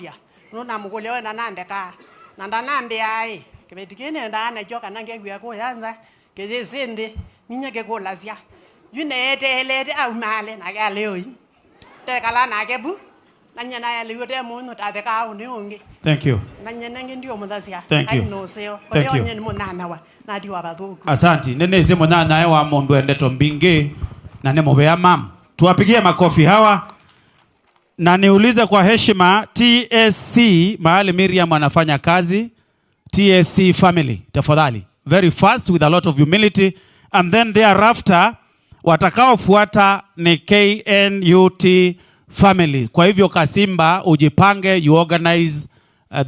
kulia nuna mukulia na nambe ka nanda nambe ai kebetikene ndana joka nange gwa ko yanza kezesende ninyeke ko lazia yunete elete au male na ga leo te kala na ke bu nanya na ya liwote muno ta ka uni ungi. Thank you. Nanya nange ndio mudhasia. Thank you. No seo Thank you. Onye munana wa na diwa baduku. Asante nene ze munana wa mundu endeto mbinge na nemo bea mam. Tuwapigie makofi hawa. Na niulize kwa heshima TSC mahali Miriam anafanya kazi, TSC family tafadhali, very fast with a lot of humility, and then thereafter watakaofuata ni KNUT family. Kwa hivyo Kasimba ujipange, you organize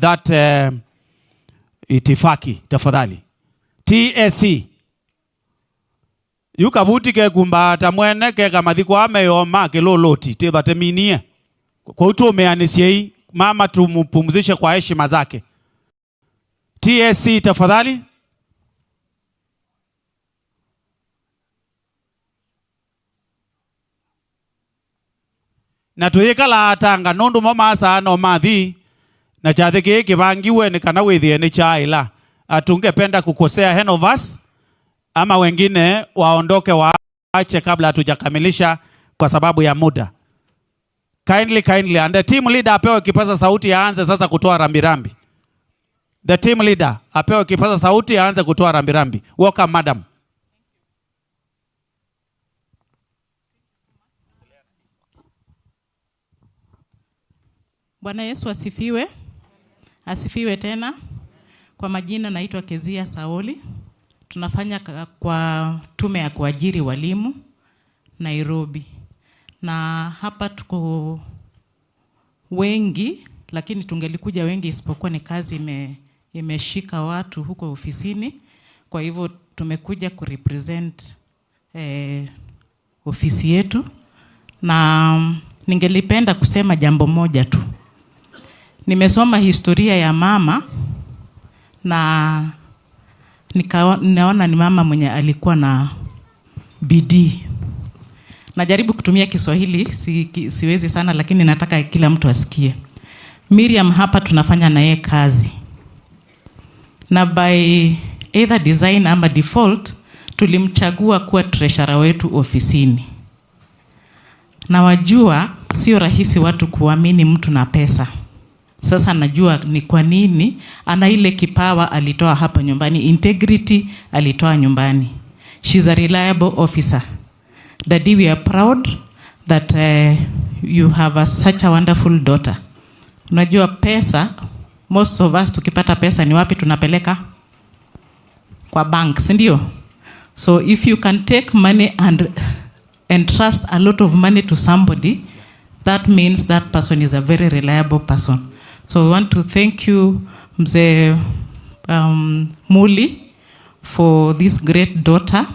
that itifaki tafadhali. TSC yukabuti ke kumbata mwene ke kamathiko ameyoma ke loloti tebateminie kwa utumeanisiei mama tumupumzishe kwa heshima zake. TSC tafadhali. Na tuyikala atanga nundu mama sana mathi na chathiki kibangiwe ni kana withie ni chaila atungependa kukosea hen of us ama wengine waondoke waache kabla hatujakamilisha kwa sababu ya muda. Kindly and the team leader apewe kipaza sauti aanze sasa kutoa rambirambi. The team leader apewe kipaza sauti aanze kutoa rambirambi. Welcome madam. Bwana Yesu asifiwe. Asifiwe tena. Kwa majina naitwa Kezia Saoli. Tunafanya kwa tume ya kuajiri walimu Nairobi. Na hapa tuko wengi, lakini tungelikuja wengi isipokuwa ni kazi imeshika watu huko ofisini. Kwa hivyo tumekuja kurepresent ofisi yetu. Na ningelipenda kusema jambo moja tu. Nimesoma historia ya mama na ninaona ni mama mwenye alikuwa na bidii. Najaribu kutumia Kiswahili, siwezi sana lakini nataka kila mtu asikie. Miriam hapa tunafanya na yeye kazi. Na by either design ama default tulimchagua kuwa treasurer wetu ofisini. Na wajua sio rahisi watu kuamini mtu na pesa. Sasa najua ni kwa nini ana ile kipawa alitoa hapa nyumbani, integrity alitoa nyumbani. She's a reliable officer. Daddy, we are proud that you have such a wonderful daughter. Unajua pesa, most of us tukipata pesa ni wapi tunapeleka? Kwa bank, sindio? So if you can take money and entrust a lot of money to somebody, that means that person is a very reliable person. So we want to thank you, Mzee Muli, for this great daughter.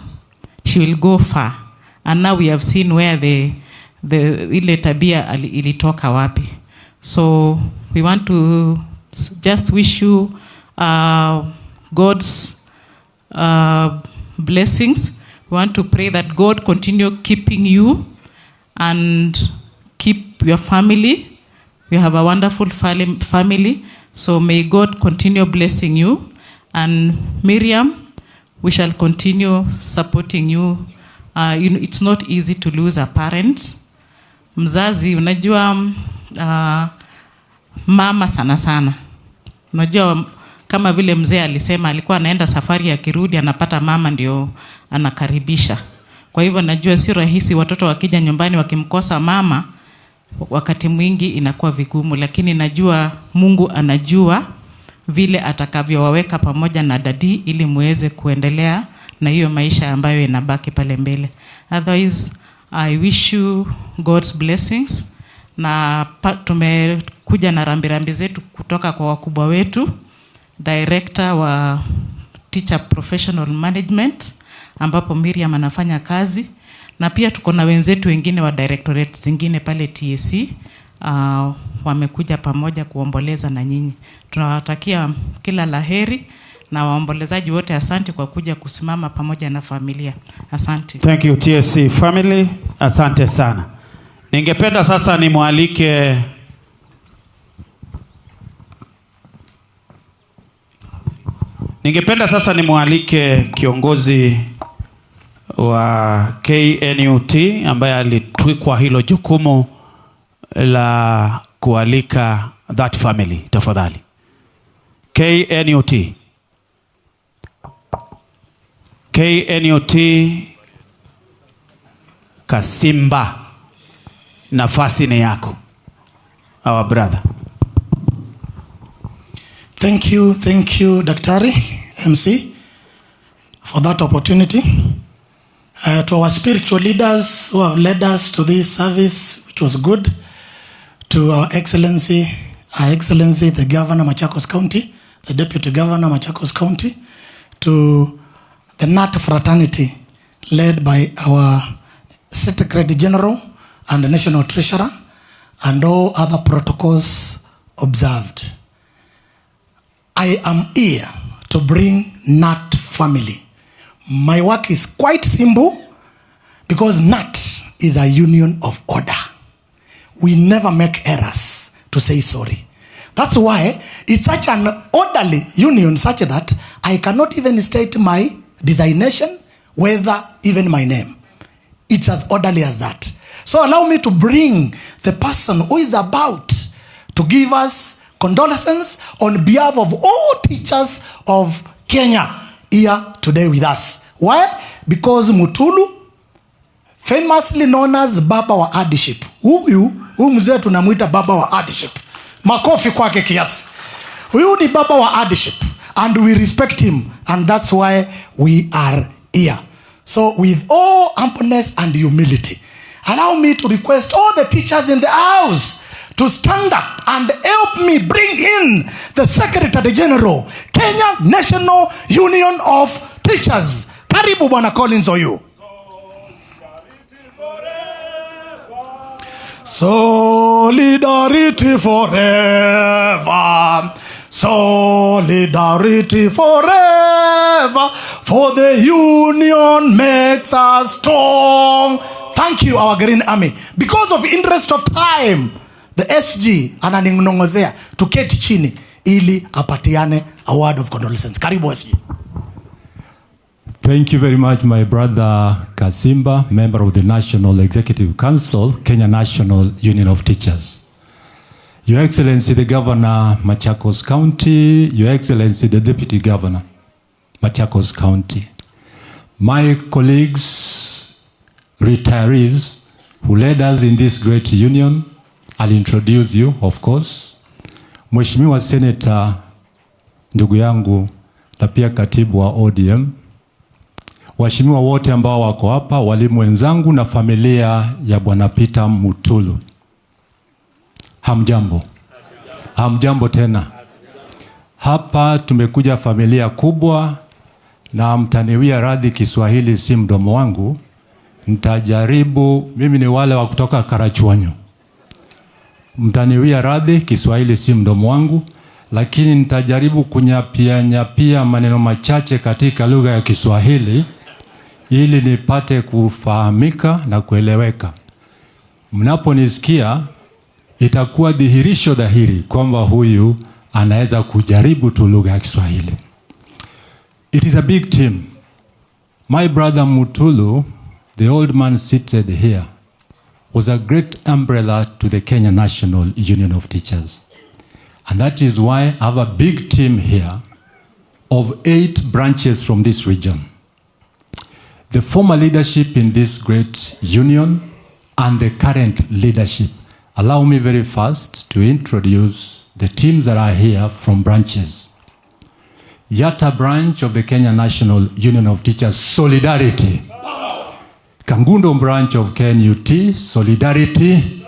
She will go far. And now we have seen where the ile tabia ilitoka wapi. So we want to just wish you God's blessings. We want to pray that God continue keeping you and keep your family. You have a wonderful family. So may God continue blessing you. And Miriam, we shall continue supporting you. It's not easy to lose a parent. Mzazi, unajua mama sana sana. Unajua kama vile mzee alisema alikuwa anaenda safari ya kirudi anapata mama ndio anakaribisha. Kwa hivyo najua si rahisi watoto wakija nyumbani wakimkosa mama wakati mwingi inakuwa vigumu, lakini najua Mungu anajua vile atakavyowaweka pamoja na dadi ili muweze kuendelea na hiyo maisha ambayo inabaki pale mbele. Otherwise, I wish you God's blessings. Na tumekuja na rambirambi zetu kutoka kwa wakubwa wetu, director wa Teacher Professional Management ambapo Miriam anafanya kazi, na pia tuko na wenzetu wengine wa directorate zingine pale TSC wamekuja pamoja kuomboleza na nyinyi. Tunawatakia kila laheri na waombolezaji wote asante kwa kuja kusimama pamoja na familia. Asante. Thank you TSC family. Asante sana. Ningependa sasa nimwalike Ningependa sasa nimwalike kiongozi wa KNUT ambaye alitwikwa hilo jukumu la kualika that family. Tafadhali. KNUT. KNUT Kasimba, nafasi ni yako. Our brother. Thank you, Daktari MC, for that opportunity. To our spiritual leaders who have led us to this service, which was good. To Our Excellency, the Governor Machakos County, the Deputy Governor Machakos County. To the NAT fraternity, led by our Secretary General and the National Treasurer, and all other protocols observed. I am here to bring NAT family. My work is quite simple because NAT is a union of order. We never make errors to say sorry. That's why it's such an orderly union, such that I cannot even state my designation, whether even my name. It's as orderly as that. So allow me to bring the person who is about to give us condolences on behalf of all teachers of Kenya here today with us. Why? Because Mutulu, famously known as Baba wa Hardship. Huyu mzee tunamuita Baba wa Hardship. Makofi kwake kiasi. Huyu ni Baba wa Hardship, and we respect him, and that's why we are here. So with all humbleness and humility, allow me to request all the teachers in the house to stand up and help me bring in the Secretary General, Kenya National Union of Teachers. Karibu Bwana Collins Oyu. Solidarity forever. Solidarity forever. For the union makes us strong. Thank you, our Green Army. Because of interest of time, the SG ananinongozea tuketi chini ili apatiane a word of condolence. Karibu SG. Thank you very much, my brother Kasimba, member of the National Executive Council, Kenya National Union of Teachers. Your Excellency, the Governor, Machakos County, Your Excellency, the Deputy Governor, Machakos County. My colleagues, retirees, who led us in this great union, I'll introduce you, of course. Mheshimiwa Senator, ndugu yangu, na pia katibu wa ODM, waheshimiwa wote ambao wako hapa, walimu wenzangu na familia ya Bwana Peter Mutulu. Hamjambo. Hamjambo tena. Hapa tumekuja familia kubwa, na mtaniwia radhi Kiswahili si mdomo wangu. Nitajaribu, mimi ni wale wa kutoka Karachuonyo. Mtaniwia radhi Kiswahili si mdomo wangu, lakini nitajaribu kunyapia maneno machache katika lugha ya Kiswahili ili nipate kufahamika na kueleweka. Mnaponisikia itakuwa dhihirisho dhahiri kwamba huyu anaweza kujaribu tu lugha ya Kiswahili. It is a big team. My brother Mutulu, the old man seated here, was a great umbrella to the Kenya National Union of Teachers. And that is why I have a big team here of 8 branches from this region. The former leadership in this great union and the current leadership. Allow me very fast to introduce the teams that are here from branches. Yatta branch of the Kenya National Union of Teachers, Solidarity. Kangundo branch of KNUT, Solidarity.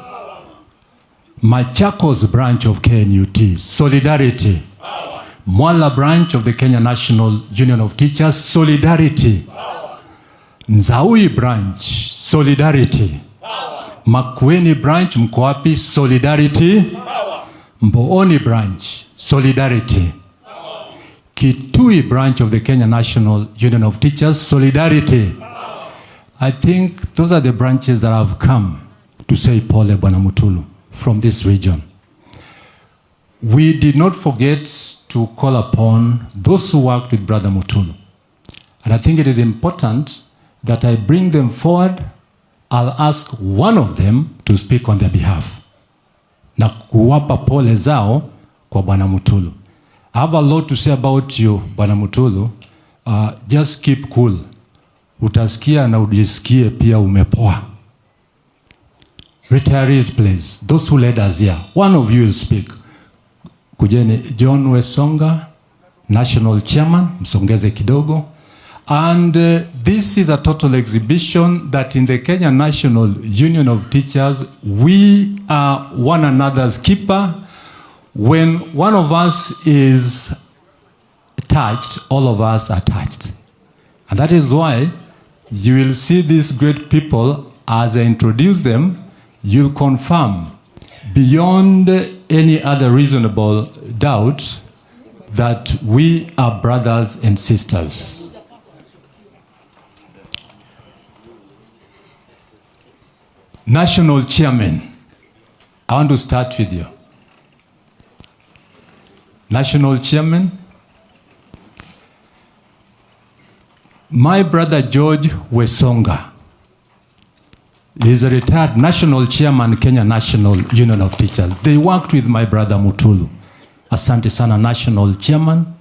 Machakos branch of KNUT, Solidarity. Mwala branch of the Kenya National Union of Teachers, Solidarity. Nzaui branch, Solidarity. Makueni branch, Mkoapi, Solidarity. Mbooni branch, Solidarity. Kitui branch of the Kenya National Union of Teachers, Solidarity. I think those are the branches that have come to say Pole Bwana Mutulu from this region. we did not forget to call upon those who worked with Brother Mutulu. And I think it is important that I bring them forward. I'll ask one of them to speak on their behalf. Na kuwapa pole zao kwa Bwana Mutulu. I have a lot to say about you, Bwana Mutulu. Just keep cool. Utasikia na ujisikie pia umepoa. Retirees, please. Those who led us here. One of you will speak. Kujeni John Wesonga, National Chairman, msongeze kidogo. And this is a total exhibition that in the Kenya National Union of Teachers, we are one another's keeper. When one of us is touched, all of us are touched. And that is why you will see these great people, as I introduce them, you'll confirm beyond any other reasonable doubt that we are brothers and sisters. National Chairman, I want to start with you. National Chairman, my brother George Wesonga is a retired National Chairman, Kenya National Union of Teachers. They worked with my brother Mutulu. Asante sana, National Chairman.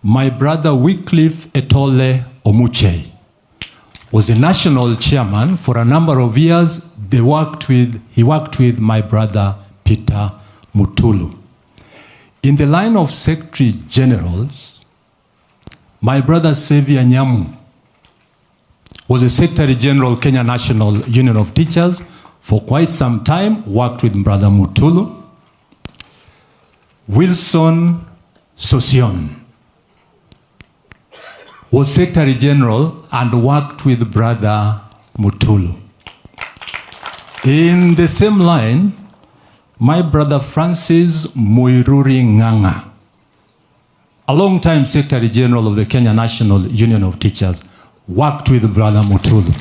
My brother Wycliffe Etole Omuche was a National Chairman for a number of years. He worked with my brother Peter Mutulu. In the line of Secretary Generals, my brother Xavier Nyamu was a Secretary General, Kenya National Union of Teachers for quite some time, worked with brother Mutulu. Wilson Sosion was Secretary General and worked with brother Mutulu. In the same line, my brother Francis Muiruri Nganga, a long-time Secretary General of the Kenya National Union of Teachers, worked with brother Mutulu.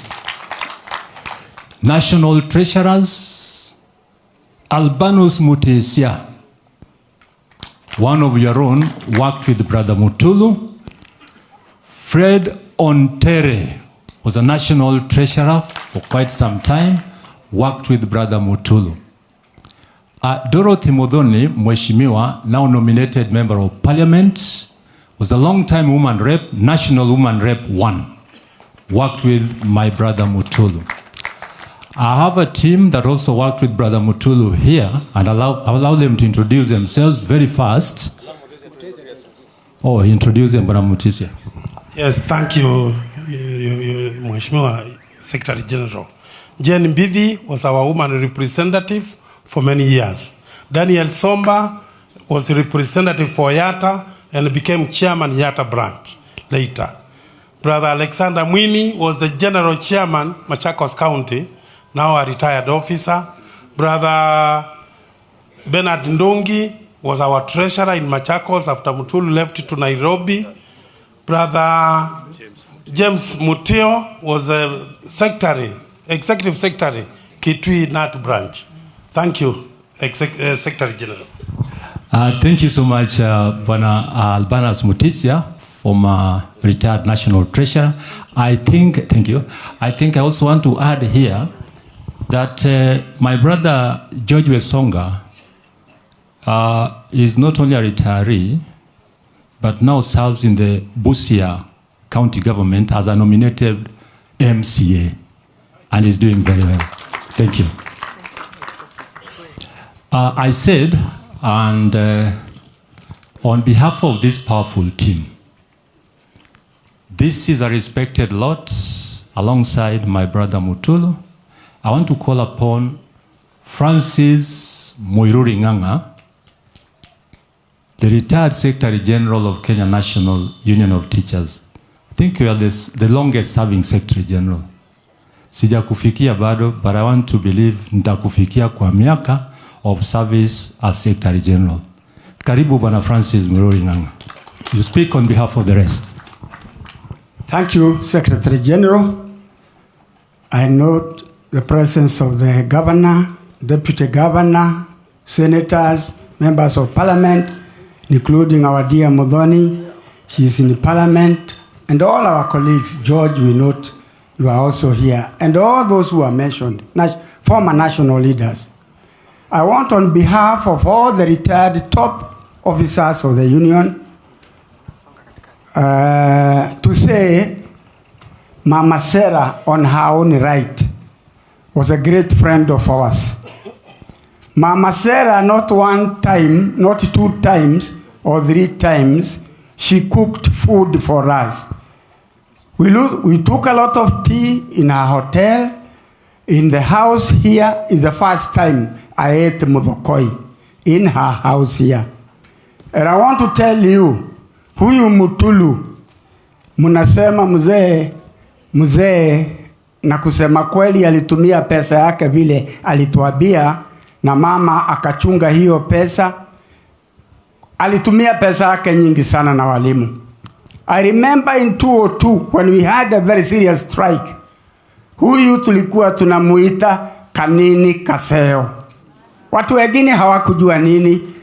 National Treasurers, Albanus Mutesia, one of your own, worked with brother Mutulu. Fred Ontere was a National Treasurer for quite some time, worked with brother Mutulu. Dorothy Modhoni, Mheshimiwa, now nominated Member of Parliament, was a long-time woman rep, National Woman Rep 1, worked with my brother Mutulu. I have a team that also worked with brother Mutulu here, and I'll allow them to introduce themselves very fast. Oh, introduce them, brother Mutisia. Yes, thank you, Mheshimiwa Secretary General. Jane Mbivi was our woman representative for many years. Daniel Somba was the representative for Yatta and became chairman Yatta branch later. Brother Alexander Mwini was the general chairman, Machakos County, now a retired officer. Brother Bernard Ndongi was our treasurer in Machakos after Mutulu left to Nairobi. Brother James Mutio was a executive secretary, Kitui Nat branch. Thank you, Secretary General. Thank you so much, Bwana Albanas Mutisia, former retired National Treasurer. Thank you. I think I also want to add here that my brother George Wesonga is not only a retiree, but now serves in the Busia County government as a nominated MCA, and is doing very well. Thank you. I said, and on behalf of this powerful team, this is a respected lot alongside my brother Mutulu. I want to call upon Francis Muiruri Nganga, the retired Secretary General of Kenya National Union of Teachers. I think you are the longest serving Secretary General. Sija kufikia bado, but I want to believe nitakufikia kwa miaka of service as Secretary General. Karibu Bwana Francis Muiruri Nganga. You speak on behalf of the rest. Thank you, Secretary General. I note the presence of the Governor, Deputy Governor, Senators, members of parliament, including our dear Modoni, she is in parliament, and all our colleagues. George, we note you are also here, and all those who are mentioned, former national leaders. I want, on behalf of all the retired top officers of the union, to say Mama Sarah, on her own right, was a great friend of ours. Mama Sarah, not one time, not 2 times or 3 times, she cooked food for us. We took a lot of tea in her hotel. In the house here is the first time I ate mudhokoi in her house here. And I want to tell you, huyu Mutulu, munasema mzee, na kusema kweli alitumia pesa yake vile alituambia, na mama akachunga hiyo pesa. Alitumia pesa yake nyingi sana na walimu. I remember in 2002 when we had a very serious strike. Huyu tulikuwa tunamuita Kanini Kaseo. Watu wengine hawakujua nini.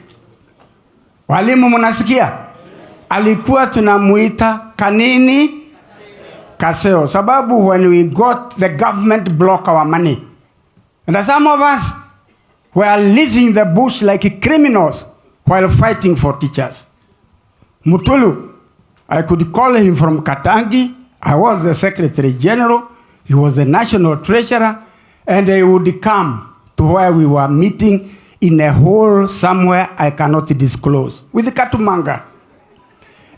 Walimu mnasikia? Alikuwa tunamuita Kanini Kaseo. Sababu when we got the government block our money. And some of us were living the bush like criminals while fighting for teachers. Mutulu, I could call him from Katangi. I was the Secretary General. He was the National Treasurer. And he would come to where we were meeting in a hole somewhere I cannot disclose, with Katumanga.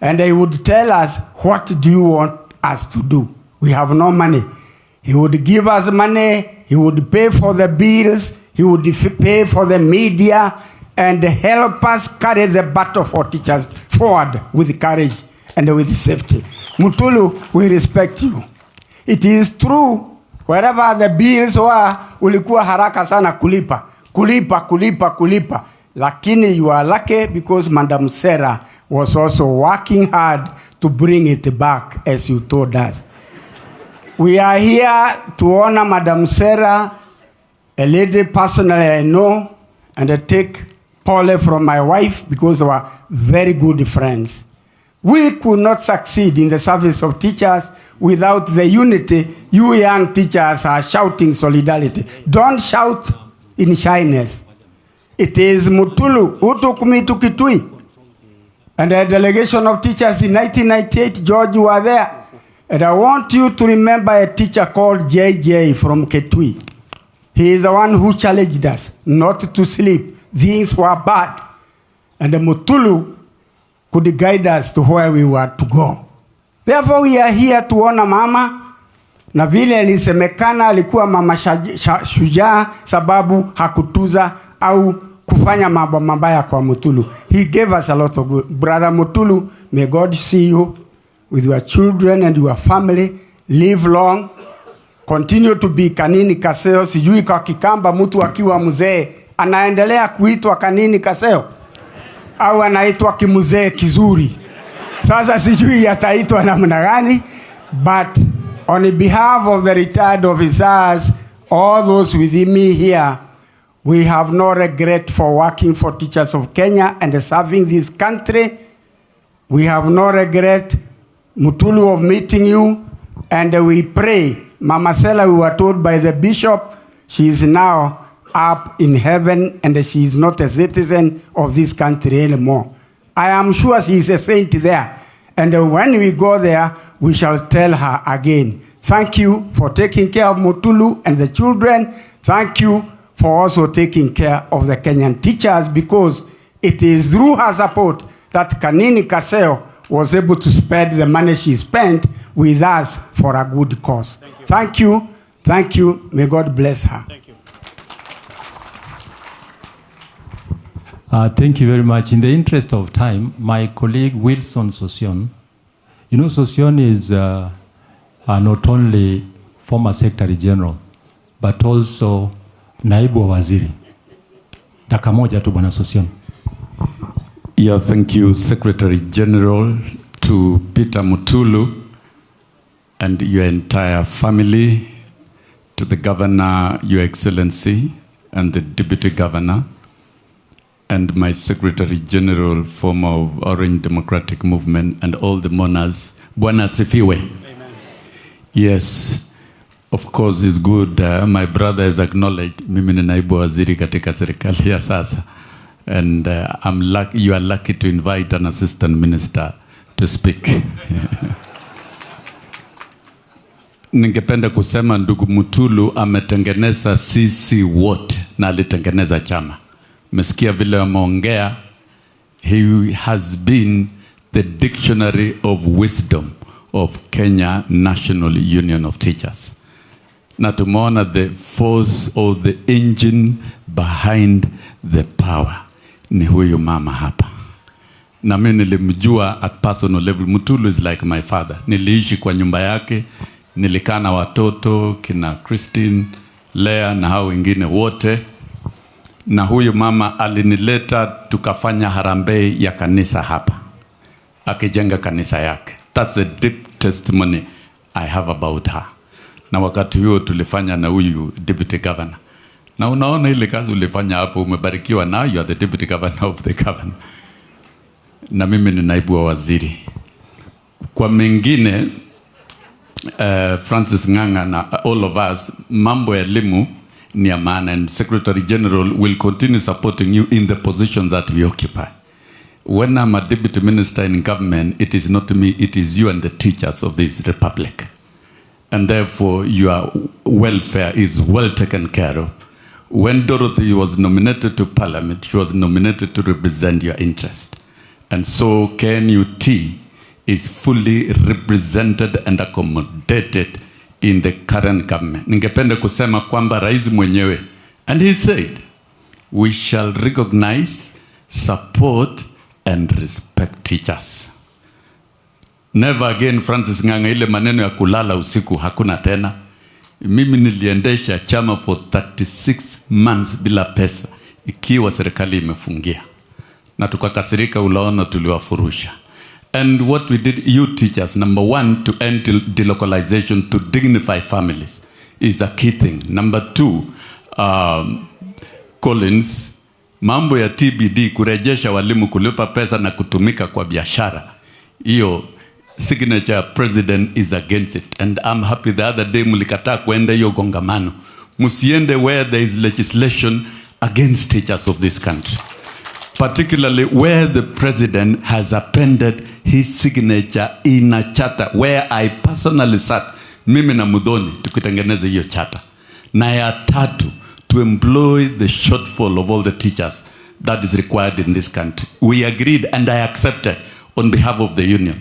And he would tell us, what do you want us to do? We have no money. He would give us money. He would pay for the bills. He would pay for the media and help us carry the battle for teachers forward with courage and with safety. Mutulu, we respect you. It is true, wherever the bills were, ulikuwa haraka sana kulipa. Lakini you are lucky because Madam Sarah was also working hard to bring it back, as you told us. We are here to honor Madam Sarah, a lady personally I know, and I take Paul from my wife because we are very good friends. We could not succeed in the service of teachers without the unity. You young teachers are shouting solidarity. Don't shout in shyness. It is Mutulu who took me to Kitui. And a delegation of teachers in 1998, George, you were there. And I want you to remember a teacher called JJ from Kitui. He is the one who challenged us not to sleep. Things were bad. And the Mutulu could guide us to where we were to go. Therefore, we are here to honor Mama. Na vile alisemekana alikuwa mama shujaa sababu hakutuza au kufanya mambo mabaya kwa Mutulu. He gave us a lot of good. Brother Mutulu, may God see you with your children and your family. Live long. Continue to be Kanini Kaseo. Sijui kwa Kikamba mtu akiwa mzee anaendelea kuitwa Kanini Kaseo au anaitwa kimuzee kizuri. Sasa sijui yataitwa namna gani, but on behalf of the retired officers, all those with me here, we have no regret for working for teachers of Kenya and serving this country. We have no regret, Mutulu, of meeting you, and we pray. Mama Sela, we were told by the bishop, she is now up in heaven and she is not a citizen of this country anymore. I am sure she is a saint there. And when we go there, we shall tell her again, thank you for taking care of Mutulu and the children. Thank you for also taking care of the Kenyan teachers, because it is through her support that Kanini Kaseo was able to spend the money she spent with us for a good cause. Thank you. Thank you. May God bless her. Thank you. Thank you very much. In the interest of time, my colleague Wilson Sosion, you know, Sosion is not only former Secretary General, but also Naibu wa Waziri. Dakika moja tu Bwana Sosion. Yeah, thank you, Secretary General, to Peter Mutulu and your entire family, to the Governor, Your Excellency, and the Deputy Governor. and my Secretary General, former of Orange Democratic Movement, and all the mourners. Bwana sifiwe. Amen. Yes, of course it's good. My brother has acknowledged, mimi ni naibu waziri katika serikali ya sasa. And you are lucky to invite an assistant minister to speak. Ningependa kusema ndugu Mutulu ametengeneza sisi wote na alitengeneza chama. Mesikia vile ameongea, he has been the dictionary of wisdom of Kenya National Union of Teachers. Na tumeona the force or the engine behind the power ni huyu mama hapa. Na mimi nilimjua at personal level. Mutulu is like my father. Niliishi kwa nyumba yake, nilikaa na watoto kina Christine, Lea na hao wengine wote. Na huyu mama alinileta tukafanya harambee ya kanisa hapa, akijenga kanisa yake. That's the deep testimony I have about her. Na wakati huo tulifanya na huyu deputy governor. Na unaona ile kazi ulifanya hapo, umebarikiwa. Now you are the deputy governor of the governor. Na mimi ni naibu wa waziri. Kwa mengine, Francis Nganga na all of us, mambo ya elimu ni ya maana, and Secretary General will continue supporting you in the positions that we occupy. When I'm a deputy minister in government, it is not me, it is you and the teachers of this republic. And therefore, your welfare is well taken care of. When Dorothy was nominated to Parliament, she was nominated to represent your interest. And so KNUT is fully represented and accommodated in the current government. Ningependa kusema kwamba rais mwenyewe, and he said, we shall recognize, support, and respect teachers. Never again, Francis Nganga, ile maneno ya kulala usiku hakuna tena. Mimi niliendesha chama for 36 months bila pesa, ikiwa serikali imefungia. Na tukakasirika, ulaona tuliwafurusha. And what we did, you teachers, number one, to end delocalization, to dignify families, is a key thing. Number two, Collins, mambo ya TBD, kurejesha walimu, kulipa pesa na kutumika kwa biashara. Iyo signature president is against it. And I'm happy the other day mulikataa kuenda hiyo kongamano. Musiende where there is legislation against teachers of this country. Particularly where the president has appended his signature in a charter, where I personally sat, mimi na Mudhoni, tukitengeneza hiyo charter. Na ya tatu, to employ the shortfall of all the teachers that is required in this country. We agreed and I accepted on behalf of the union,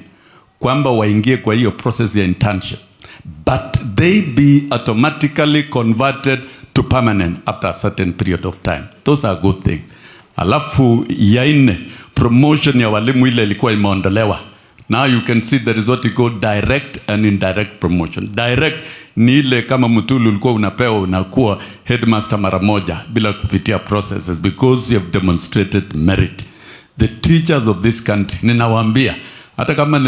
kwamba waingie kwa hiyo process ya internship, but they be automatically converted to permanent after a certain period of time. Those are good things. Alafu ya nne, promotion ya walimu ile ilikuwa imeondolewa. Now you can see there is what you call direct and indirect promotion. Direct ni ile kama Mutulu ulikuwa unapewa unakuwa headmaster mara moja bila kupitia processes, because you have demonstrated merit. The teachers of this country, ninawaambia, hata kama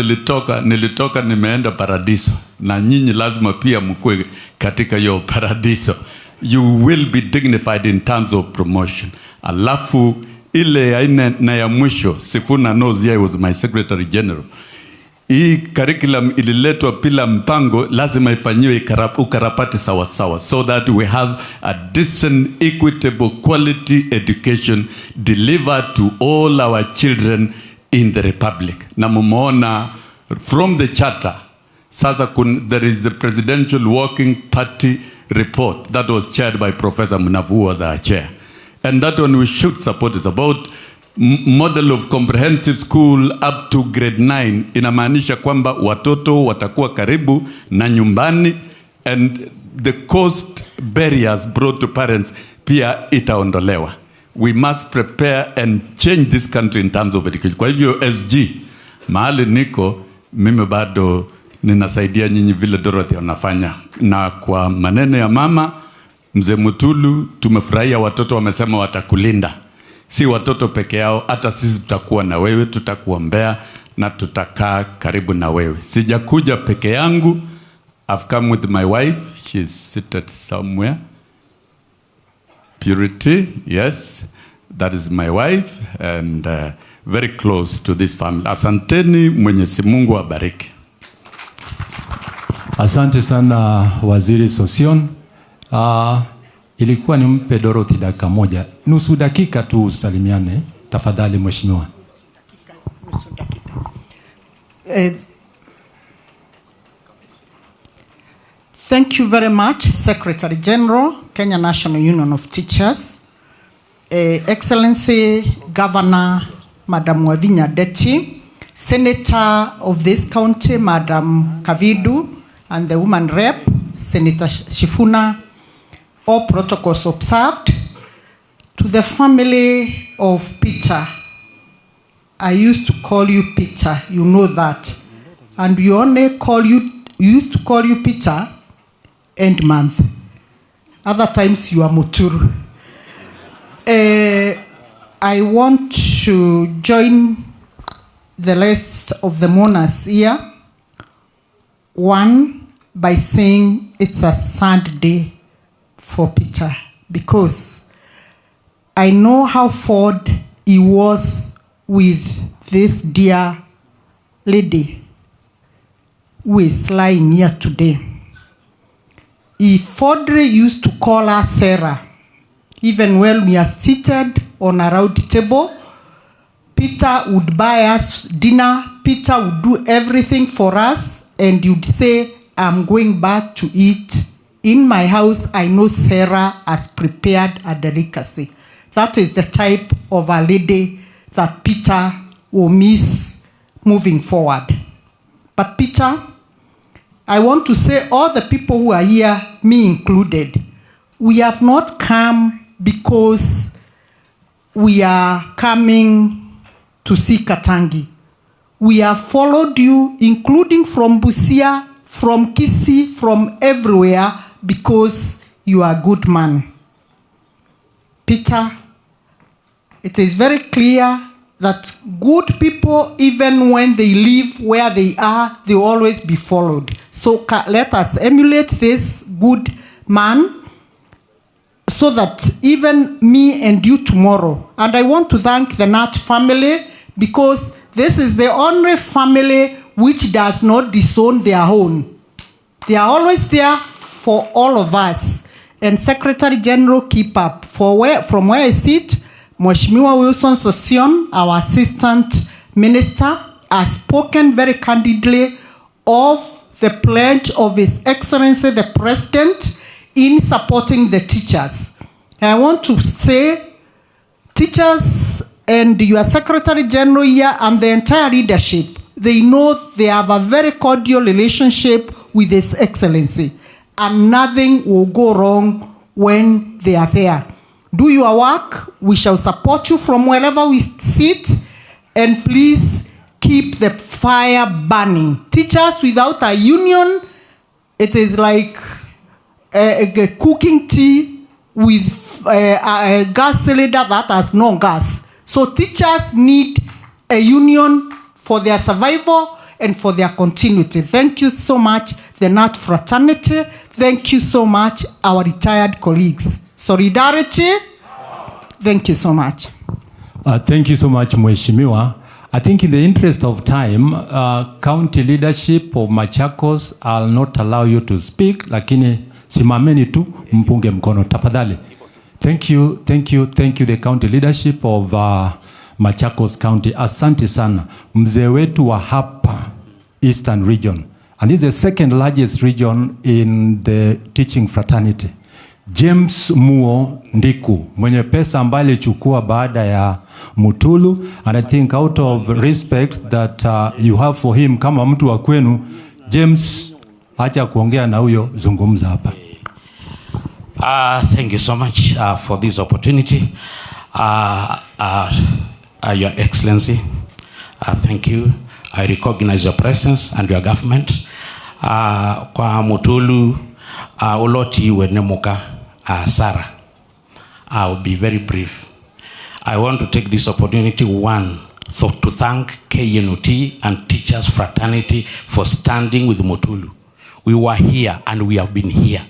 nilitoka nimeenda paradiso, na nyinyi lazima pia mkue katika hiyo paradiso. You will be dignified in terms of promotion. Alafu ile ya ine na ya mwisho, Sifuna knows I was my Secretary General. Hii curriculum ililetwa pila mpango, lazima ifanyiwe ukarapati sawa sawa, so that we have a decent, equitable, quality education delivered to all our children in the Republic. Na mumeona from the charter, sasa there is a presidential working party report that was chaired by Professor Munavu as our chair. And that one we should support. It's about model of comprehensive school up to grade 9. Inamaanisha kwamba watoto watakuwa karibu na nyumbani, and the cost barriers brought to parents pia itaondolewa. We must prepare and change this country in terms of education. Kwa hivyo SG, mahali niko, mimi bado ninasaidia nyinyi vile Dorothy wanafanya. Na kwa maneno ya mama Mzee Mutulu, tumefurahia watoto wamesema watakulinda. Si watoto peke yao, hata sisi tutakuwa na wewe, tutakuombea na tutakaa karibu na wewe. Sijakuja peke yangu. I've come with my wife. She's seated somewhere. Purity, yes. that is my wife, and very close to this family. Asanteni, Mwenyezi Mungu abariki. Asante sana Waziri Sosion. Ilikuwa nimpe Dorothy dakika moja. Nusu dakika tu usalimiane. Tafadhali Mheshimiwa. Thank you very much, Secretary General, Kenya National Union of Teachers, Excellency Governor, Madam Wavinya Deti, Senator of this county, Madam Kavidu, and the woman rep, Senator Shifuna, all protocols observed. To the family of Peter, I used to call you Peter, you know that. And we only used to call you Peter end month. Other times you are Muturu. I want to join the rest of the mourners here. One, by saying it's a sad day for Peter, because I know how forward he was with this dear lady who is lying here today. Fordre used to call her Sarah. Even when we are seated on a round table, Peter would buy us dinner. Peter would do everything for us, and you'd say, I'm going back to eat. In my house, I know Sarah has prepared a delicacy. That is the type of a lady that Peter will miss moving forward. But Peter, I want to say all the people who are here, me included, we have not come because we are coming to see Katangi. We have followed you, including from Busia, from Kisii, from everywhere, because you are a good man. Peter, it is very clear that good people, even when they live where they are, they always be followed. So let us emulate this good man, so that even me and you tomorrow. And I want to thank the Nat family, because this is the only family which does not disown their own. They are always there for all of us. And Secretary General, keep up. From where I sit, Mheshimiwa Wilson Sosion, our Assistant Minister, has spoken very candidly of the pledge of His Excellency the President in supporting the teachers. And I want to say, teachers and your Secretary General here and the entire leadership, they know they have a very cordial relationship with His Excellency, and nothing will go wrong when they are there. Do your work. We shall support you from wherever we sit, and please keep the fire burning. Teachers without a union, it is like cooking tea with a gas cylinder that has no gas. So teachers need a union for their survival and for their continuity. Thank you so much, the Nat fraternity. Thank you so much, our retired colleagues. Solidarity. Thank you so much. Thank you so much, Mheshimiwa. I think in the interest of time, county leadership of Machakos, I'll not allow you to speak, lakini simameni tu mpunge mkono tafadhali. Thank you, the county leadership of Machakos County. Asante sana. Mzee wetu wa hapa Eastern Region. And this is the second largest region in the teaching fraternity. James Muo Ndiku, mwenye pesa ambaye alichukua baada ya Mutulu, and I think out of respect that you have for him kama mtu wa kwenu, James, acha kuongea na huyo, zungumza hapa. Thank you so much for this opportunity. Your Excellency, thank you. I recognize your presence and your government. Kwa Mutulu, uloti wenemuka Sarah. I'll be very brief. I want to take this opportunity, to thank KNUT and Teachers Fraternity for standing with Mutulu. We were here and we have been here.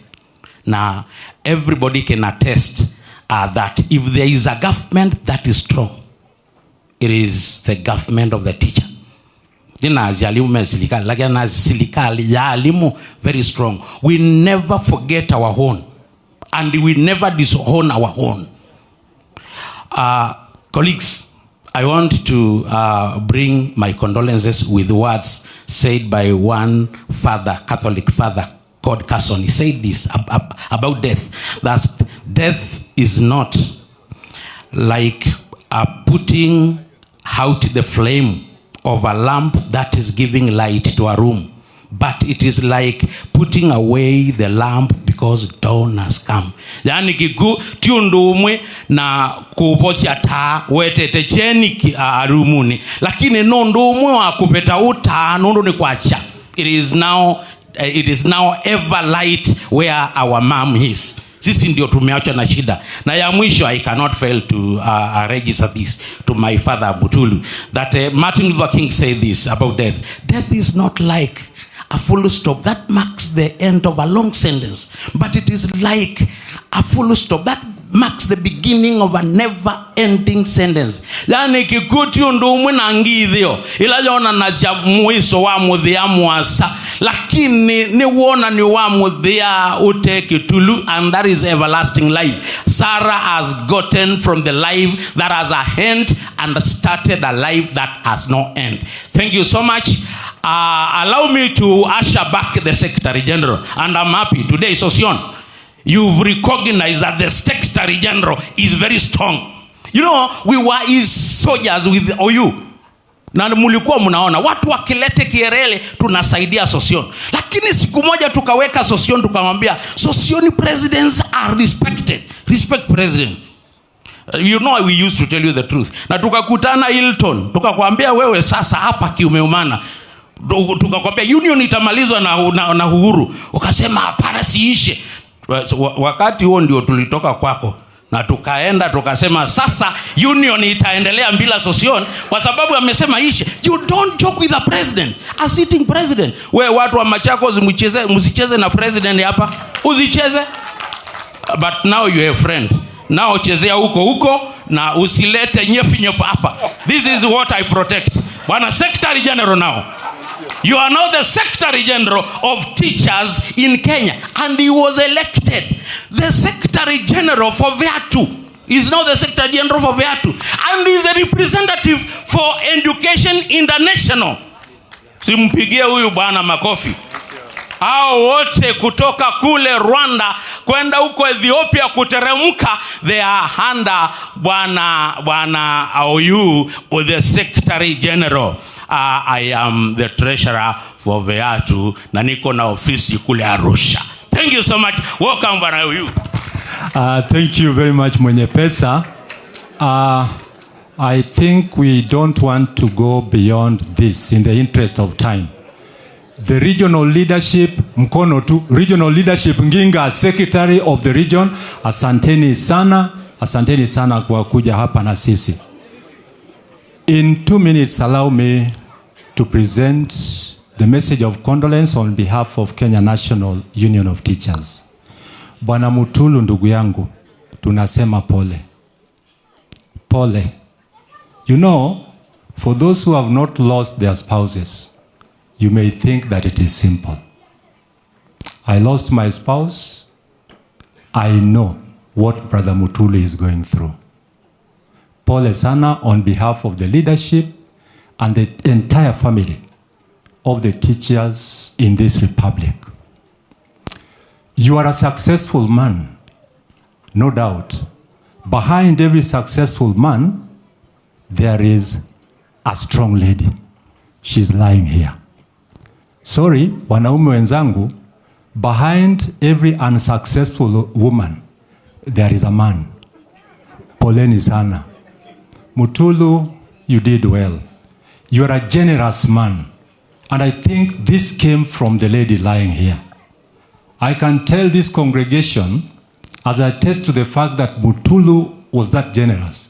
Now, everybody can attest that if there is a government that is strong, it is the government of the teacher. Very strong. We never forget our own, and we never disown our own. Colleagues, I want to bring my condolences with words said by one father, Catholic father called Carson. He said this about death, that death is not like putting out the flame of a lamp that is giving light to a room, but it is like putting away the lamp because dawn has come. Yani kiku tiundu umwe na kupocha taa wetete cheni rumuni, lakini nondo umwe wa kupeta uta nondo ni kwacha. It is now ever light where our mom is. Sisi ndio tumeacha na shida. Na ya mwisho, I cannot fail to register this to my father Mutulu, that Martin Luther King said this about death. Death is not like a full stop that marks the end of a long sentence, but it is like a full stop that marks the beginning of a never-ending sentence. Yani kikuti ndo mwana ngidhio ila jona na cha mwiso wa mudhia mwasa, lakini ni wona ni wa mudhia ute kitulu, and that is everlasting life. Sarah has gotten from the life that has a end and started a life that has no end. Thank you so much. Allow me to usher back the Secretary General, and I'm happy today, Sosion, you've recognized that the Secretary General is very strong. You know, we were his soldiers with OU. Na mulikuwa mnaona watu wakilete kierele tunasaidia Sosion. Lakini siku moja tukaweka Sosion, tukamwambia Sosion presidents are respected. Respect president. You know, we used to tell you the truth. Na tukakutana Hilton, tukakwambia wewe sasa hapa kiumeumana. Tukakwambia union itamalizwa na uhuru. Ukasema hapana, siishe. Wakati huo ndio tulitoka kwako na tukaenda tukasema sasa union itaendelea bila Sosion kwa sababu amesema ishe. You don't joke with the president, a sitting president. Wewe watu wa Machakos msicheze na president hapa, usicheze. But now you have a friend. Now chezea huko na usilete nyefinyepo hapa. This is what I protect. Bwana Secretary General, now you are now the Secretary General of Teachers in Kenya, and he was elected the Secretary General for Veatu. He is now the Secretary General for Veatu, and he is the representative for Education International. Simpigie huyu bwana makofi. Hao wote kutoka kule Rwanda kwenda huko Ethiopia kuteremka, they are under bwana OU with the Secretary General. I am the treasurer for Veatu na niko na ofisi kule Arusha. Thank you so much. Welcome bwana OU. Thank you very much mwenye pesa. I think we don't want to go beyond this in the interest of time. The regional leadership, mkono tu, regional leadership Nginga, secretary of the region, asanteni sana kwa kuja hapa na sisi. In 2 minutes, allow me to present the message of condolence on behalf of Kenya National Union of Teachers. Bwana Mutulu ndugu yangu, tunasema pole. Pole. You know, for those who have not lost their spouses, you may think that it is simple. I lost my spouse. I know what Brother Mutulu is going through. Pole sana on behalf of the leadership and the entire family of the teachers in this republic. You are a successful man, no doubt. Behind every successful man, there is a strong lady. She's lying here. Sorry, wanaume wenzangu, behind every unsuccessful woman, there is a man. Poleni sana. Mutulu, you did well. You are a generous man. And I think this came from the lady lying here. I can tell this congregation, as I attest to the fact that Mutulu was that generous.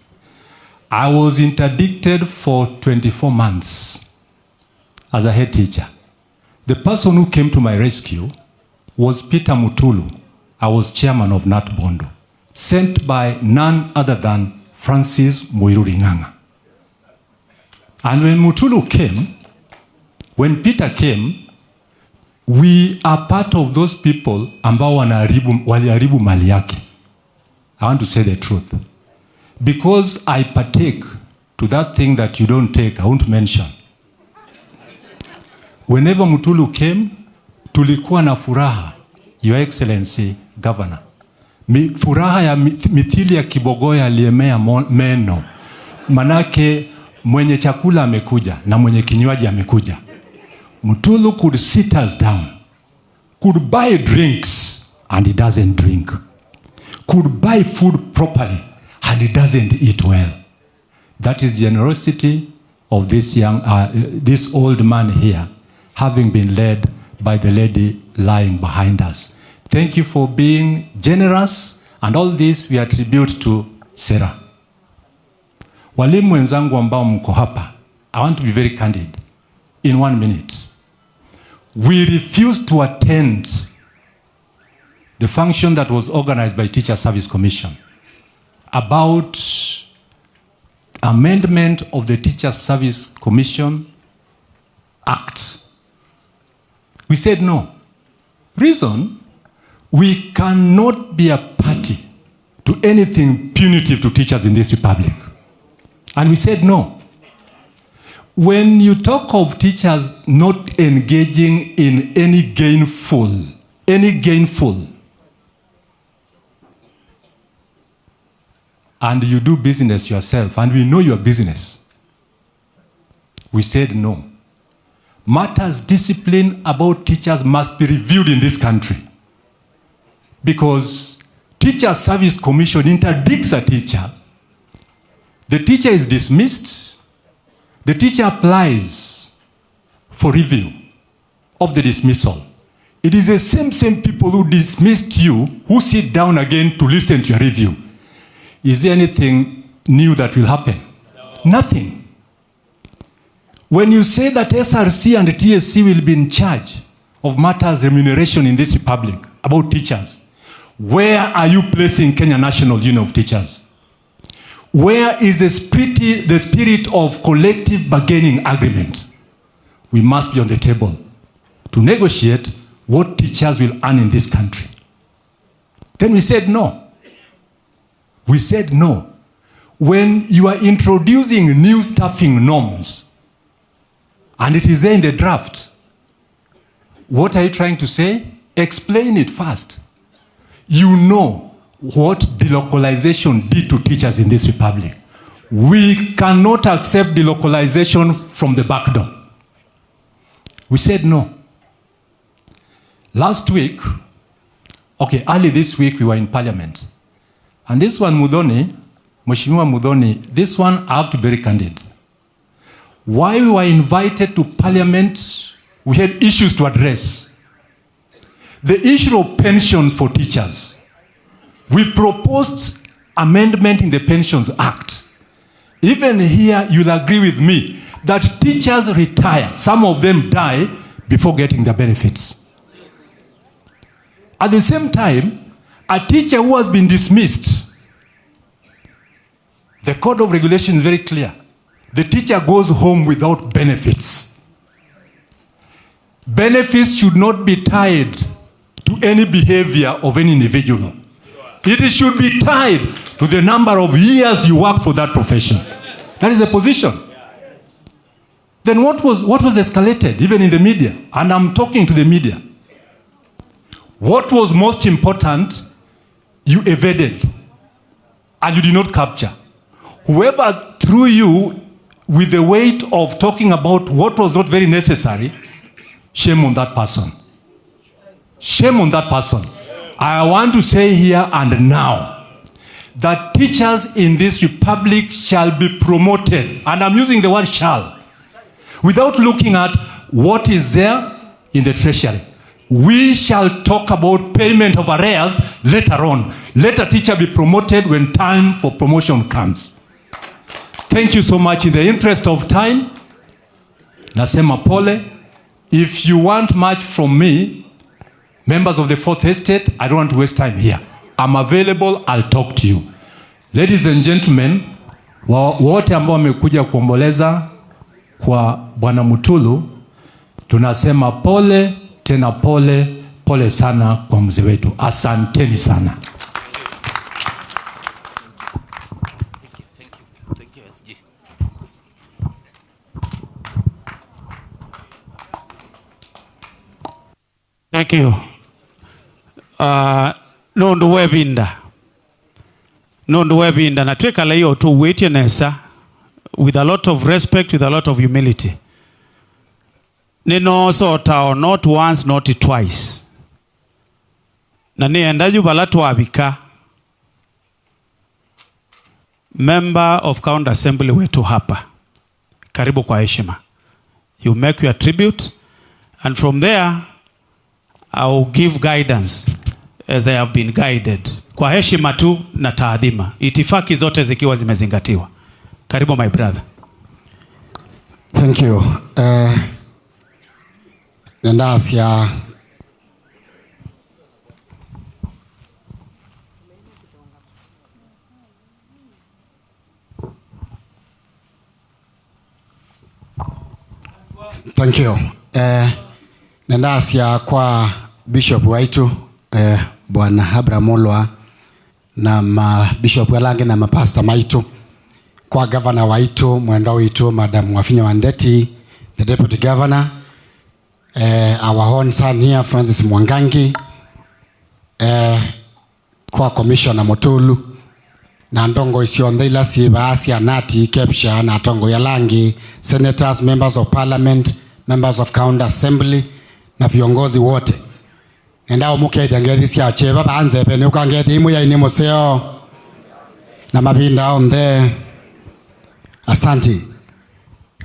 I was interdicted for 24 months as a head teacher. The person who came to my rescue was Peter Mutulu. I was chairman of Nat Bondo. sent by none other than Francis Muiru. And when Mutulu came, when Peter came, we are part of those people ambao waliharibu mali yake. I want to say the truth. Because I partake to that thing that you don't take, I won't mention. Whenever Mutulu came, tulikuwa na furaha, Your Excellency Governor. Furaha ya mithili ya kibogoya aliyemea meno. Manake mwenye chakula amekuja na mwenye kinywaji amekuja. Mutulu could sit us down, could buy drinks and he doesn't drink, could buy food properly and he doesn't eat well. That is generosity of this this old man here, having been led by the lady lying behind us. Thank you for being generous, and all this we attribute to Sarah. Walimu wenzangu ambao mko hapa, I want to be very candid. In 1 minute, we refused to attend the function that was organized by Teacher Service Commission about amendment of the Teacher Service Commission Act. We said no. Reason, we cannot be a party to anything punitive to teachers in this republic. And we said no. When you talk of teachers not engaging in any gainful, and you do business yourself, and we know your business, we said no. Matters discipline about teachers must be reviewed in this country. Because Teacher Service Commission interdicts a teacher. The teacher is dismissed. The teacher applies for review of the dismissal. It is the same people who dismissed you who sit down again to listen to your review. Is there anything new that will happen? No. Nothing. When you say that SRC and the TSC will be in charge of matters remuneration in this republic about teachers, where are you placing Kenya National Union of Teachers? Where is the spirit of collective bargaining agreement? We must be on the table to negotiate what teachers will earn in this country. Then we said no. We said no. When you are introducing new staffing norms, and it is there in the draft, what are you trying to say? Explain it first. You know what delocalization did to teachers in this republic. We cannot accept delocalization from the back door. We said no. Last week, early this week, we were in Parliament. And this one, Mheshimiwa Muthoni, this one I have to be very candid. While we were invited to Parliament, we had issues to address. The issue of pensions for teachers. We proposed amendment in the Pensions Act. Even here, you'll agree with me that teachers retire. Some of them die before getting their benefits. At the same time, a teacher who has been dismissed, the Code of Regulation is very clear. The teacher goes home without benefits. Benefits should not be tied to any behavior of any individual. It should be tied to the number of years you work for that profession. That is the position. Then what was escalated, even in the media? And I'm talking to the media. What was most important, you evaded. And you did not capture. Whoever threw you with the weight of talking about what was not very necessary, shame on that person. Shame on that person. I want to say here and now that teachers in this republic shall be promoted, and I'm using the word shall, without looking at what is there in the treasury. We shall talk about payment of arrears later on. Let a teacher be promoted when time for promotion comes. Thank you so much. In the interest of time, nasema pole. If you want much from me, members of the Fourth Estate, I don't want to waste time here. I'm available, I'll talk to you. Ladies and gentlemen, wote ambao wamekuja kuomboleza kwa Bwana Mutulu, tunasema pole, tena pole, pole sana kwa mzee wetu. Asanteni sana. Thank you. Nondu webinda na twekala hiyo tu witnessa with a lot of respect, with a lot of humility. Nino sota not once, not twice. Na nienda jubala tuabika member of county assembly wetu hapa. Karibu kwa heshima. You make your tribute, and from there I will give guidance as I have been guided. Kwa heshima tu na taadhima. Itifaki zote zikiwa zimezingatiwa. Karibu my brother. Thank you. Nendasia Thank you. Nendasia kwa Bishop waitu Bwana Abraham Olwa na Bishop Walange na mapasta maitu, kwa governor waitu mwenda waitu Madam Wafinya Wandeti, the deputy governor, our own son here Francis Mwangangi, kwa commissioner Mutulu na ndongo isiondela sibaasi anati Kepsha na tongo yalangi, senators, members of parliament, members of county assembly na viongozi wote. Nenda muke ngedi sia cheba banze pene ukangedi imu ya ini museo na mabinda onde. Asanti.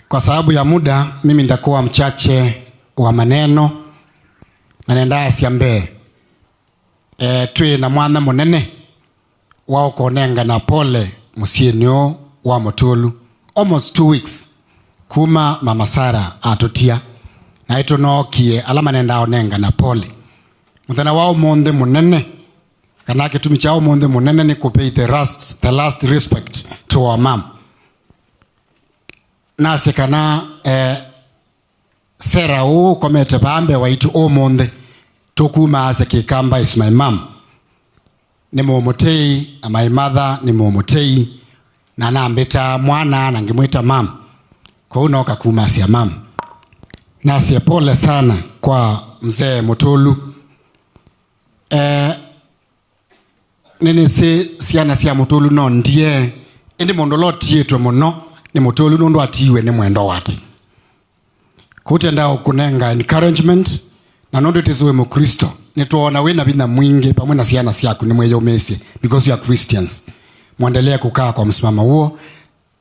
Kwa sababu ya muda mimi nitakuwa mchache wa maneno na nenda asiambe tui na mwana munene wao konenga na pole musienyo wa Mutulu almost 2 weeks kuma mama Sara atutia na ito no kie alama nenda onenga na pole mutana wao monde munene kana kitumi chao monde munene ni kupay the last respect to our mom na sekana Sera o komete bambe waitu o monde tokuma aseke kamba is my mom ni momotei my mother ni momotei na nambeta mwana na ngimuita mom kwa uno kakuma asia mom na asia pole sana kwa mzee Mutulu. Nini se siana sia Mutulu no ndie indi mondolo tietwe muno ni Mutulu ndo atiwe ni mwendo wake kutenda kunenga encouragement na nondo tezuwe mukristo nituona wena bina mwingi pamoja na siana siaku ni mweyo mesi because you are Christians. Muendelee kukaa kwa msimamo huo.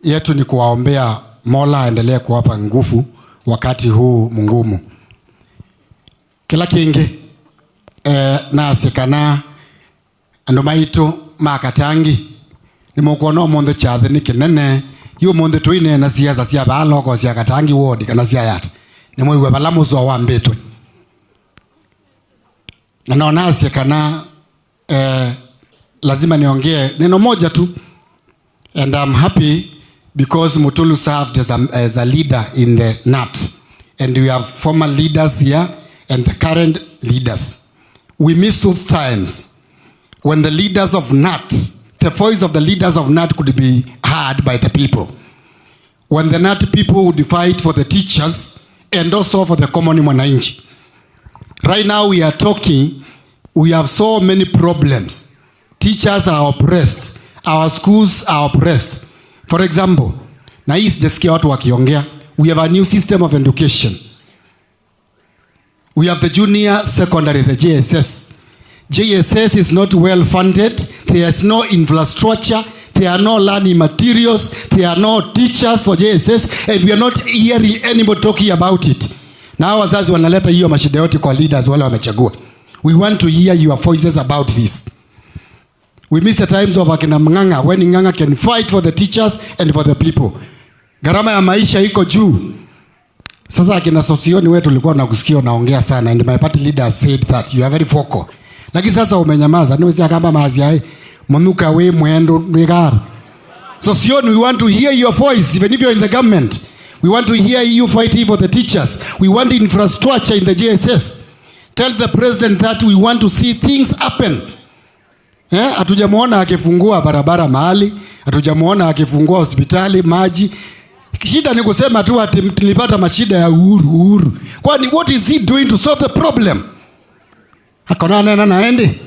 Yetu ni kuwaombea Mola aendelee kuwapa nguvu wakati huu mungumu. Kila kingi na sekana andomaitu makatangi ni mukono monde chadhe ni kinene yu monde tuine na siasa sia baloko sia katangi wodi kana sia yata ni mwewe balamuzo wa mbetwe na naona sekana lazima niongee neno moja tu, and I'm happy because Mutulu served as a leader in the NAT, and we have former leaders here and the current leaders. We miss those times when the leaders of NAT, the voice of the leaders of NAT could be heard by the people. When the NAT people would fight for the teachers and also for the common mwananchi. Right now we are talking, we have so many problems. Teachers are oppressed. Our schools are oppressed. For example, na hii sijasikia watu wakiongea, we have a new system of education. We have the junior secondary, the JSS. JSS is not well funded. There is no infrastructure. There are no learning materials. There are no teachers for JSS, and we are not hearing anybody talking about it. Now wazazi wanaleta hiyo mashida yote kwa leaders wale wamechagua. We want to hear your voices about this. We miss the times of akina Mnganga, when Mnganga can fight for the teachers and for the people. Gharama ya maisha iko juu. Sasa akina Sosioni wetu tulikuwa na kusikia naongea sana, and my party leader said that you are very vocal. Lakini sasa umenyamaza. Niwezi kama mazi hai. Munuka we mwendo nwegar. So Sion, we want to hear your voice, even if you're in the government. We want to hear you fighting for the teachers. We want infrastructure in the JSS. Tell the president that we want to see things happen. Hatujamuona akifungua barabara mahali, hatujamuona akifungua hospitali, maji. Shida ni kusema tu ati nilipata mashida ya uhuru. Kwani what is he doing to solve the problem? Hakuna nena naende.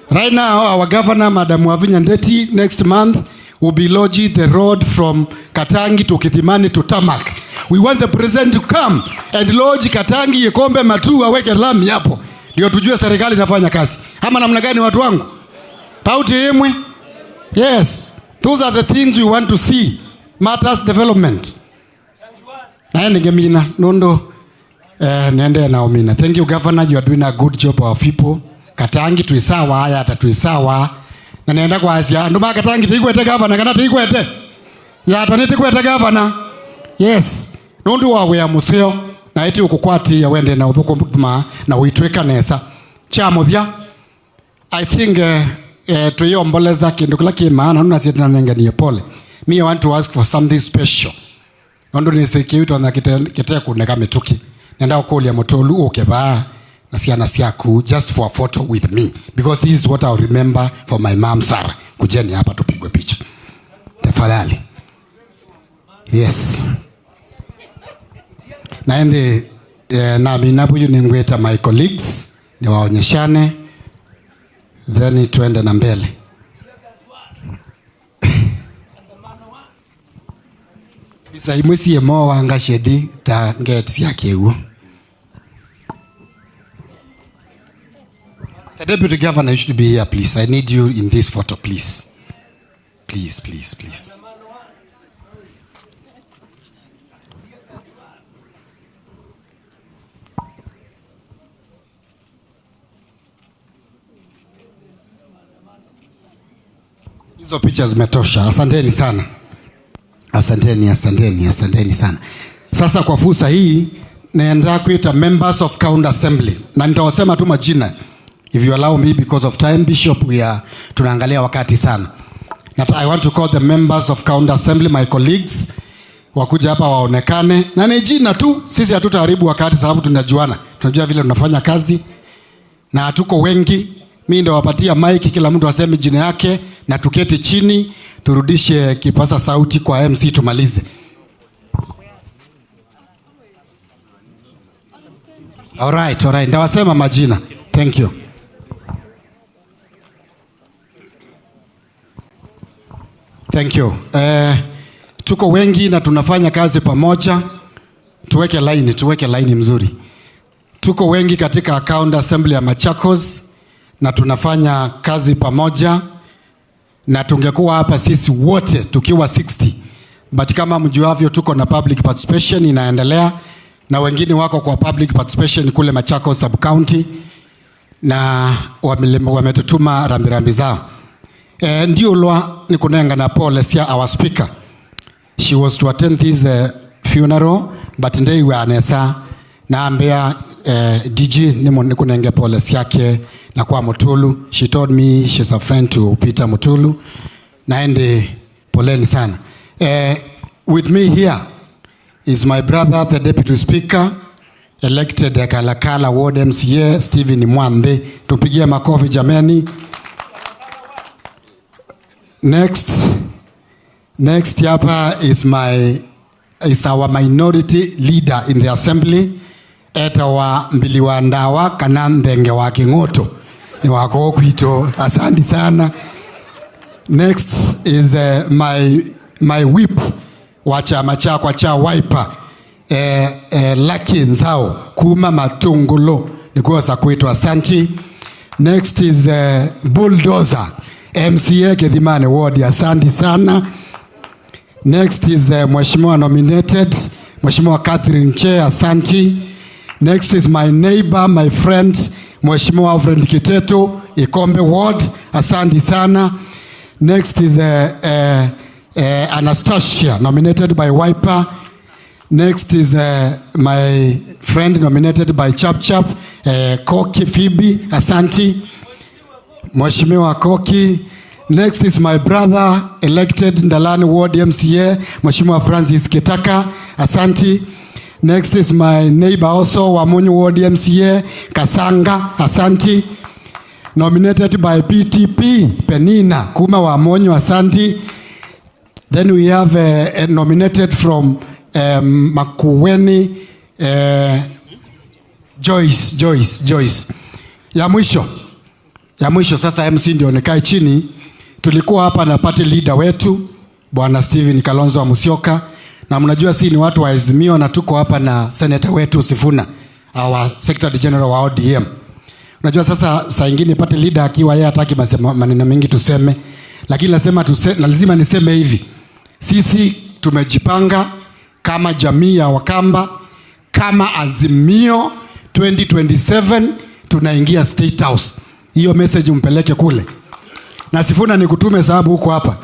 Right now our governor Madam Wavinya Ndeti next month will be lodging the road from Katangi to Kithimani to Tamak. We want the president to come and lodge Katangi, Yekombe, Matu, aweke lami hapo. Ndio tujue serikali inafanya kazi. Ama namna gani watu wangu? Pauti yemwe? Yes. Those are the things we want to see. Matters development. Naende ngemina nondo nende na omina. Thank you governor, you are doing a good job for our people. Katangi tuisawa haya atatuisawa. Na nenda kwa Asia. Nduma Katangi tikwete governor kana tikwete. Ya atanete kwete governor. Yes. Nondo wawe ya museo na eti ukukwati ya wende na uthuko mtuma na uitweka nesa. Chamuthia. I think tuyomboleza kindu kila kimaana nuna siyetina nengani pole. Me I want to ask for something special. Nondo nisiki wito na kite kuneka mituki. Nenda ukoli ya motolu ukeba na siaku just for a photo with me. Because this is what I'll remember for my mom Sarah. Kujeni hapa tupigwe picha. Tafadhali. Yes. Naende na minabuyu ningweta my colleagues. Ni waonyeshane. Then tuende na mbele. Bisa imwesi yemo wanga shedi ta ngeti yake uo. The deputy governor, you should be here, please. I need you in this photo, please. Please, please, please. Hizo picha zimetosha. Asanteni sana. Asanteni sana. Sasa kwa fursa hii naenda kuita members of county assembly. Na nitawasema tu majina. If you allow me because of time, Bishop, tunaangalia wakati sana. I want to call the members of county assembly, my colleagues. Wakuja hapa waonekane. Na ni jina tu, sisi hatutaharibu wakati sababu tunajuana. Tunajua vile tunafanya kazi. Na hatuko wengi. Mimi ndio wapatia mic kila mtu aseme jina yake na tuketi chini turudishe kipasa sauti kwa MC tumalize. All right. Ndawasema majina. Thank you. Thank you. Tuko wengi na tunafanya kazi pamoja. Tuweke line mzuri. Tuko wengi katika county assembly ya Machakos na tunafanya kazi pamoja. Na tungekuwa hapa sisi wote tukiwa 60. But kama mjuavyo tuko na public participation inaendelea na wengine wako kwa public participation kule Machakos sub county na wametutuma rambirambi zao. Ndio lwa nikunenga na Paul sia our speaker. She was to attend this funeral but today we are nesa na ambia DG nikunenge Paul siake na kwa Mutulu. She told me she's a friend to Peter Mutulu. Naende poleni sana. With me here is my brother, the deputy speaker, elected Kalakala Ward MCA, Stephen Mwande. Tupigie makofi jameni. Next hapa is our minority leader in the assembly. Etawa Mbiliwandawa Kanandenge wa Kingoto. Ni wako kuito. Asante sana. Next is my whip wa chama chako cha wiper. Lucky Nzao Kuma Matungulo nikuwa kuito asante. Next is bulldozer MCA Kithimani Ward, asante sana. Next is Mheshimiwa nominated Mheshimiwa Catherine Che, asante. Next is my neighbor, my friend Mheshimiwa Alfred Kiteto Ikombe Ward, asante sana. Next is Anastasia nominated by Wiper. Next is my friend nominated by Chap Chap Koki Phoebe, asanti. Mheshimiwa Koki. Next is my brother elected Ndalani Ward MCA, Mheshimiwa Francis Ketaka, asanti. Next is my neighbor also, Wamonyo Ward MCA, Kasanga, asanti. Nominated by PTP, Penina, Kuma Wamonyo, asanti. Then we have nominated from Makueni, Joyce. Ya mwisho sasa MC ndio nikae chini. Tulikuwa hapa na party leader wetu Bwana Steven Kalonzo wa Musyoka, na mnajua si ni watu wa Azimio, na tuko hapa na senator wetu Sifuna, our secretary general wa ODM. Unajua sasa saa nyingine party leader akiwa yeye hataki maneno mengi tuseme, lakini lazima niseme hivi. Sisi tumejipanga kama jamii ya Wakamba, kama Azimio 2027 tunaingia State House. Hiyo message umpeleke kule. Na Sifuna nikutume sababu huko hapa.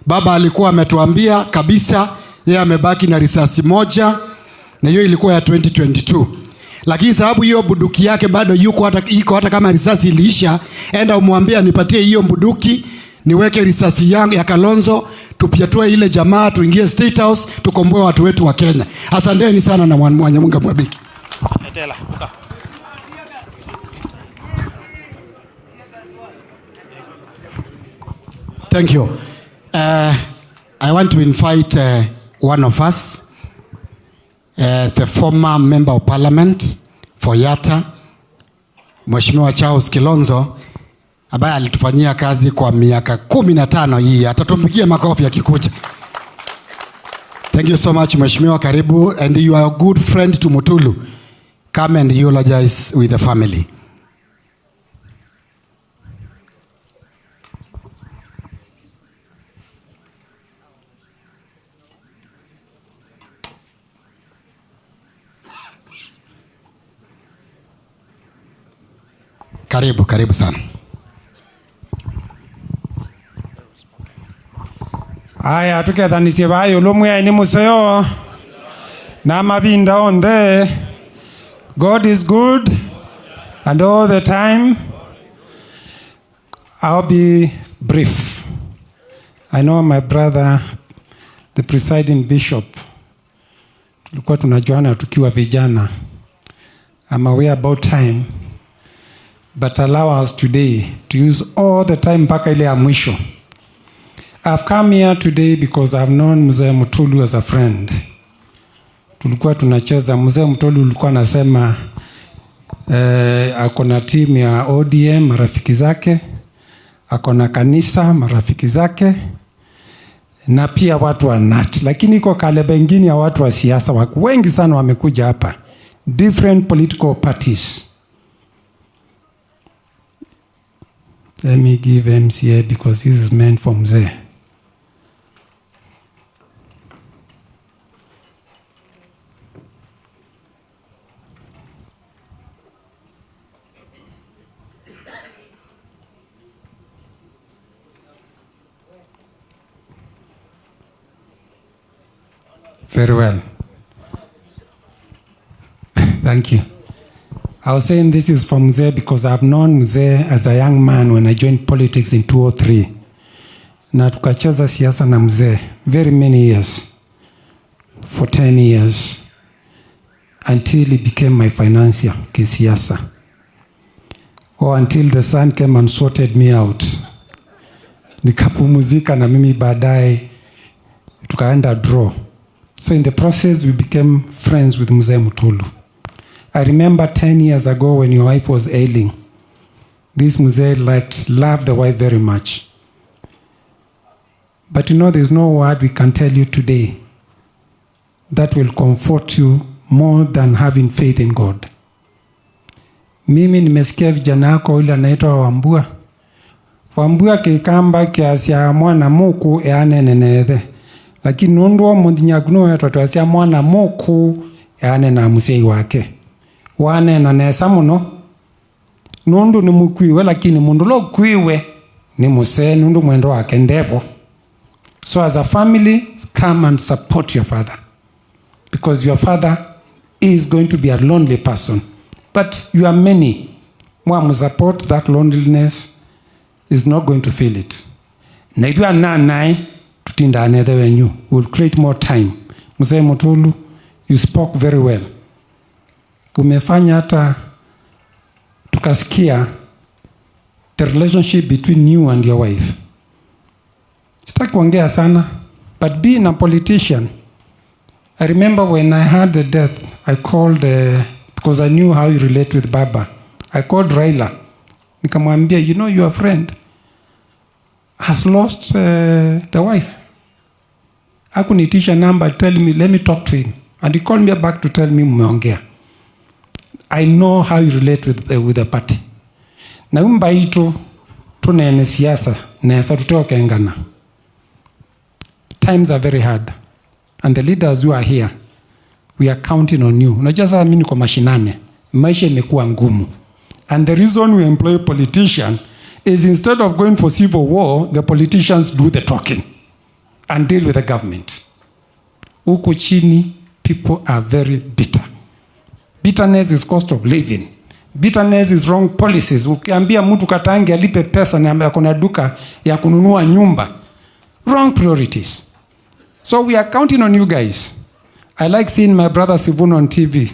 Baba alikuwa ametuambia kabisa yeye amebaki na risasi moja, na hiyo ilikuwa ya 2022. Lakini sababu hiyo bunduki yake bado iko hata kama risasi iliisha, enda umwambie nipatie hiyo bunduki, niweke risasi yangu ya Kalonzo, tupiatue ile jamaa, tuingie State House, tukomboe watu wetu wa Kenya. Asanteni sana na Mungu mwabiki. Thank you. I want to invite one of us, the former member of parliament for Yatta, Mheshimiwa Charles Kilonzo, ambaye alitufanyia kazi kwa miaka 15 hii. Atatumpigia makofi akikuja. Thank you so much, Mheshimiwa, karibu, and you are a good friend to Mutulu. Come and eulogize with the family. Karibu sana. Aya tukethanisie bayo lomwe ni museyo na mabinda onde. God is good and all the time. I'll be brief. I know my brother, the presiding bishop, tulikuwa tunajuana tukiwa vijana. I'm aware about time, but allow us today to use all the time mpaka ile ya mwisho. I've come here today because I've known Mzee Mutulu as a friend. Tulikuwa tunacheza, Mzee Mutulu ulikuwa anasema akona team ya ODM marafiki zake, akona kanisa marafiki zake, na pia watu wa NAT. Lakini iko kale bengine ya watu wa siasa wengi sana wamekuja hapa, different political parties. Let me give MCA because this is meant for Mzee. Very well. Thank you. I was saying this is from Mzee because I've known Mzee as a young man when I joined politics in 2003. Na tukacheza siasa na Mzee very many years, for 10 years, until he became my financier kisiasa, or until the son came and sorted me out. Nikapumuzika na mimi baadaye tukaenda draw. So in the process we became friends with Mzee Mutulu. I remember 10 years ago when your wife was ailing, this Mzee loved the wife very much. But you know, there's no word we can tell you today that will comfort you more than having faith in God. Mimi nimesikia vijana yako yule anaitwa Wambua. Wambua kikamba kiasi ya mwana muku nenethe. Lakini nundu mundinyaguno yetu tuasia mwana muku na musei wake. Wane na nesa muno. Nundu ni mukwiwe lakini mundu lo kwiwe ni musei nundu mwendo wake ndebo. So as a family, come and support your father. Because your father is going to be a lonely person But you are many. More support, that loneliness is not going to feel it. Na ikiwa nai tutinda another venue, we'll create more time. Mzee Mutulu, you spoke very well. Umefanya hata tukasikia the relationship between you and your wife. Sitaki kuongea sana, but being a politician, I remember when I heard the death, I called, because I knew how you relate with Baba. I called Raila. Nikamwambia, you know, your friend has lost the wife. Hakunitisha number, tell me, let me talk to him. And he called me back to tell me, mmeongea. I know how you relate with the party. Na umba ito tunene siasa nesa tutoke ngana. Times are very hard. And the leaders who are here, we are counting on you. Unajua sasa mimi niko mashinane. Maisha imekuwa ngumu. And the reason we employ politicians is instead of going for civil war, the politicians do the talking and deal with the government. Huku chini, people are very bitter. Bitterness is cost of living. Bitterness is wrong policies. Ukiambia mtu katangi alipe pesa na kuna duka ya kununua nyumba. Wrong priorities. So we are counting on you guys. I like seeing my brother Sivuno on TV.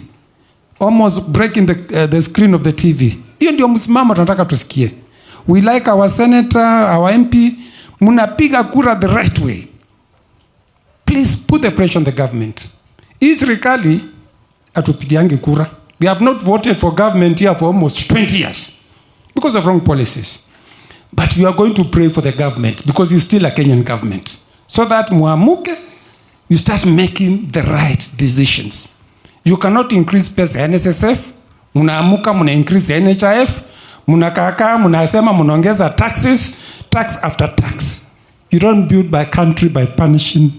Almost breaking the screen of the TV. Hiyo ndio msimamo tunataka tusikie. We like our senator, our MP. Munapiga kura the right way. Please put the pressure on the government. Hii serikali atupigiange kura. We have not voted for government here for almost 20 years because of wrong policies. But we are going to pray for the government because it's still a Kenyan government. So that muamuke, you start making the right decisions. You cannot increase pesa ya NSSF, munaamuka muna increase NHIF, munakaka munasema munaongeza taxes, tax after tax. You don't build by country by punishing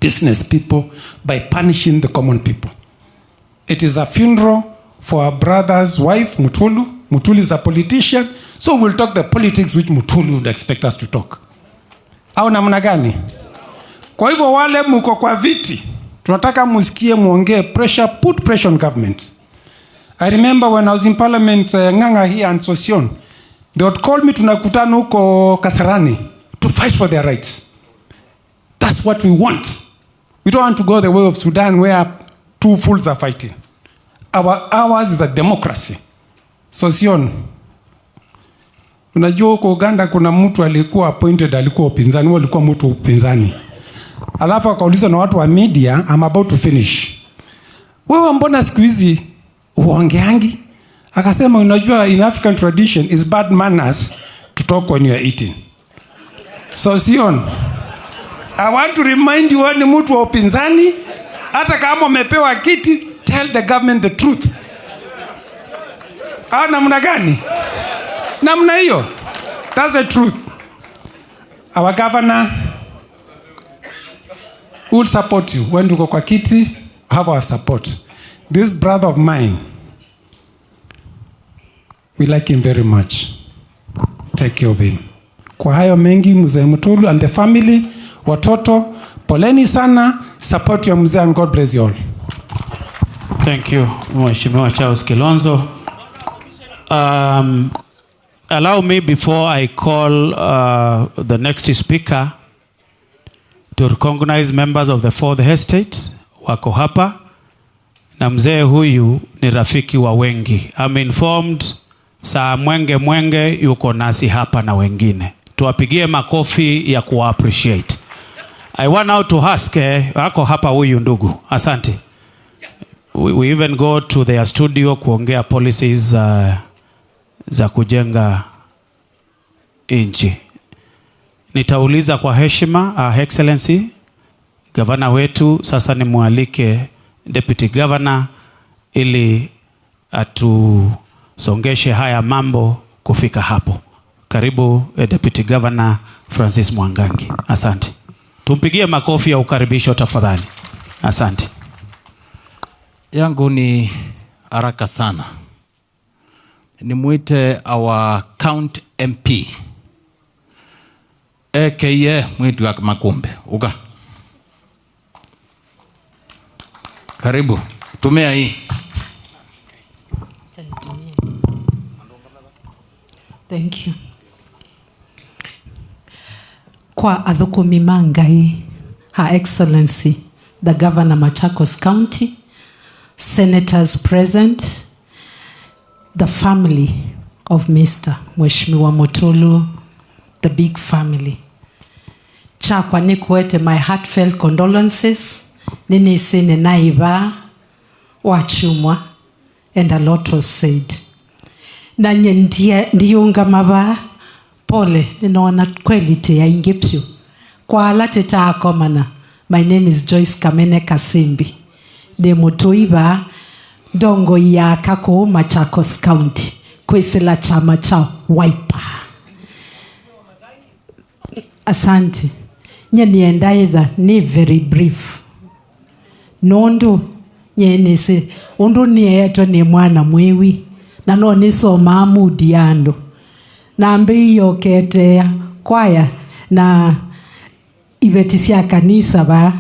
business people, by punishing the common people. It is a funeral for our brother's wife, Mutulu. Mutulu is a politician, so we'll talk the politics which Mutulu would expect us to talk. Au namna gani? Kwa hivyo wale mko kwa viti, tunataka musikie muongee pressure, put pressure on government. I remember when I was in parliament, Nganga here and Sosion, they would call me tunakutana huko Kasarani to fight for their rights. That's what we want. We don't want to go the way of Sudan where two fools are fighting. Ours is a democracy. Sosion, unajua huko Uganda kuna mtu alikuwa appointed, alikuwa upinzani, walikuwa mtu upinzani. Alafu akaulizwa na watu wa media, I'm about to finish. Wewe mbona siku hizi uongeangi? Akasema unajua in African tradition is bad manners to talk when you are eating. So Sion, I want to remind you ni mtu wa upinzani, hata kama umepewa kiti, tell the government the truth. Namna gani? Namna hiyo. That's the truth. Our governor will support you. When you go kwa kiti, have our support. This brother of mine, we like him very much. Take care of him. Kwa hayo mengi, Mzee Mutulu and the family, watoto, poleni sana, support your mzee and God bless you all. Thank you, Mheshimiwa Charles Kilonzo. Allow me before I call the next speaker to recognize members of the fourth estate wako hapa, na mzee huyu ni rafiki wa wengi. I'm informed saa mwenge yuko nasi hapa na wengine. Tuwapigie makofi ya kuwa appreciate. I want now to ask, wako hapa huyu ndugu. Asante. We even go to their studio kuongea policies za kujenga nchi. Nitauliza kwa heshima, Excellency, Gavana wetu, sasa ni mualike Deputy Governor ili atusongeshe haya mambo kufika hapo. Karibu Deputy Governor Francis Mwangangi. Asante. Tumpigie makofi ya ukaribisho tafadhali. Asante. Yangu ni haraka sana. Nimuite our count MP. Eke mwitu wa Makumbe. Uga. Karibu. Tumea hii. Thank you. Kwa Adhukumi Mangai, Her Excellency, the Governor Machakos County, senators present, the family of Mr. Mheshimiwa Mutulu, the big family. Chakwa nikuete my heartfelt condolences. Nini sine naiba, wachumwa, and a lot was said. Nanye ndiunga maba, pole, ninaona kweli te ya ingepsyo. Kwa alate taako mana, my name is Joyce Kamene Kasimbi. De Mutuiba, dongo ya kako Machakos County. Kwesela chama cha Wiper. Asante. Nye nienda either ni very brief. Nondo nye nisi undu nieto ni mwana mwewi na no niso mamu diando na mbiyo kete kwaya na ibetisia kanisa ba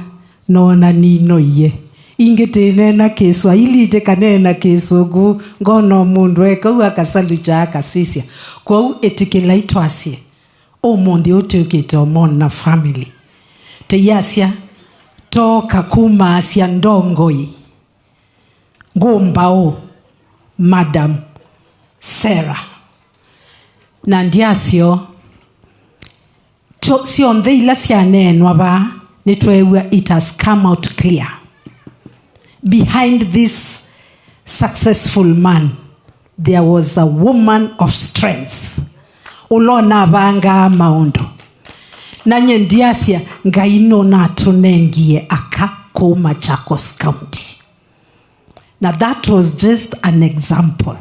no na nino ye ingete na keswa ili te kanena kesogu ngono mundu eka uakasalu cha akasisia kwa u etikela itwasie o mondi otukite omon na family te yasia toka kuma asia ndongoi ngombao Madam Sarah nandiasio si on the ilasiane nwaba netwewe it has come out clear behind this successful man there was a woman of strength ulona banga maondo nanye ndiasia ngaino na tunengie aka ko Machakos County. Now that was just an example.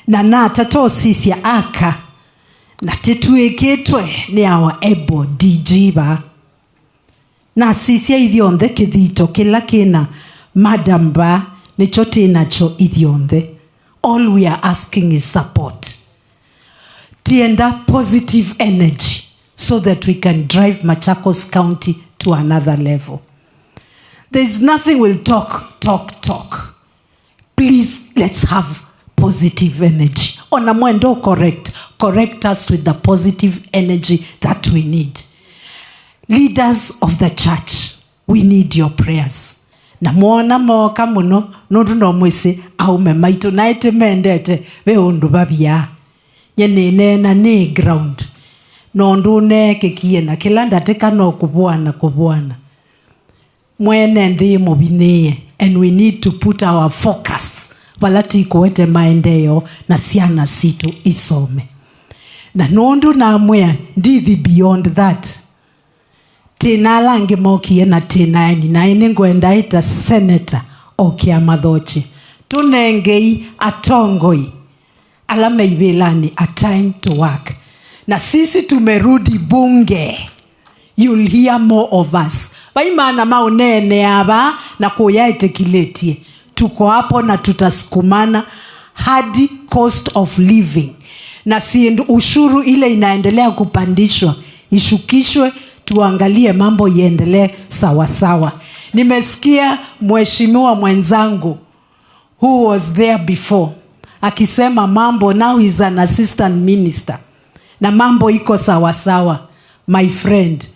Na tato sisi aka na tetueketwe ni our ebo DG ba na sisi idionde kidhito kila kina madam ba ni chote inacho idionde. All we are asking is support. Tienda positive energy so that we can drive Machakos County to another level. There's nothing we'll talk. Please, let's have positive energy. Ona mwendo correct us with the positive energy that we need. Leaders of the church, we need your prayers. Na muona moka muno, nundu no mwisi, au memaito naite mendete, we undu babia. Nye na ne ground. Nondu ne kekie na kilanda teka no kubuana. Mwene ndi mobineye. And we need to put our focus. Walati kuwete maendeo na siana situ isome. Na nondu na mwea ndivi beyond that. Tena lange mokie na tena eni. Na inengo endaita senator okia madhochi. Tunengei atongoi. Alame ibelani a time to work. Na sisi tumerudi bunge. You'll hear more of us. Baimana maunene aba na kuyaite kiletie. Tuko hapo na tutasukumana hadi cost of living. Na si ushuru ile inaendelea kupandishwa. Ishukishwe tuangalie mambo iendelee sawa sawa. Nimesikia mheshimiwa mwenzangu who was there before. Akisema mambo now is an assistant minister. Na mambo iko sawa sawa. My friend.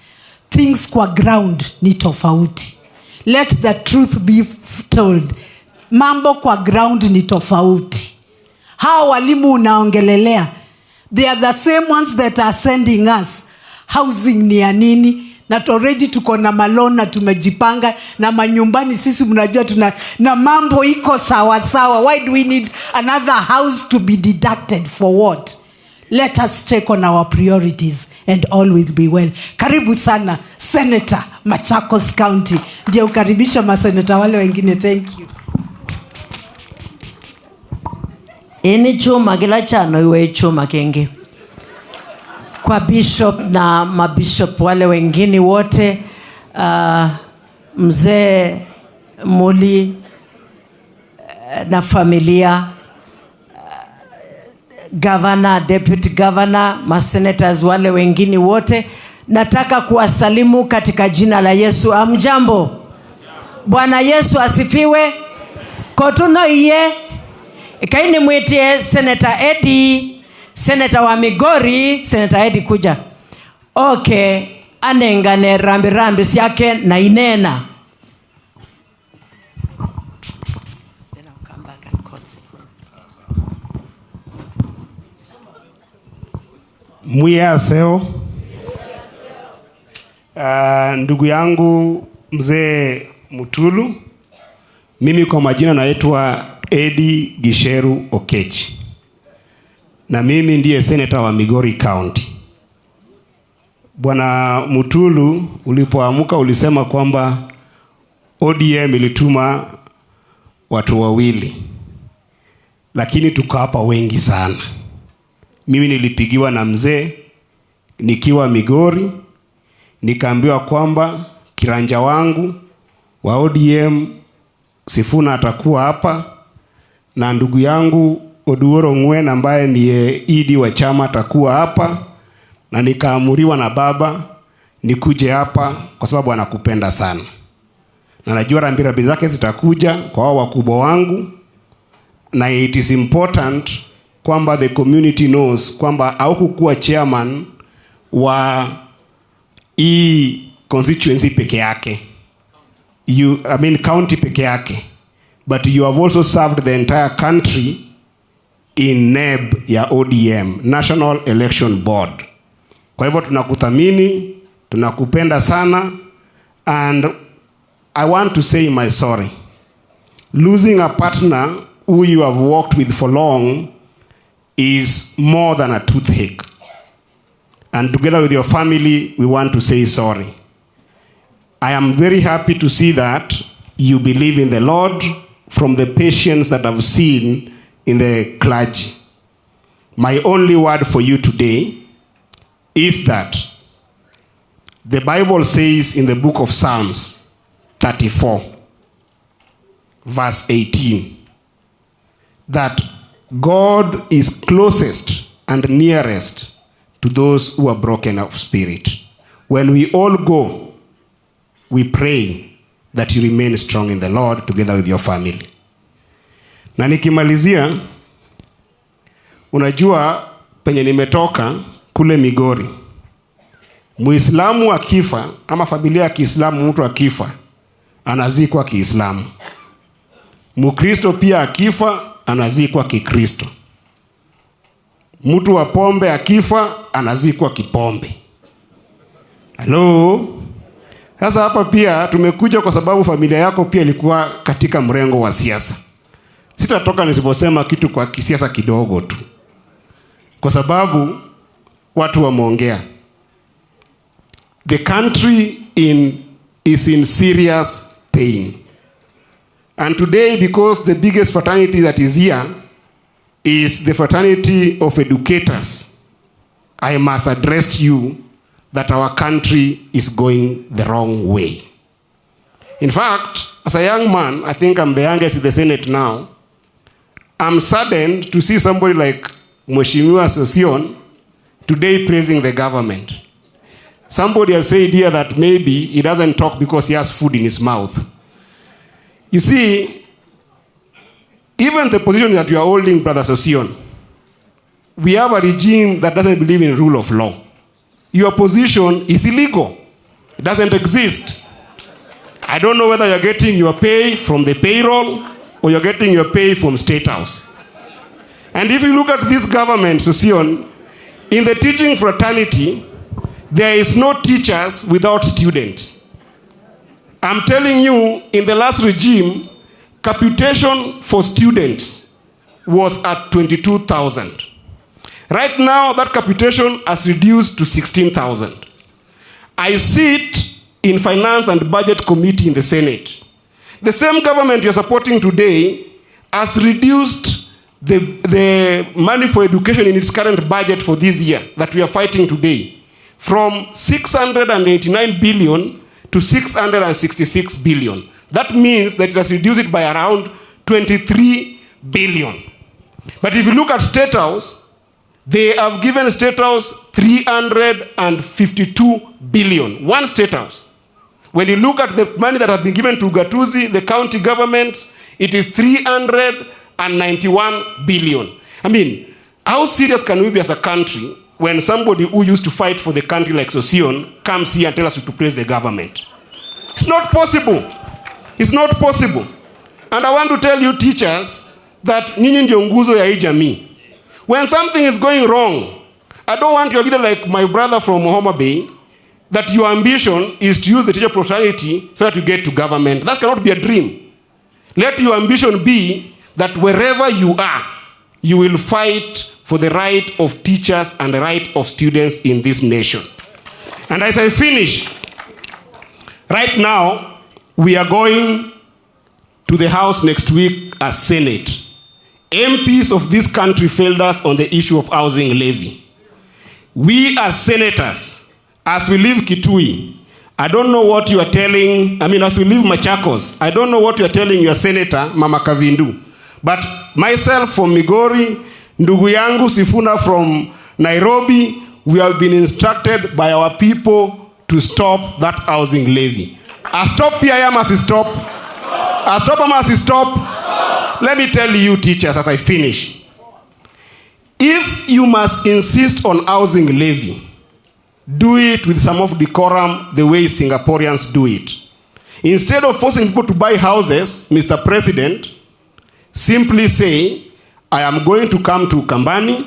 Things kwa ground ni tofauti. Let the truth be told. Mambo kwa ground ni tofauti. Hao walimu unaongelelea, they are the same ones that are sending us housing ni ya nini. Na already tuko na malona na tumejipanga na manyumbani sisi mnajua na mambo iko sawa sawa. Why do we need another house to be deducted for what? Let us check on our priorities and all will be well. Karibu sana, Senator Machakos County. Ndiye ukaribisha maseneta wale wengine. Thank you. Eni chuma kila chano iwe chuma kenge. Kwa bishop na mabishop wale wengine wote, mzee Muli na familia, governor, deputy governor, masenators wale wengine wote, nataka kuwasalimu katika jina la Yesu. Amjambo. Bwana Yesu asifiwe. Kotuno iye kaini mwetie Senator Eddie Senator wa Migori, Senator Eddie kuja. Okay, anengane rambi siake na inena. Muyaseo. Ndugu yangu mzee Mutulu, mimi kwa majina naitwa Eddie Gisheru Okechi, na mimi ndiye senator wa Migori County. Bwana Mutulu, ulipoamuka ulisema kwamba ODM ilituma watu wawili, lakini tukapa wengi sana. Mimi nilipigiwa na mzee nikiwa Migori, nikaambiwa kwamba kiranja wangu wa ODM Sifuna atakuwa hapa, na ndugu yangu Oduoro Ngwen ambaye ni idi wa chama atakuwa hapa, na nikaamuriwa na baba nikuje hapa kwa sababu anakupenda sana. Na najua rambirambi zake zitakuja kwa hao wakubwa wangu, na it is important kwamba the community knows kwamba haukukuwa chairman wa hii constituency peke yake. County peke yake. But you have also served the entire country in NEB ya ODM, National Election Board. Kwa hivyo tunakuthamini, tunakupenda sana, and I want to say my sorry. Losing a partner who you have worked with for long is more than a toothache. And together with your family, we want to say sorry. I am very happy to see that you believe in the Lord from the patience that I've seen in the clergy. My only word for you today is that the Bible says in the book of Psalms 34, verse 18, that God is closest and nearest to those who are broken of spirit. When we all go, we pray that you remain strong in the Lord together with your family. Na nikimalizia, unajua penye nimetoka kule Migori, Muislamu akifa ama familia ya Kiislamu, mtu akifa anazikwa Kiislamu. Mukristo pia akifa anazikwa Kikristo. Mtu wa pombe akifa anazikwa kipombe. Hello? Sasa hapa pia tumekuja kwa sababu familia yako pia ilikuwa katika mrengo wa siasa. Sitatoka nisiposema kitu kwa kisiasa kidogo tu, kwa sababu watu wameongea. The country is in serious pain. And today, because the biggest fraternity that is here is the fraternity of educators, I must address you that our country is going the wrong way. In fact, as a young man, I think I'm the youngest in the Senate now, I'm saddened to see somebody like Mheshimiwa Sosion today praising the government. Somebody has said here that maybe he doesn't talk because he has food in his mouth. You see, even the position that you are holding, Brother Sosion, we have a regime that doesn't believe in rule of law. Your position is illegal. It doesn't exist. I don't know whether you're getting your pay from the payroll or you're getting your pay from State House. And if you look at this government, Sosion, in the teaching fraternity, there is no teachers without students. I'm telling you, in the last regime, capitation for students was at 22,000. Right now, that capitation has reduced to 16,000. I sit in Finance and Budget Committee in the Senate. The same government you're supporting today has reduced the money for education in its current budget for this year that we are fighting today from 689 billion to 666 billion. That means that it has reduced it by around 23 billion. But if you look at State House, they have given State House 352 billion. One State House. When you look at the money that has been given to Gatuzi, the county governments, it is 391 billion. I mean, How serious can we be as a country when somebody who used to fight for the country like Sosion comes here and tells us to praise the government? It's not possible. It's not possible. And I want to tell you teachers that nyinyi ndio nguzo ya hii jamii. When something is going wrong, I don't want your leader like my brother from Homa Bay, that your ambition is to use the teacher fraternity so that you get to government. That cannot be a dream. Let your ambition be that wherever you are, you will fight for the right of teachers and the right of students in this nation. And as I finish, right now, we are going to the House next week as Senate. MPs of this country failed us on the issue of housing levy. We as senators, as we leave Kitui, I don't know what you are telling, as we leave Machakos, I don't know what you are telling your senator, Mama Kavindu. But myself from Migori, ndugu yangu Sifuna from Nairobi, we have been instructed by our people to stop that housing levy. A stop here, must stop. A stop must stop. Let me tell you, teachers, as I finish. If you must insist on housing levy, do it with some of decorum the way Singaporeans do it. Instead of forcing people to buy houses, Mr. President, simply say, I am going to come to Kambani,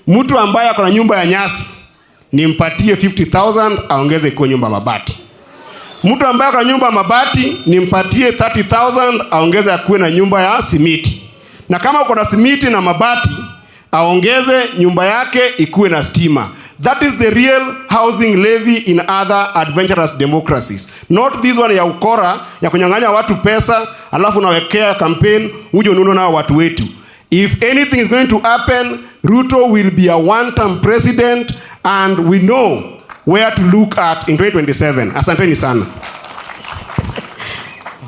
mtu ambaye akona nyumba ya nyasi, nimpatie 50,000 aongeze kwa nyumba mabati. Mtu ambaye akona nyumba mabati, nimpatie 30,000 aongeze akuwe na nyumba ya simiti. Na kama uko na simiti na mabati, aongeze nyumba yake ikuwe na stima. That is the real housing levy in other adventurous democracies. Not this one ya ukora, ya kunyang'anya watu pesa, alafu nawekea campaign, uje ununo na watu wetu. If anything is going to happen, Ruto will be a one-term president, and we know where to look at in 2027. Asanteni sana.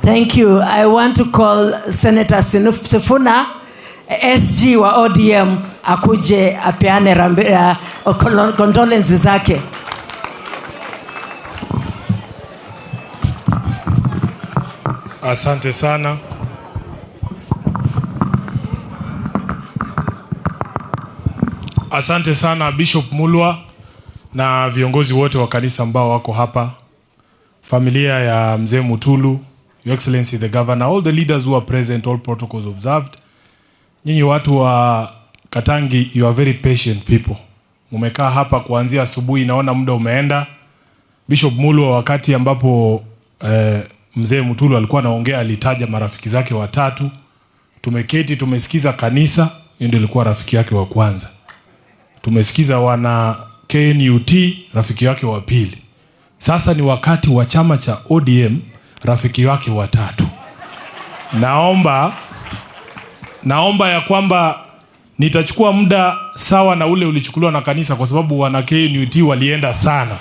Thank you. I want to call Senator Sifuna, SG wa ODM, akuje apeane condolences zake. Asante sana. Asante sana Bishop Mulwa na viongozi wote wa kanisa ambao wako hapa, familia ya mzee Mutulu, Your Excellency the Governor, all the leaders who are present, all protocols observed. Nyinyi watu wa Katangi, you are very patient people. Mumekaa hapa kuanzia asubuhi, naona muda umeenda. Bishop Mulwa wakati ambapo mzee Mutulu alikuwa anaongea alitaja marafiki zake watatu. Tumeketi tumesikiza kanisa, yeye ndiye alikuwa rafiki yake wa kwanza. Tumesikiza wana KNUT, rafiki yake wa pili. Sasa ni wakati wa chama cha ODM, rafiki wake watatu. Naomba ya kwamba nitachukua muda sawa na ule ulichukuliwa na kanisa, kwa sababu wana KNUT walienda sana.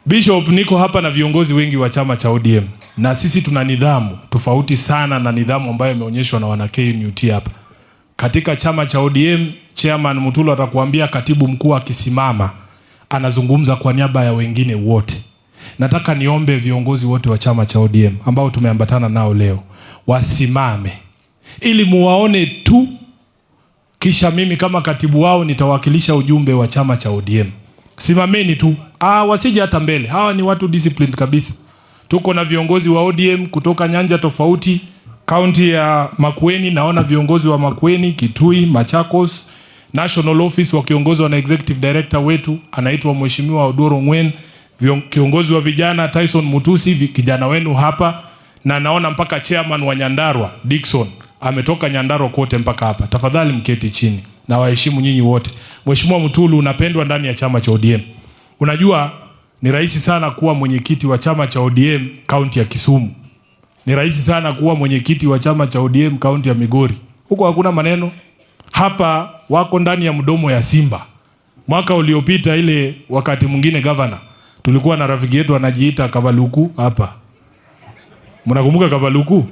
Bishop, niko hapa na viongozi wengi wa chama cha ODM, na sisi tuna nidhamu tofauti sana na nidhamu ambayo imeonyeshwa na wana KNUT hapa. Katika chama cha ODM, Chairman Mutulu atakuambia katibu mkuu akisimama anazungumza kwa niaba ya wengine wote. Nataka niombe viongozi wote wa chama cha ODM ambao tumeambatana nao leo wasimame ili muwaone tu, kisha mimi kama katibu wao nitawakilisha ujumbe wa chama cha ODM. Simameni tu. Wasije hata mbele. Hawa ni watu disciplined kabisa. Tuko na viongozi wa ODM kutoka nyanja tofauti. County ya Makueni, naona viongozi wa Makueni, Kitui, Machakos, National Office wakiongozwa na Executive Director wetu anaitwa Mheshimiwa Odoro Ngwen, kiongozi wa vijana Tyson Mutusi, kijana wenu hapa, na naona mpaka chairman wa Nyandarua Dickson ametoka Nyandarua kote mpaka hapa. Tafadhali mketi chini na waheshimu nyinyi wote. Mheshimiwa Mutulu, unapendwa ndani ya chama cha ODM. Unajua ni rahisi sana kuwa mwenyekiti wa chama cha ODM kaunti ya Kisumu. Ni rahisi sana kuwa mwenyekiti wa chama cha ODM kaunti ya Migori. Huko hakuna maneno. Hapa wako ndani ya mdomo ya simba. Mwaka uliopita ile wakati mwingine governor, tulikuwa na rafiki yetu anajiita Kavaluku hapa. Mnakumbuka Kavaluku?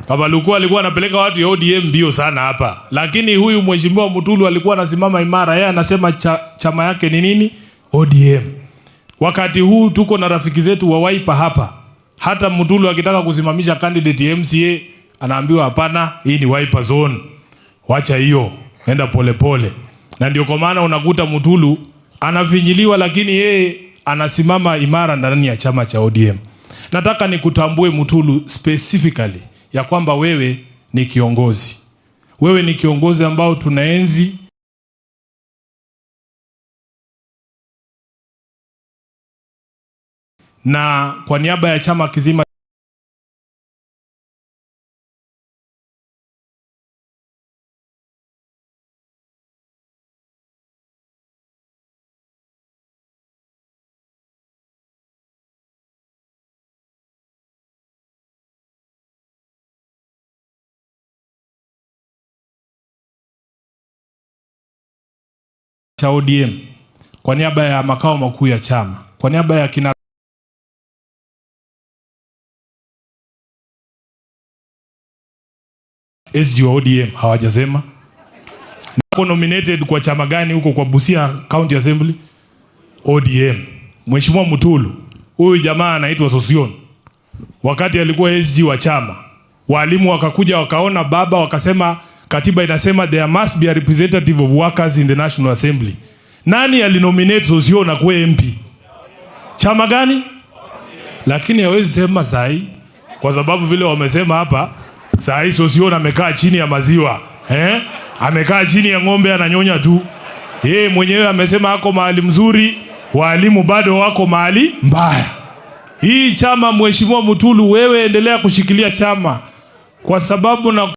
Kavaluku alikuwa anapeleka watu ya ODM mbio sana hapa. Lakini huyu Mheshimiwa Mutulu alikuwa anasimama imara. Yeye anasema chama yake ni nini? ODM. Wakati huu tuko na rafiki zetu wa Wiper hapa. Hata Mutulu akitaka kusimamisha candidate MCA anaambiwa hapana, hii ni wiper zone. Wacha hiyo, enda polepole. Na ndio kwa maana unakuta Mutulu anafinyiliwa, lakini yeye anasimama imara ndani ya chama cha ODM. Nataka nikutambue Mutulu specifically ya kwamba wewe ni kiongozi. Wewe ni kiongozi ambao tunaenzi. Na kwa niaba ya chama kizima cha ODM, kwa niaba ya makao makuu ya chama, kwa niaba ya kina SG wa ODM hawajasema nako nominated kwa chama gani huko kwa Busia County Assembly? ODM. Mheshimiwa Mutulu, huyu jamaa anaitwa Sosion. Wakati alikuwa SG wa chama, walimu wakakuja wakaona baba, wakasema katiba inasema there must be a representative of workers in the National Assembly. Nani alinominate Sosion na kuwa MP? Chama gani? Lakini hawezi sema sahi, kwa sababu vile wamesema hapa, sahi Sosion amekaa chini ya maziwa. Amekaa chini ya ng'ombe ananyonya tu. Yeye mwenyewe amesema hako mahali mzuri, walimu bado wako mahali mbaya. Hii chama, Mheshimiwa Mutulu, wewe endelea kushikilia chama, kwa sababu na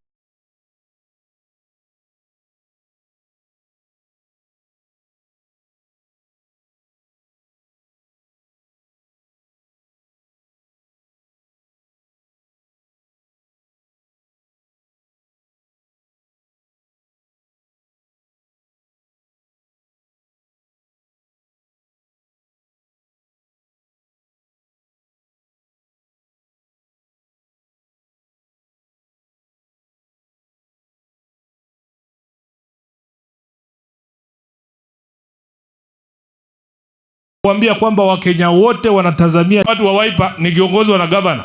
kuambia kwamba Wakenya wote wanatazamia watu wa Wiper ni kiongozwa na governor.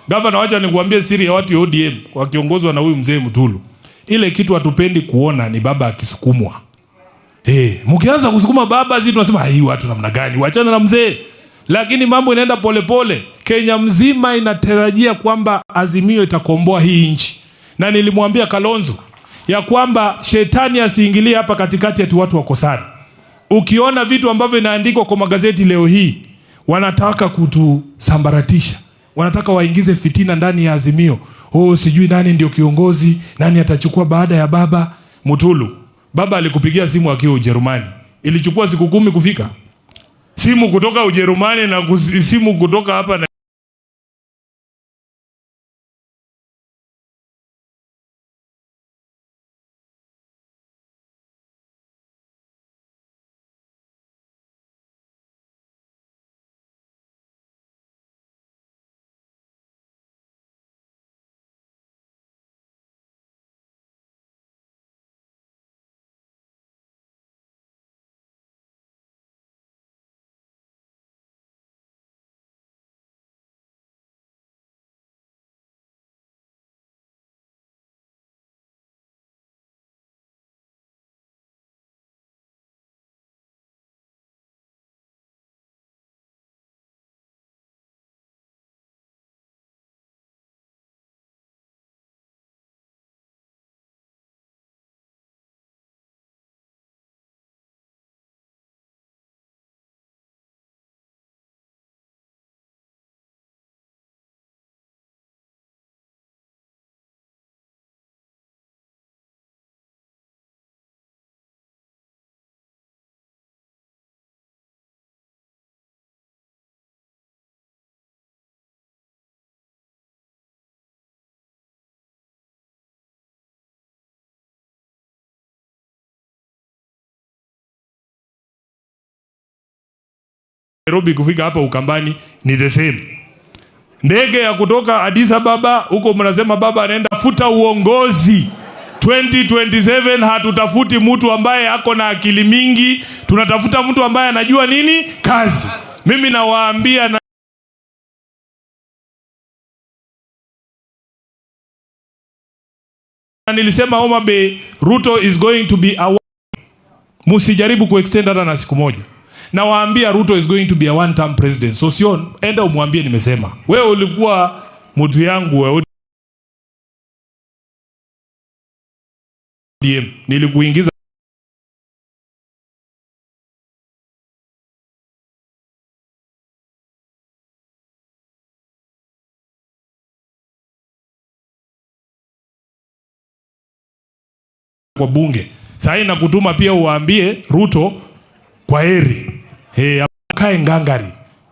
Governor, wacha nikuambie siri ya watu wa ODM wakiongozwa na huyu mzee Mutulu. Ile kitu hatupendi kuona ni baba akisukumwa. Mkianza kusukuma baba, sisi tunasema hii watu namna gani? Waachana na mzee. Lakini mambo inaenda polepole. Kenya mzima inatarajia kwamba Azimio itakomboa hii nchi. Na nilimwambia Kalonzo ya kwamba shetani asiingilie hapa katikati ati watu wakosana. Ukiona vitu ambavyo inaandikwa kwa magazeti leo hii, wanataka kutusambaratisha. Wanataka waingize fitina ndani ya Azimio. Sijui nani ndio kiongozi, nani atachukua baada ya baba. Mutulu, baba alikupigia simu akiwa Ujerumani. Ilichukua siku 10 kufika. Simu kutoka Ujerumani na simu kutoka hapa na Nairobi kufika hapa Ukambani ni the same. Ndege ya kutoka Addis Ababa huko mnasema baba anaenda futa uongozi. 2027 hatutafuti mtu ambaye ako na akili mingi, tunatafuta mtu ambaye anajua nini kazi. Mimi nawaambia Nilisema Homa Bay, Ruto is going to be a... Musijaribu kuextend hata na siku moja. Na waambia Ruto is going to be a one-term president. So sio, enda umwambie nimesema. Wewe ulikuwa mtu yangu wa ODM. Nilikuingiza kwa bunge. Sasa nakutuma pia uwaambie Ruto kwa heri. Kae ngangari.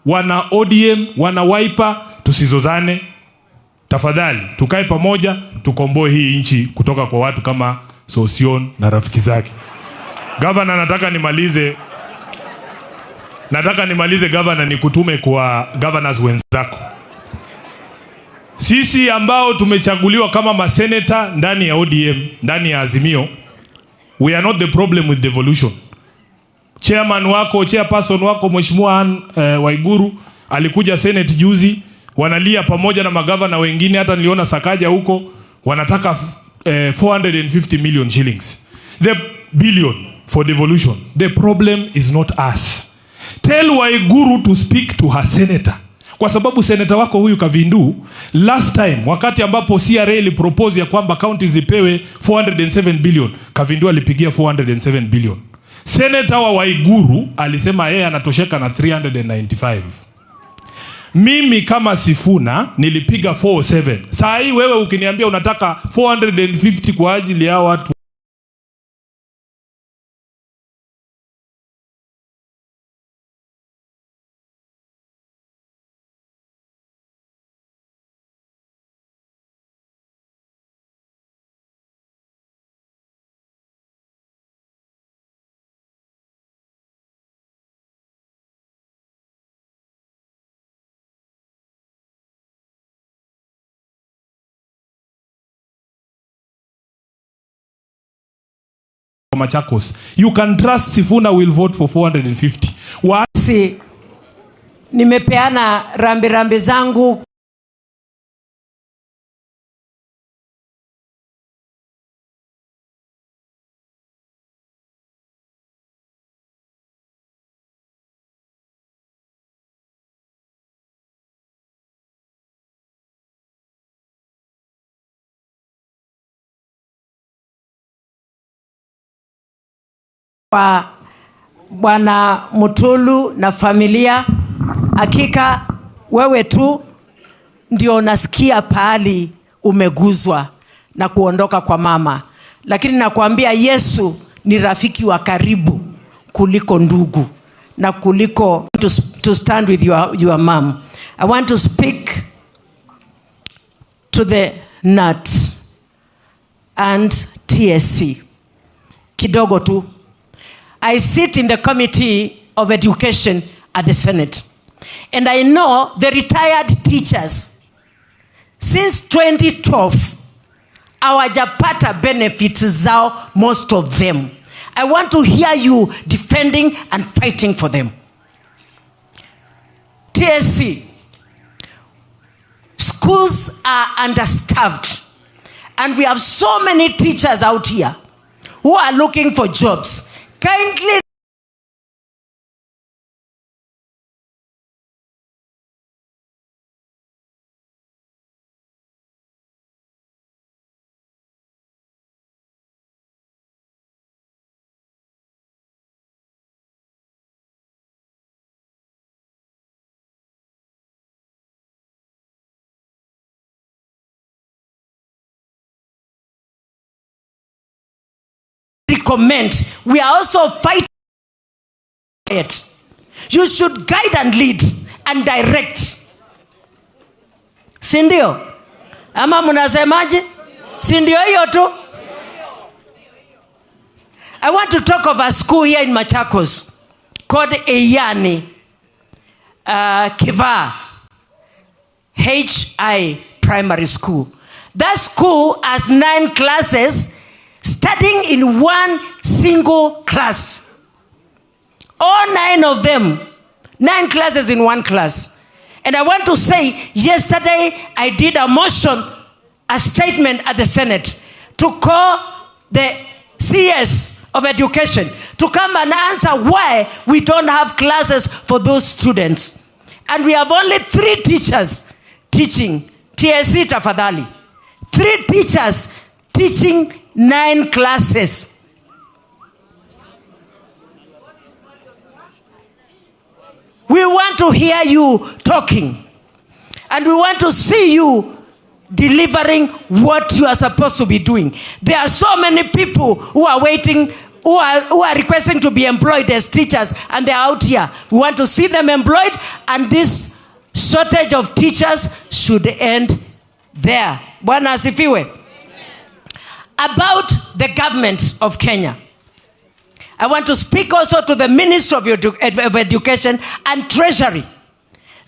Wana ODM, wana Wiper, tusizozane. Tafadhali, tukae pamoja, tukomboe hii nchi kutoka kwa watu kama Sosion na rafiki zake. Governor, nataka nimalize governor, nikutume kwa governors wenzako. Sisi ambao tumechaguliwa kama maseneta ndani ya ODM, ndani ya Azimio, we are not the problem with devolution. Chairperson wako Mheshimiwa Waiguru alikuja Senate juzi, wanalia pamoja na magavana wengine, hata niliona Sakaja huko, wanataka 450 million shillings. The billion for devolution. The problem is not us. Tell Waiguru to speak to her senator. Kwa sababu senator wako huyu Kavindu, last time, wakati ambapo CRA ilipropose ya kwamba counties zipewe 407 billion, Kavindu alipigia 407 billion. Senator wa Waiguru alisema yeye anatosheka na 395. Mimi kama Sifuna nilipiga 407. Saa hii wewe ukiniambia unataka 450 kwa ajili ya watu Machakos. You can trust Sifuna will vote for 450. Wasi nimepeana rambi zangu kwa Bwana Mutulu na familia. Hakika wewe tu ndio unasikia pahali umeguzwa na kuondoka kwa mama, lakini nakwambia Yesu ni rafiki wa karibu kuliko ndugu na kuliko to stand with your mom. I want to speak to the NUT and TSC kidogo tu. I sit in the Committee of Education at the Senate. And I know the retired teachers, since 2012, hawajapata benefits zao, most of them. I want to hear you defending and fighting for them. TSC, schools are understaffed. And we have so many teachers out here who are looking for jobs. Kindly recommend. We are also fighting it. You should guide and lead and direct. Sindio? Ama mnasemaje? Sindio hiyo tu? I want to talk of a school here in Machakos called Eyani Kiva HI Primary School. That school has 9 classes studying in one single class. All 9 of them, 9 classes in one class. And I want to say, yesterday I did a motion, a statement at the Senate to call the CS of education to come and answer why we don't have classes for those students. And we have only 3 teachers teaching. TSC tafadhali. 3 teachers teaching 9 classes. We want to hear you talking. And we want to see you delivering what you are supposed to be doing. There are so many people who are waiting, who are requesting to be employed as teachers, and they're out here. We want to see them employed, and this shortage of teachers should end there. Bwana asifiwe. About the government of Kenya, I want to speak also to the Ministry of Education and Treasury.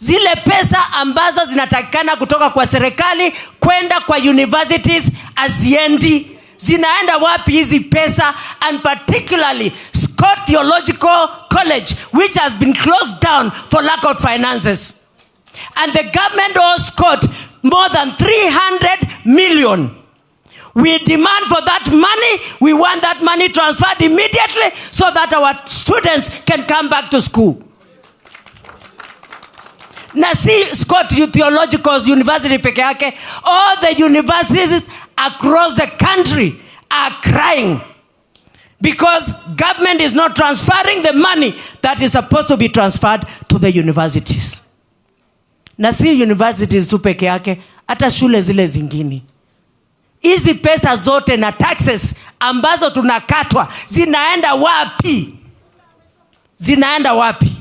Zile pesa ambazo zinatakikana kutoka kwa serikali kwenda kwa universities aziendi. Zinaenda wapi hizi pesa? And particularly Scott Theological College, which has been closed down for lack of finances. And the government owes Scott more than 300 million. We demand for that money. We want that money transferred immediately so that our students can come back to school. Na si Scott Theological University peke yake, all the universities across the country are crying because government is not transferring the money that is supposed to be transferred to the universities. Na si universities tu peke yake, hata shule zile zingine. Hizi pesa zote na taxes ambazo tunakatwa zinaenda wapi? Zinaenda wapi?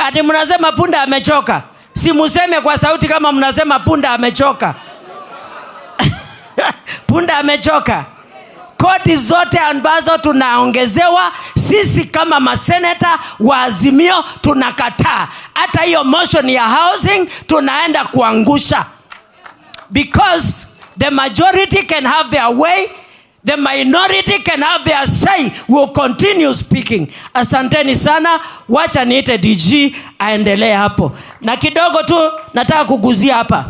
Ati mnasema punda amechoka. Si museme kwa sauti kama mnasema punda amechoka. Punda amechoka. Kodi zote ambazo tunaongezewa sisi kama maseneta wa Azimio tunakataa. Hata hiyo motion ya housing tunaenda kuangusha. Because the majority can have their way, the minority can have their say. We'll continue speaking. Asanteni sana. Wacha niite DG aendelee hapo. Na kidogo tu nataka kuguzia hapa.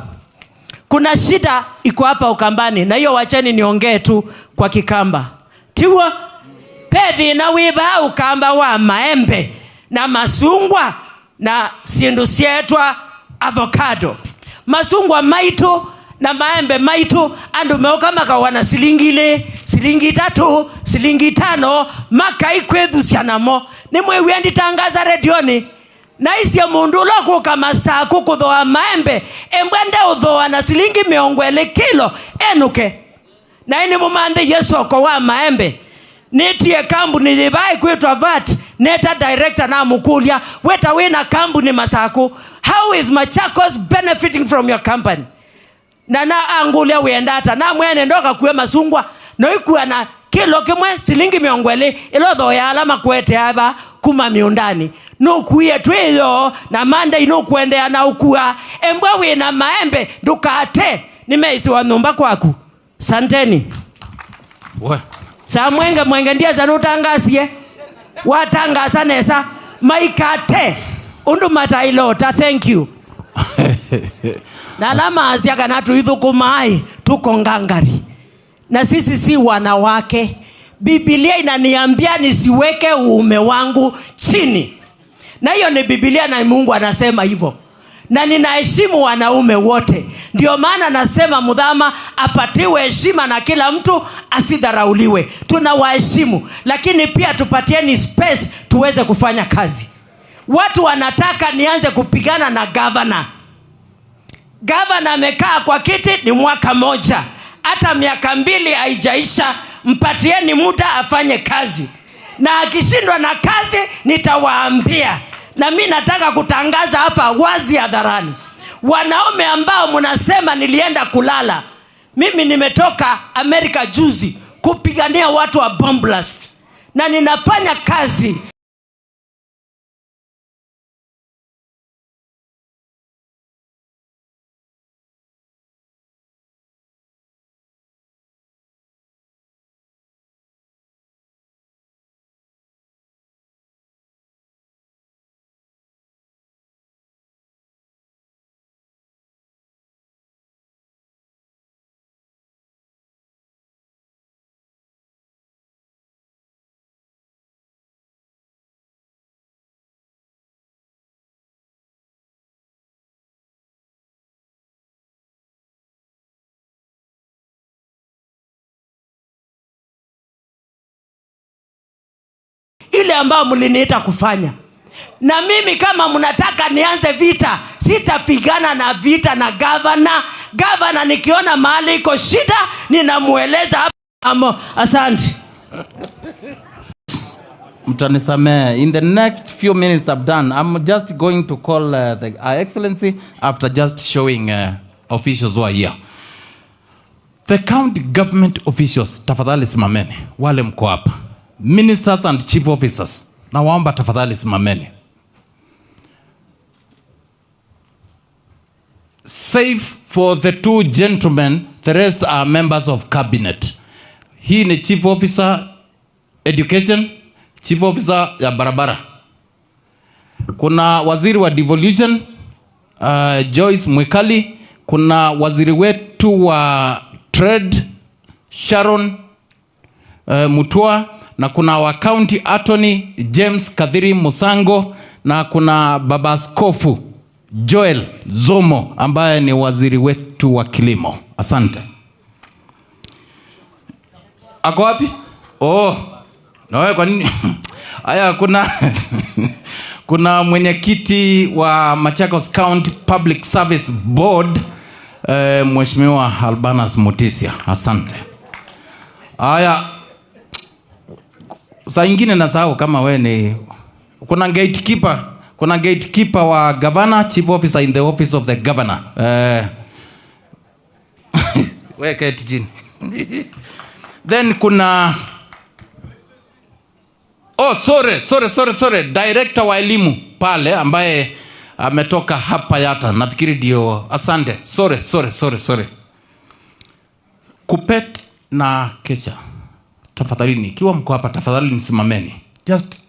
Kuna shida iko hapa Ukambani, na hiyo wacheni niongee tu kwa Kikamba. Tiwa pedhi na wiba Ukamba wa maembe na masungwa na sindu sietwa avocado. Masungwa maitu na maembe maitu andu meuka maka wana silingile, silingi 3, silingi 5, maka ikwethu sianamo. Nimwe wiendi tangaza redioni. Na isi ya mundu loko kama saa kukudhoa maembe embwende udhoa na silingi 20 kilo enuke. Na ini mumande Yesu kwa wa maembe. Netie kambu ni libai kwetu VAT. Neta director na mukulia. Weta wina kambu ni Masaku. How is Machakos benefiting from your company? Na angulia uendata. Na mwene ndoka kue masungwa. No ikuwa na kilo kimwe silingi 20 ilo dhoya alama kwete haba kuma miundani. No kuye tuyo na manda ino kuendea na ukua. Embwa na maembe dukate. Nimeisi wa numba kwaku. Santeni. Sa mwenge ndia zanutangasie. Watangasa nesa. Maikate. Undu matailota. Thank you. Na lama asiaka na tuidhu kumai. Tuko ngangari. Na sisi si wanawake. Biblia inaniambia nisiweke uume wangu chini. Na hiyo ni Biblia na Mungu anasema hivyo. Na ninaheshimu wanaume wote. Ndio maana nasema Mudhama apatiwe heshima na kila mtu asidharauliwe. Tunawaheshimu, lakini pia tupatieni space tuweze kufanya kazi. Watu wanataka nianze kupigana na governor. Governor amekaa kwa kiti ni mwaka moja. Hata miaka 2 haijaisha. Mpatieni muda afanye kazi. Na akishindwa na kazi nitawaambia. Na mimi nataka kutangaza hapa wazi hadharani. Wanaume ambao mnasema nilienda kulala. Mimi nimetoka Amerika juzi kupigania watu wa bomb blast. Na ninafanya kazi ile ambayo mliniita kufanya. Na mimi kama mnataka nianze vita, sitapigana na vita na gavana. Nikiona mahali iko shida, ninamueleza hapo. Asante. Mtanisamee. In the next few minutes I'm done. I'm just going to call Her Excellency after just showing officials who are here. The county government officials, tafadhali simameni. Wale mko hapa. Ministers and chief officers, nawaomba tafadhali simameni. Save for the two gentlemen, the rest are members of cabinet. Hii ni chief officer education, chief officer ya barabara. Kuna waziri wa devolution, Joyce Mwikali. Kuna waziri wetu wa trade, Sharon Mutua. Na kuna wa county attorney, James Kadhiri Musango. Na kuna baba askofu Joel Zomo ambaye ni waziri wetu wa kilimo. Asante. Ako wapi? Oh. Na kwa nini? Aya, kuna mwenyekiti wa Machakos County Public Service Board, Mheshimiwa Albanas Mutisia. Asante. Aya, saa ingine nasahau kama we ni kuna gatekeeper wa governor, chief officer in the office of the governor. We keti chini. Then kuna sorry, director wa elimu pale ambaye ametoka hapa Yata. Nafikiri ndio. Asante. Sorry. Kupet na Kesha, tafadhali ikiwa mko hapa tafadhali nisimameni. Just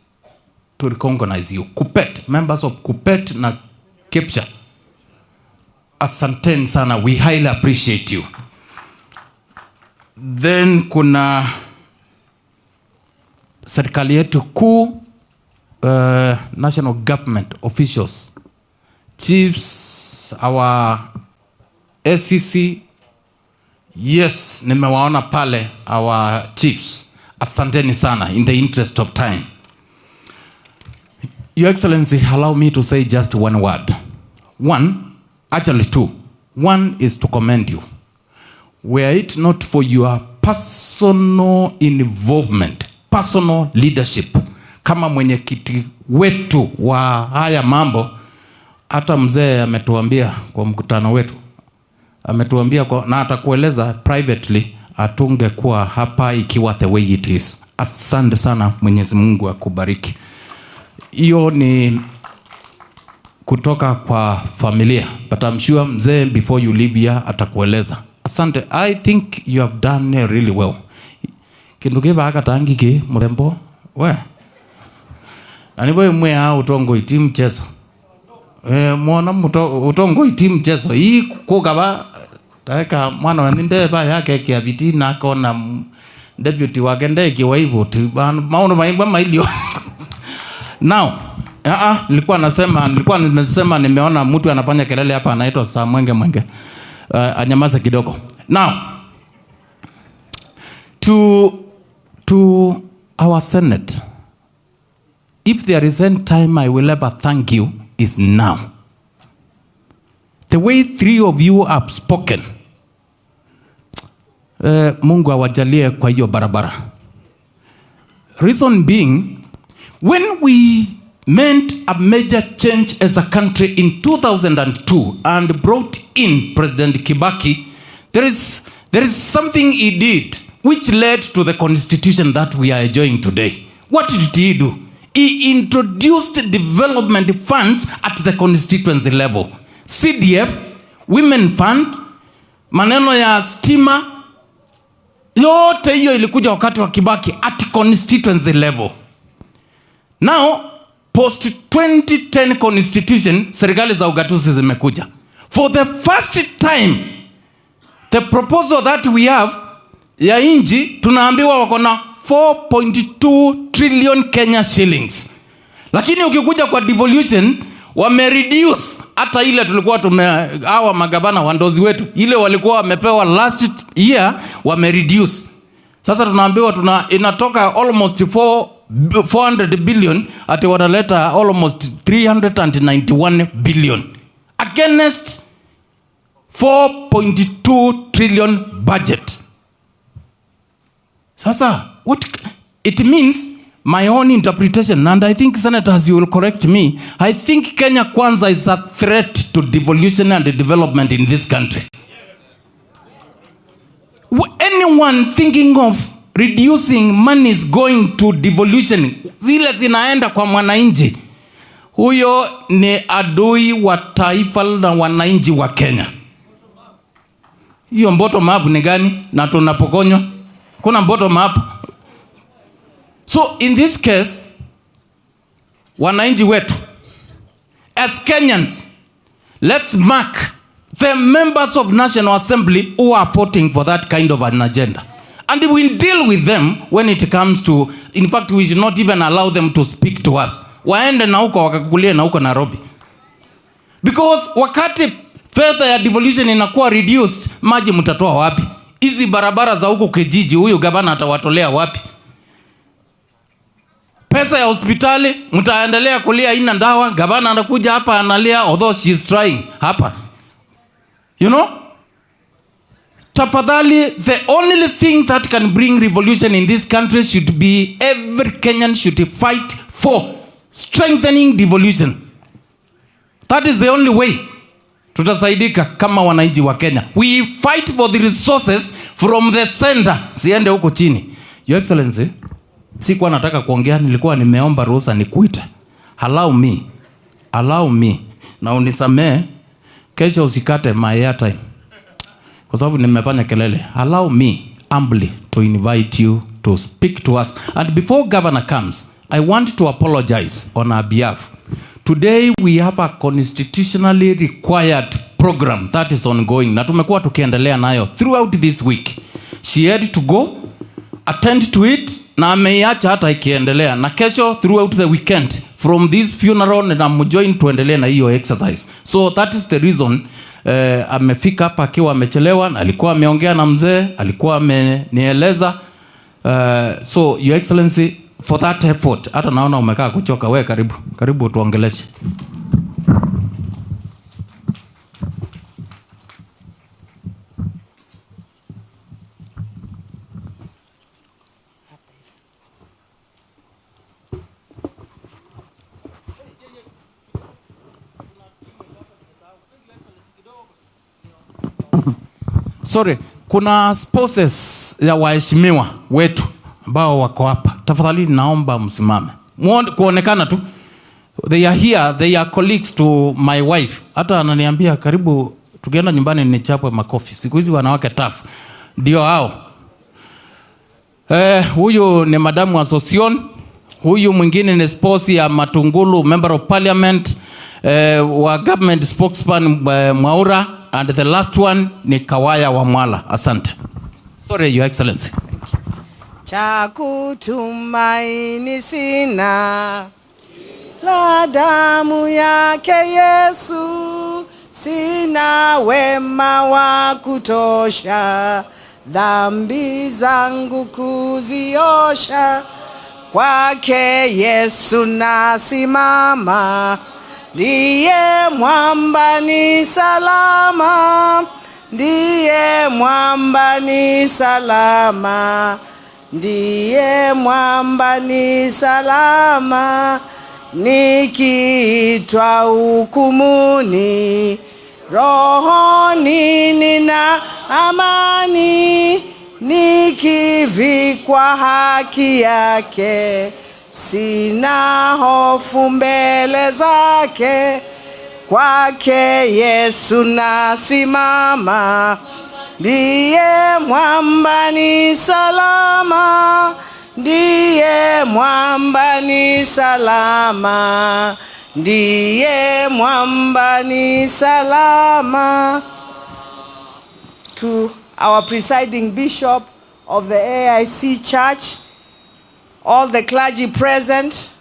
to recognize you. Kupet, members of Kupet na Kepcha. Asanteni sana. We highly appreciate you. Then kuna serikali yetu kuu, national government officials, chiefs, our SCC. Yes, nimewaona pale our chiefs. Asanteni sana in the interest of time. Your Excellency, allow me to say just one word. Actually two. One is to commend you. Were it not for your personal involvement, personal leadership, kama mwenyekiti wetu wa haya mambo, hata mzee ametuambia kwa mkutano wetu, ametuambia na atakueleza privately, atungekuwa hapa ikiwa the way it is. Asante sana, Mwenyezi Mungu akubariki. Hiyo ni kutoka kwa familia, but I'm sure mzee before you leave here atakueleza. Asante. I think you have done really well. Kinduke baka tangi ke mrembo we aniboy mwe utongo iti mchezo mwana utongo iti mchezo hii kukaba taka mwana wende ba yake kia biti na kona deputy wake ndeki wa hivyo tu maono maimba mailio. Now nilikuwa nimesema nimeona mtu anafanya kelele hapa anaitwa saa mwenge anyamaza kidogo. Now to our Senate, if there is any time I will ever thank you is now. The way three of you have spoken, Mungu awajalie kwa hiyo barabara. Reason being, when we meant a major change as a country in 2002 and brought in President Kibaki, there is something he did which led to the constitution that we are enjoying today. What did he do? He introduced development funds at the constituency level. CDF, Women Fund, maneno ya stima, yote hiyo ilikuja wakati wa Kibaki at constituency level. Now, post 2010 constitution, serikali za ugatuzi zimekuja. For the first time, the proposal that we have ya inji, tunaambiwa wako na 4.2 trillion Kenya shillings. Lakini ukikuja kwa devolution, wamereduce hata ile tulikuwa hawa magavana wandozi wetu, ile walikuwa wamepewa last year, wamereduce. Sasa tunaambiwa inatoka almost 4 400 billion ati wanaleta almost 391 billion against 4.2 trillion budget. Sasa, what it means, my own interpretation, and I think senators, you will correct me, I think Kenya Kwanza is a threat to devolution and development in this country. Anyone thinking of reducing monies going to devolution, zile zinaenda kwa mwananchi, huyo ni adui wa taifa na wananchi wa Kenya. Hiyo bottom up ni gani? Na tunapokonywa kuna bottom up. So in this case, wananchi wetu, as Kenyans, let's mark the members of National Assembly who are voting for that kind of an agenda. And we'll deal with them when it comes to, in fact, we should not even allow them to speak to us. Waende na huko wakakukulie na huko Nairobi. Because wakati fedha ya devolution inakuwa reduced, maji mtatoa wapi? Hizi barabara za huko kijiji, huyo gavana atawatolea wapi? Pesa ya hospitali, mtaendelea kulia ina ndawa, gavana anakuja hapa analia, although she is trying hapa. You know? Tafadhali, the only thing that can bring revolution in this country should be every Kenyan should fight for strengthening devolution. That is the only way tutasaidika kama wananchi wa Kenya. We fight for the resources from the center. Siende huko chini. Your Excellency, sikuwa nataka kuongea, nilikuwa nimeomba ruhusa nikuite. Allow me. Na unisamee, kesho usikate my airtime, kwa sababu nimefanya kelele. Allow me humbly to invite you to speak to us. And before governor comes, I want to apologize on our behalf. Today we have a constitutionally required program that is ongoing. Na tumekuwa tukiendelea nayo throughout this week. She had to go, attend to it, na ameiacha hata ikiendelea. Na kesho throughout the weekend from this funeral na mjoin tuendelee na hiyo exercise. So that is the reason amefika hapa akiwa amechelewa, na alikuwa ameongea na mzee, alikuwa amenieleza. So Your Excellency, for that effort, hata naona umekaa kuchoka, wewe karibu tuongeleshe. Sorry, kuna spouses ya waheshimiwa wetu ambao wako hapa. Tafadhali naomba msimame. Kuonekana tu. They are here, they are colleagues to my wife. Hata ananiambia karibu tukienda nyumbani nichapwe makofi. Siku hizi wanawake tough. Ndio hao. Huyu ni Madamu Association. Huyu mwingine ni spouse ya Matungulu, Member of Parliament, wa government spokesman Mwaura. And the last one ni Kawaya wa Mwala. Asante. Sorry, Your Excellency. Cha kutumaini sina, la damu yake Yesu, sina wema wa kutosha, dhambi zangu kuziosha, kwake Yesu nasimama. Ndiye mwamba ni salama, ndiye mwamba ni salama, ndiye mwamba ni salama. Nikiitwa hukumuni, rohoni nina amani, nikivikwa haki yake, sina hofu mbele zake. Kwake Yesu nasimama, ndiye mwamba ni salama, ndiye mwamba ni salama, ndiye mwamba ni salama. To our presiding bishop of the AIC Church, all the clergy present,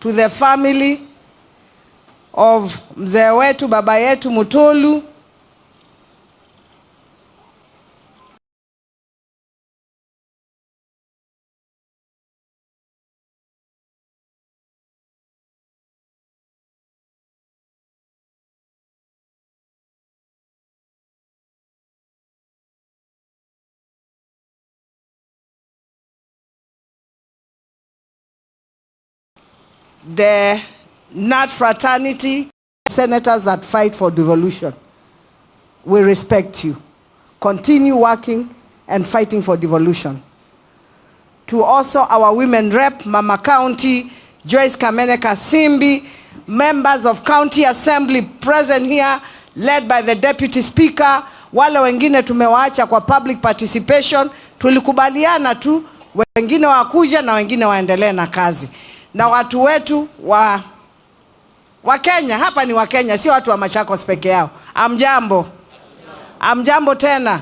to the family of mzee wetu baba yetu Mutulu, the NAT fraternity, senators that fight for devolution, we respect you. Continue working and fighting for devolution. To also our women rep, Mama County, Joyce Kameneka Simbi, members of County Assembly present here, led by the Deputy Speaker, wale wengine tumewaacha kwa public participation, tulikubaliana tu, wengine wakuja na wengine waendelee na kazi. Na watu wetu wa Kenya, hapa ni wa Kenya, sio watu wa Machakos peke yao. Amjambo. Amjambo tena.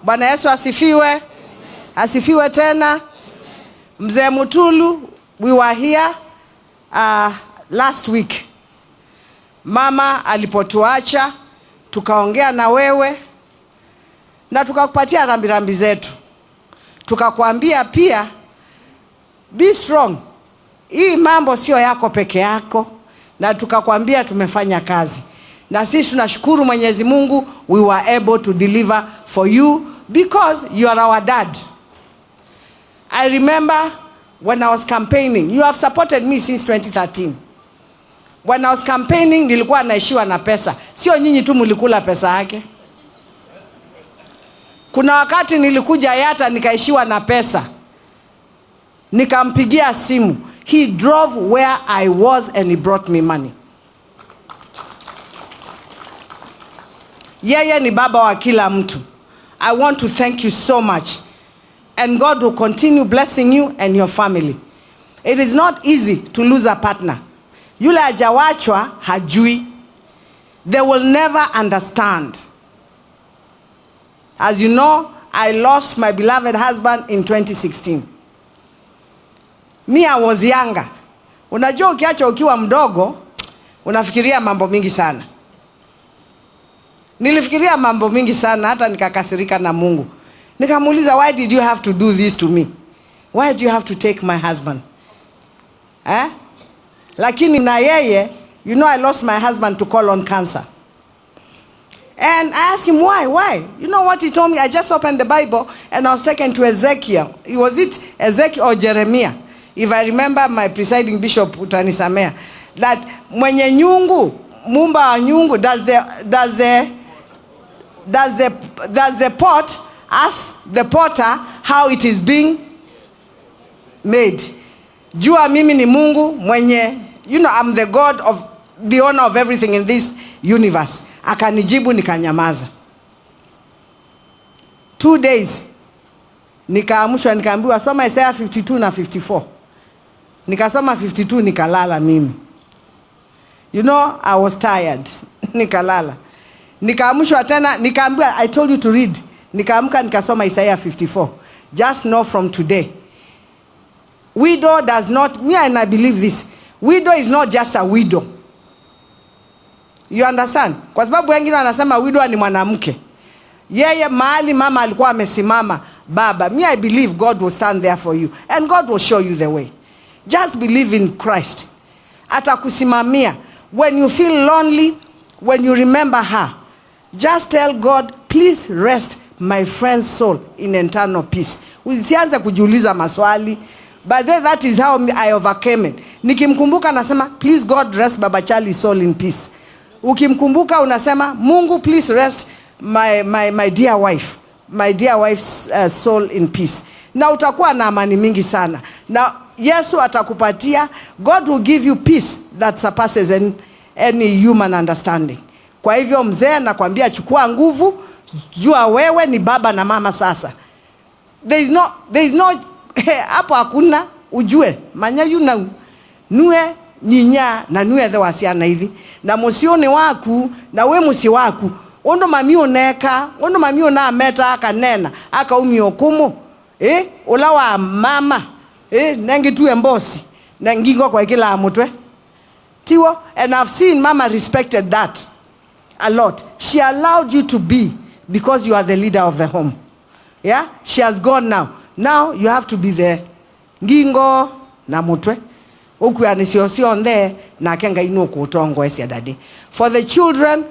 Bwana Yesu asifiwe. Asifiwe tena. Mzee Mutulu, we were here last week. Mama alipotuacha, tukaongea na wewe na tukakupatia rambirambi zetu. Tukakwambia pia, be strong. Hii mambo sio yako peke yako, na tukakwambia tumefanya kazi. Na sisi tunashukuru Mwenyezi Mungu, we were able to deliver for you because you are our dad. I remember when I was campaigning, you have supported me since 2013. When I was campaigning, nilikuwa naishiwa na pesa. Sio nyinyi tu mlikula pesa yake. Kuna wakati nilikuja Yata nikaishiwa na pesa. Nikampigia simu. He drove where I was and he brought me money. Yeye ni baba wa kila mtu. I want to thank you so much. And God will continue blessing you and your family. It is not easy to lose a partner. Yule hajawachwa hajui. They will never understand. As you know, I lost my beloved husband in 2016. Me, I was younger. Unajua ukiacha ukiwa mdogo, unafikiria mambo mingi sana. Nilifikiria mambo mingi sana, hata nikakasirika na Mungu. Nikamuuliza, why did you have to do this to me? Why do you have to take my husband? Lakini na yeye, you know, I lost my husband to colon cancer. And I asked him, why? Why? You know what he told me? I just opened the Bible and I was taken to Ezekiel. Was it Ezekiel or Jeremiah? If I remember, my presiding bishop utanisamea. That mwenye nyungu, mumba wa nyungu, does the pot ask the potter how it is being made? Jua mimi ni Mungu mwenye, you know, I'm the God of the owner of everything in this universe. Akanijibu nikanyamaza. 2 days nikaamushwa nikaambiwa soma Isaiah 52 na 54. Nikasoma 52 nikalala mimi. You know, I was tired. Nikalala. Nikaamushwa tena nikaambiwa I told you to read. Nikaamka nikasoma Isaiah 54. Just know from today, widow does not, me and I believe this, widow is not just a widow. You understand? Kwa sababu wengine wanasema widow ni mwanamke. Yeye mahali mama alikuwa amesimama baba. Me, I believe God will stand there for you and God will show you the way. Just believe in Christ. Atakusimamia. When you feel lonely, when you remember her, just tell God, please rest my friend's soul in eternal peace. Usianze kujiuliza maswali. But then that is how I overcame it. Nikimkumbuka nasema, please God rest Baba Charlie's soul in peace. Ukimkumbuka unasema, Mungu please rest my dear wife. My dear wife's soul in peace. Na utakuwa na amani mingi sana. Na Yesu atakupatia, God will give you peace that surpasses any human understanding. Kwa hivyo mzee nakwambia chukua nguvu, jua wewe ni baba na mama sasa. There is no hapo hakuna ujue manya yuna nue nyinya na nue the wasiana hivi na musione waku na we musi waku ondo mamio neka ondo mamio na meta aka nena aka umio kumu ulawa mama nangi tu embosi na ngingo kwa kila mutwe tiwo. And I've seen mama respected that a lot. She allowed you to be because you are the leader of the home. Yeah, she has gone now. Now you have to be there. Ngingo na mutwe. Ukuyanisiosio onde na kenga inu kutongo esi ya daddy. For the children,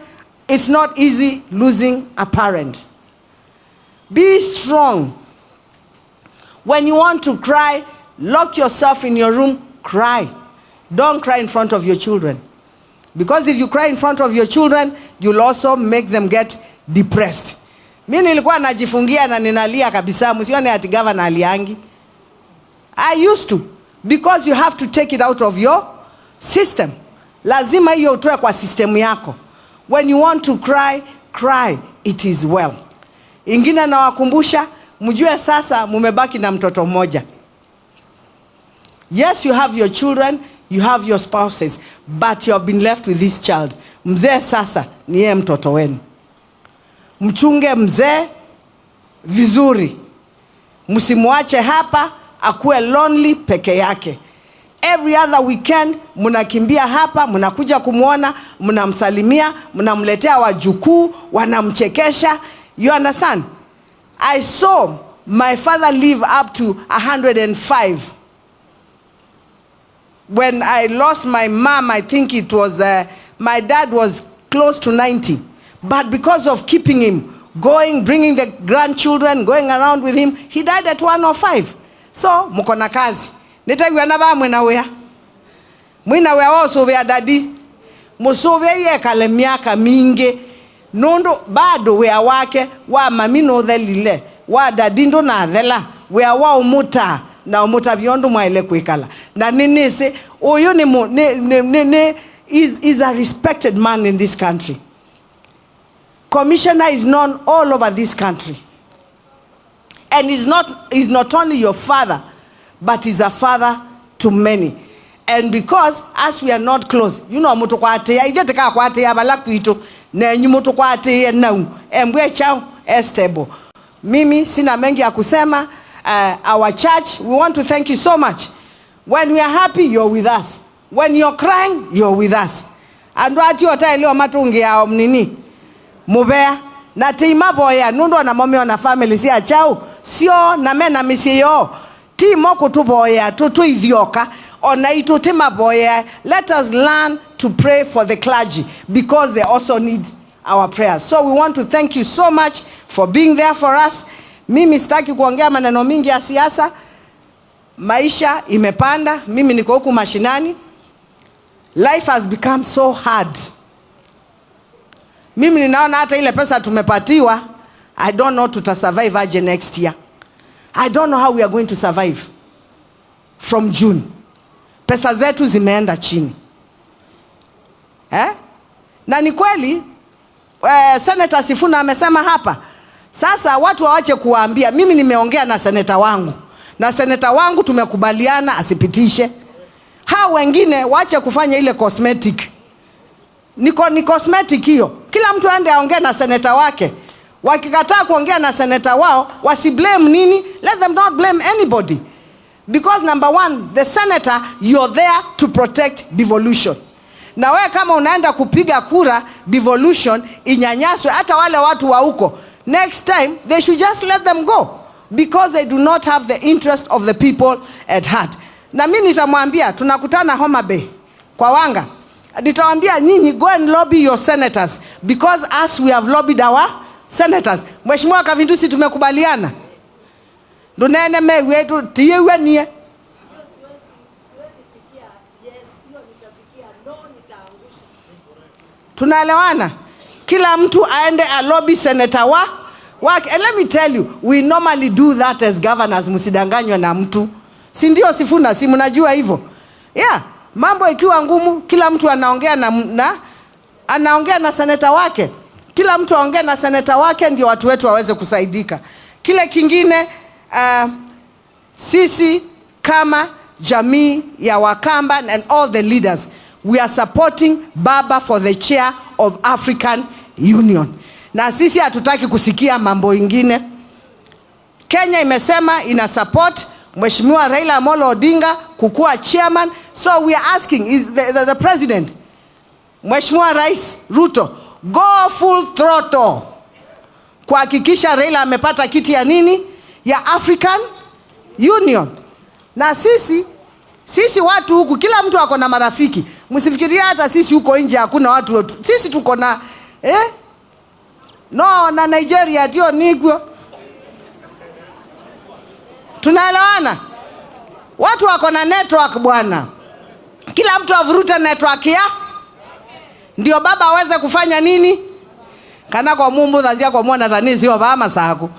it's not easy losing a parent. Be strong. When you want to cry, lock yourself in your room, cry. Don't cry in front of your children. Because if you cry in front of your children, you'll also make them get depressed. Mimi nilikuwa najifungia na ninalia kabisa, msione ati governor aliangi. I used to, because you have to take it out of your system. Lazima hiyo utoe kwa system yako. When you want to cry, cry, it is well. Ingine nawakumbusha, mjue sasa mumebaki na mtoto mmoja. Yes, you have your children, you have your spouses, but you have been left with this child. Mzee sasa ni yeye mtoto wenu. Mchunge mzee vizuri. Msimuache hapa akuwe lonely peke yake. Every other weekend mnakimbia hapa, mnakuja kumuona, mnamsalimia, mnamletea wajukuu, wanamchekesha. You understand? I saw my father live up to 105. When I lost my mom, I think it was, my dad was close to 90. But because of keeping him going, bringing the grandchildren, going around with him, he died at 105. So, mukona kazi. Nitagwa na ba mwena wea. Mwena wea also wea dadi. Musobe ye kale miaka mingi. Nondo bado wea wake wa mamino dhelile. Wa dadi ndo na dhela. Wea wa umuta. Na umuta biondo mwaile kuikala. Na nini se, oyo is a respected man in this country. Commissioner is known all over this country. And he's not only your father, but he's a father to many. And because as we are not close, you know, mutu kwa atea, ije teka kwa atea balaku ito, na nyumutu kwa atea na mbwe chao estable. Mimi sina mengi ya kusema. Our church, we want to thank you so much. When we are happy, you're with us. When you're crying, you're with us. And what you are leo matungi ya omnini mubea na tima boya nundo na momi na family si achao sio na mena misiyo timo kutuboya tutu idioka ona itu tima boya. Let us learn to pray for the clergy because they also need our prayers. So we want to thank you so much for being there for us. Mimi sitaki kuongea maneno mingi ya siasa. Maisha imepanda, mimi niko huku mashinani. Life has become so hard. Mimi ninaona hata ile pesa tumepatiwa, I don't know tutasurvive aje next year. I don't know how we are going to survive from June. Pesa zetu zimeenda chini. Na ni kweli Senator Sifuna amesema hapa. Sasa watu waache kuwaambia. Mimi nimeongea na seneta wangu. Na seneta wangu tumekubaliana asipitishe. Hao wengine waache kufanya ile cosmetic. Ni cosmetic hiyo. Kila mtu aende aongee na seneta wake. Wakikataa kuongea na seneta wao, wasiblame nini? Let them not blame anybody. Because number one, the senator, you're there to protect devolution. Na wewe kama unaenda kupiga kura devolution inyanyaswe hata wale watu wa huko, next time they should just let them go because they do not have the interest of the people at heart. Na mimi nitamwambia tunakutana Homa Bay kwa Wanga. Nitawaambia nyinyi go and lobby your senators because as we have lobbied our senators. Mheshimiwa Kavindusi tumekubaliana. Dunene wetu tiyewe nie. Tunaelewana? Kila mtu aende a lobby senator wake. And let me tell you, we normally do that as governors, msidanganywe na mtu. Si ndio Sifuna, si mnajua hivyo? Yeah, mambo ikiwa ngumu, kila mtu anaongea anaongea na senator wake. Kila mtu aongea na senator wake ndio watu wetu waweze kusaidika. Kile kingine sisi kama jamii ya Wakamba and all the leaders, we are supporting Baba for the chair of African Union. Na sisi hatutaki kusikia mambo ingine. Kenya imesema ina support Mheshimiwa Raila Odinga kukuwa chairman. So we are asking is the president, Mheshimiwa Rais Ruto, go full throttle kuhakikisha Raila amepata kiti ya nini? Ya African Union. Na sisi watu huku kila mtu ako na marafiki. Msifikirie hata sisi huko nje hakuna watu wetu. Sisi tuko na no na Nigeria ndio nigwo. Tunaelewana? Watu wako na network bwana. Kila mtu avurute network ya ndio baba aweze kufanya nini? Kana kwa mumbu dhazia kwa mwana tani sio bama sako.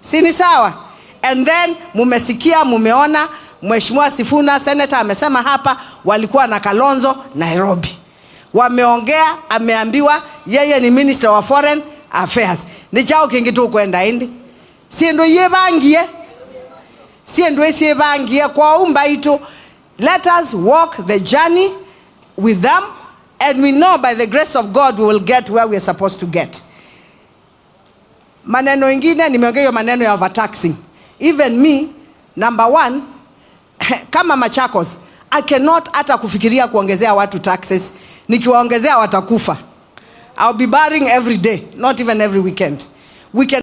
Si ni sawa? And then mumesikia, mumeona Mheshimiwa Sifuna senator amesema hapa walikuwa na Kalonzo Nairobi. Wameongea, ameambiwa yeye ni Minister wa Foreign Affairs. Ni chao kingi tu kwenda indi. Si ndo yebangie. Si ndo yebangie kwa umba ito. Let us walk the journey with them, and we know by the grace of God we will get where we are supposed to get. Maneno ingine nimeongea maneno ya overtaxing. Even me, number one, kama Machakos, I cannot hata kufikiria kuongezea watu taxes. Nikiwaongezea watakufa. I'll be barring every day, not even every weekend. We can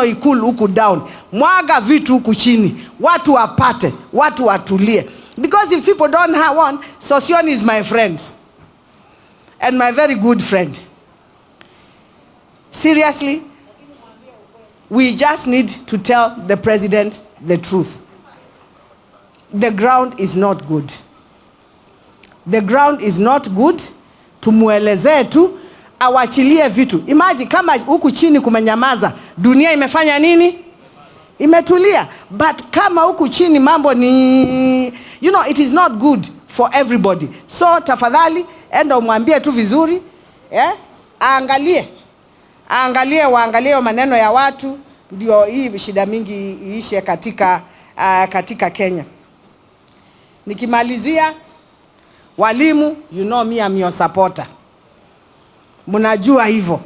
Ikulu huku down, mwaga vitu huku chini, watu wapate, watu watulie. Because if people don't have one, Sossion is my friend and my very good friend. Seriously, we just need to tell the president the truth. The ground is not good. The ground is not good. Tumuelezee tu, awachilie vitu. Imagine kama huku chini kumenyamaza, dunia imefanya nini? Imetulia. But kama huku chini mambo ni, you know, it is not good for everybody. So tafadhali enda umwambie tu vizuri, waangalie maneno ya watu, ndio hii shida mingi iishe katika Kenya. Nikimalizia, walimu, you know me, I'm your supporter. Mnajua hivyo.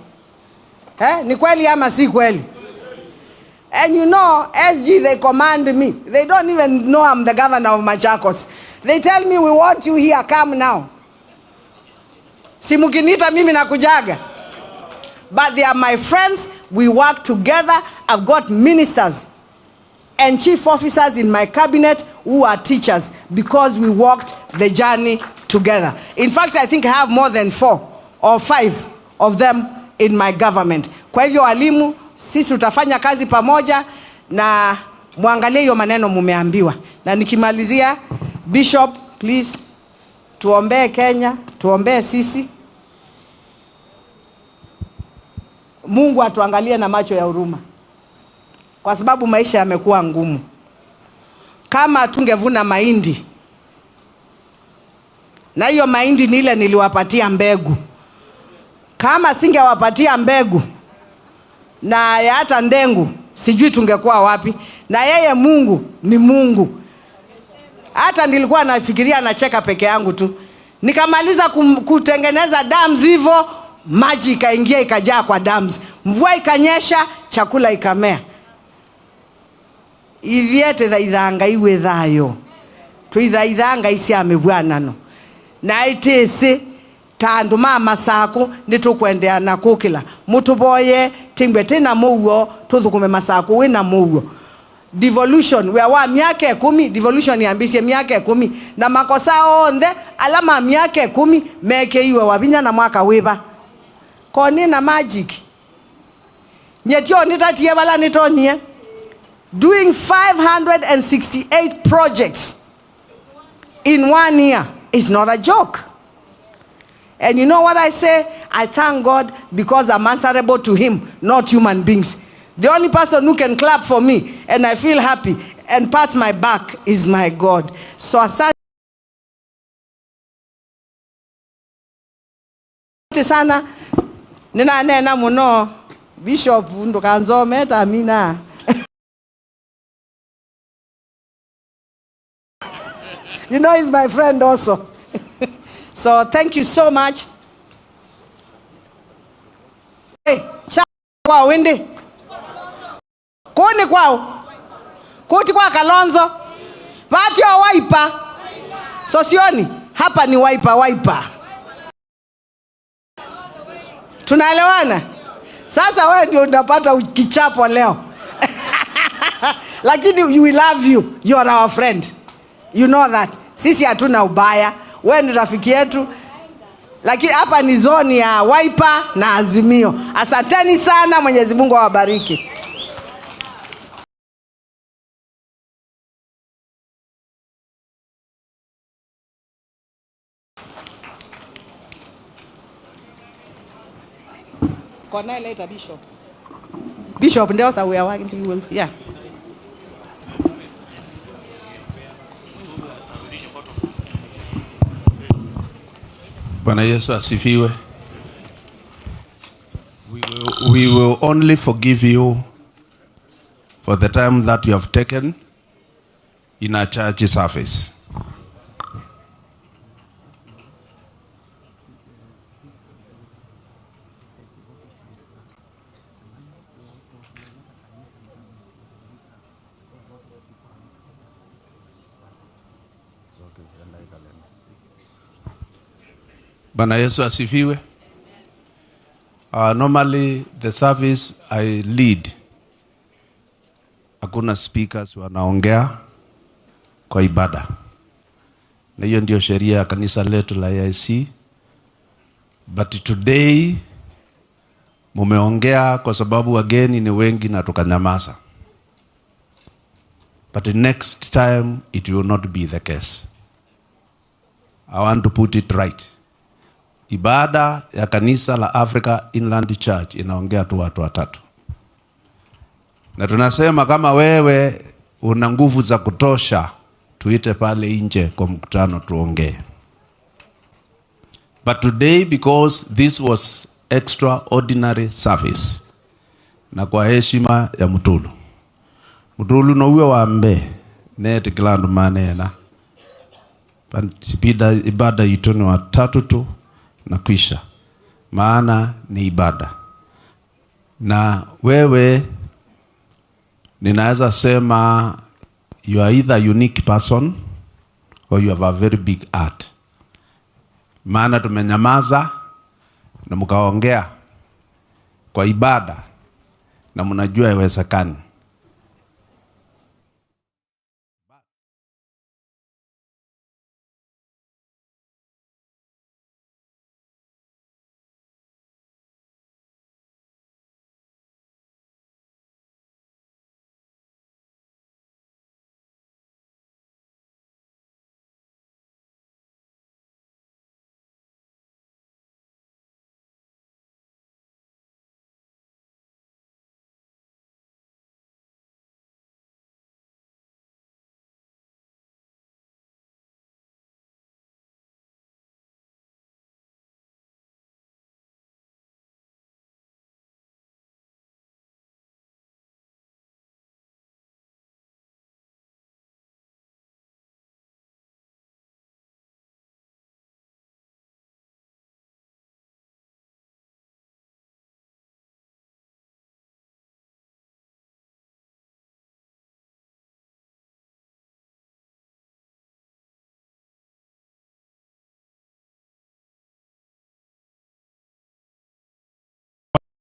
Ni kweli ama si kweli? And you know, SG, they command me. They don't even know I'm the governor of Machakos. They tell me, we want you here, come now. Si mkinita mimi nakujaga. But they are my friends. We work together. I've got ministers and chief officers in my cabinet who are teachers because we walked the journey together. In fact, I think I have more than 4 or 5 of them in my government. Kwa hivyo walimu, sisi tutafanya kazi pamoja na muangalie hiyo maneno mumeambiwa. Na nikimalizia, Bishop, please, tuombee Kenya, tuombee sisi. Mungu atuangalie na macho ya huruma. Kwa sababu maisha yamekuwa ngumu. Kama tungevuna mahindi, na hiyo mahindi ni ile niliwapatia mbegu. Kama singewapatia mbegu na hata ndengu, sijui tungekuwa wapi. Na yeye Mungu ni Mungu. Hata nilikuwa nafikiria nacheka peke yangu tu. Nikamaliza kutengeneza dams hivyo, maji ikaingia ikajaa kwa dams. Mvua ikanyesha, chakula ikamea. Ithiete thaithanga iwe thayo. Tuithaithanga isi amebwana no. Na itese tandu mama sako nitukwendea na kukila. Mutuboye tingwe tena muwo tuthukume masako wina muwo. Devolution we wa miaka 10, devolution yambisie miaka 10 na makosa onde alama miaka 10 meke iwe wabinya na mwaka wiba. Koni na magic. Nyetio nitatie bala nitonie. Doing 568 projects in 1 year is not a joke. And you know what I say? I thank God because I'm answerable to him, not human beings. The only person who can clap for me and I feel happy and pat my back is my God. So asante sana. Nina nena muno Bishop ndo kanzo meta mina. You know he's my friend also. So thank you so much. Hey, kwa wende. Kuni kwao. Kuti kwa Kalonzo. Watu ya waipa. Sosioni, hapa ni waipa. Tunaelewana? Sasa wewe ndio unapata kichapo leo. Lakini we love you. You are our friend. You know that. Sisi hatuna ubaya. Wewe ni rafiki yetu. Lakini hapa ni zoni ya Wiper na Azimio. Asanteni sana, Mwenyezi Mungu awabariki. Connect later, Bishop. Bishop, ndio sasa we are working, you will, yeah. Bwana Yesu asifiwe. We will only forgive you for the time that you have taken in our church service. Bwana Yesu asifiwe. Normally the service I lead, hakuna speakers wanaongea kwa ibada. Na hiyo ndio sheria ya kanisa letu la AIC. But today mumeongea kwa sababu wageni ni wengi na tukanyamaza. But next time it will not be the case. I want to put it right. Ibada ya kanisa la Africa Inland Church inaongea tu watu watatu. Na tunasema kama wewe una nguvu za kutosha, tuite pale nje kwa mkutano tuongee. But today, because this was extraordinary service, na kwa heshima ya Mutulu no uwe wambe neti kilandu manena pida ibada itoni watatu tu na kwisha, maana ni ibada. Na wewe ninaweza sema you are either a unique person or you have a very big heart. Maana tumenyamaza na mkaongea kwa ibada na mnajua haiwezekani.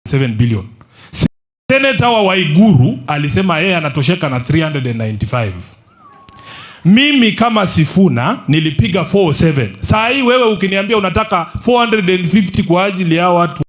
$7 billion. Senator wa Waiguru alisema yeye anatosheka na 395. Mimi kama Sifuna nilipiga 407. Saa hii wewe ukiniambia unataka 450 kwa ajili ya watu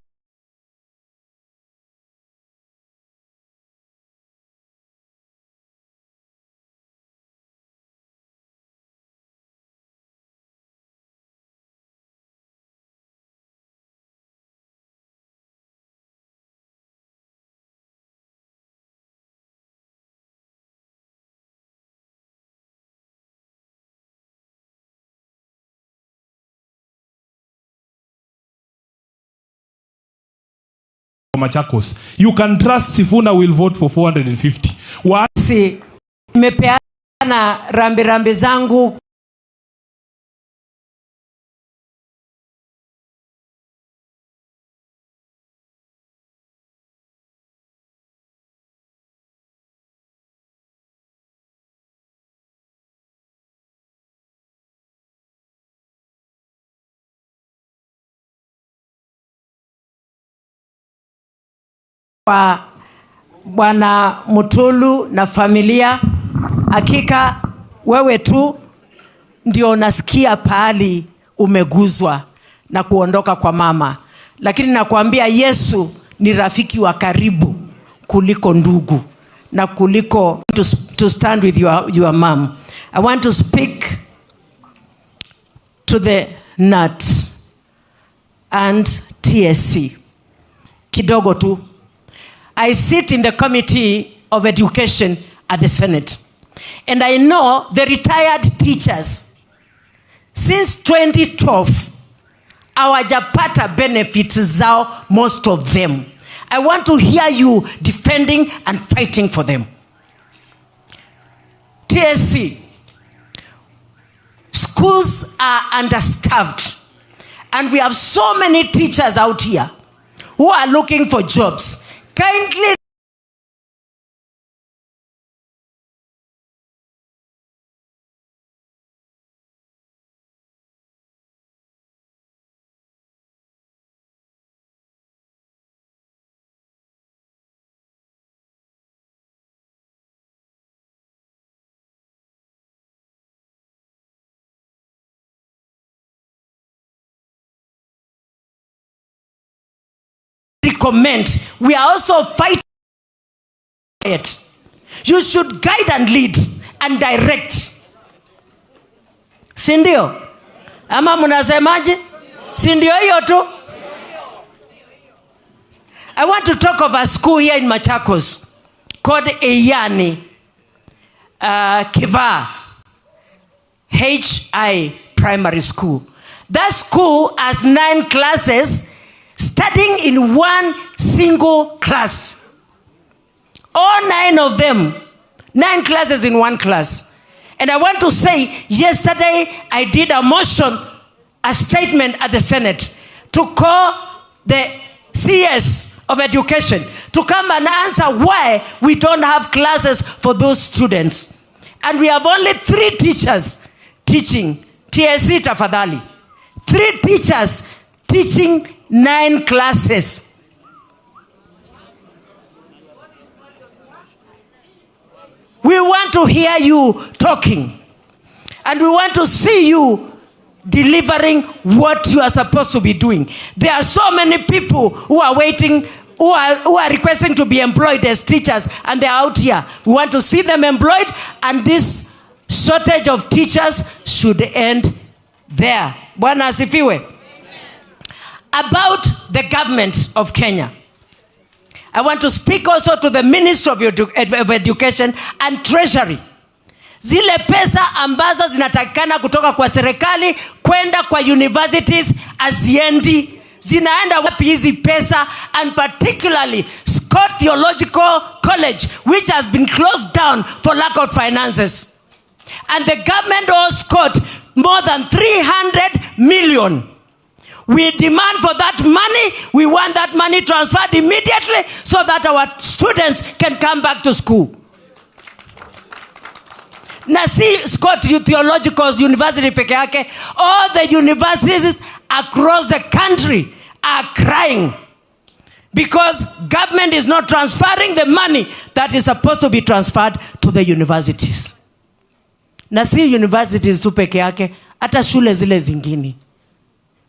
Machakos. You can trust Sifuna will vote for 450. Wasi nimepeana rambi zangu Bwana Mutulu na familia, hakika wewe tu ndio unasikia pahali umeguzwa na kuondoka kwa mama. Lakini nakwambia Yesu ni rafiki wa karibu kuliko ndugu na kuliko to stand with your mom. I want to speak to the NAT and TSC. Kidogo tu. I sit in the Committee of Education at the Senate. And I know the retired teachers, since 2012, hawajapata benefits zao, most of them. I want to hear you defending and fighting for them. TSC, schools are understaffed. And we have so many teachers out here who are looking for jobs. Kindly recommend. We are also fighting it. You should guide and lead and direct. Sindio? Ama mnasemaje? Sindio hiyo tu? I want to talk of a school here in Machakos called Eyani Kiva HI Primary School. That school has 9 classes studying in one single class. All 9 of them, 9 classes in one class. And I want to say, yesterday I did a motion, a statement at the Senate to call the CS of Education to come and answer why we don't have classes for those students. And we have only 3 teachers teaching. TSC tafadhali. 3 teachers teaching 9 classes. We want to hear you talking. And we want to see you delivering what you are supposed to be doing. There are so many people who are waiting, who are requesting to be employed as teachers, and they're out here. We want to see them employed, and this shortage of teachers should end there. Bwana asifiwe. About the government of Kenya, I want to speak also to the Ministry of Education and Treasury. Zile pesa ambazo zinatakikana kutoka kwa serikali kwenda kwa universities aziendi. Zinaenda wapi hizi pesa? And particularly Scott Theological College, which has been closed down for lack of finances. And the government owes Scott more than 300 million. We demand for that money. We want that money transferred immediately so that our students can come back to school. Na si Scott Theological University peke yake, all the universities across the country are crying because government is not transferring the money that is supposed to be transferred to the universities. Na si universities tu peke yake, hata shule zile zingine.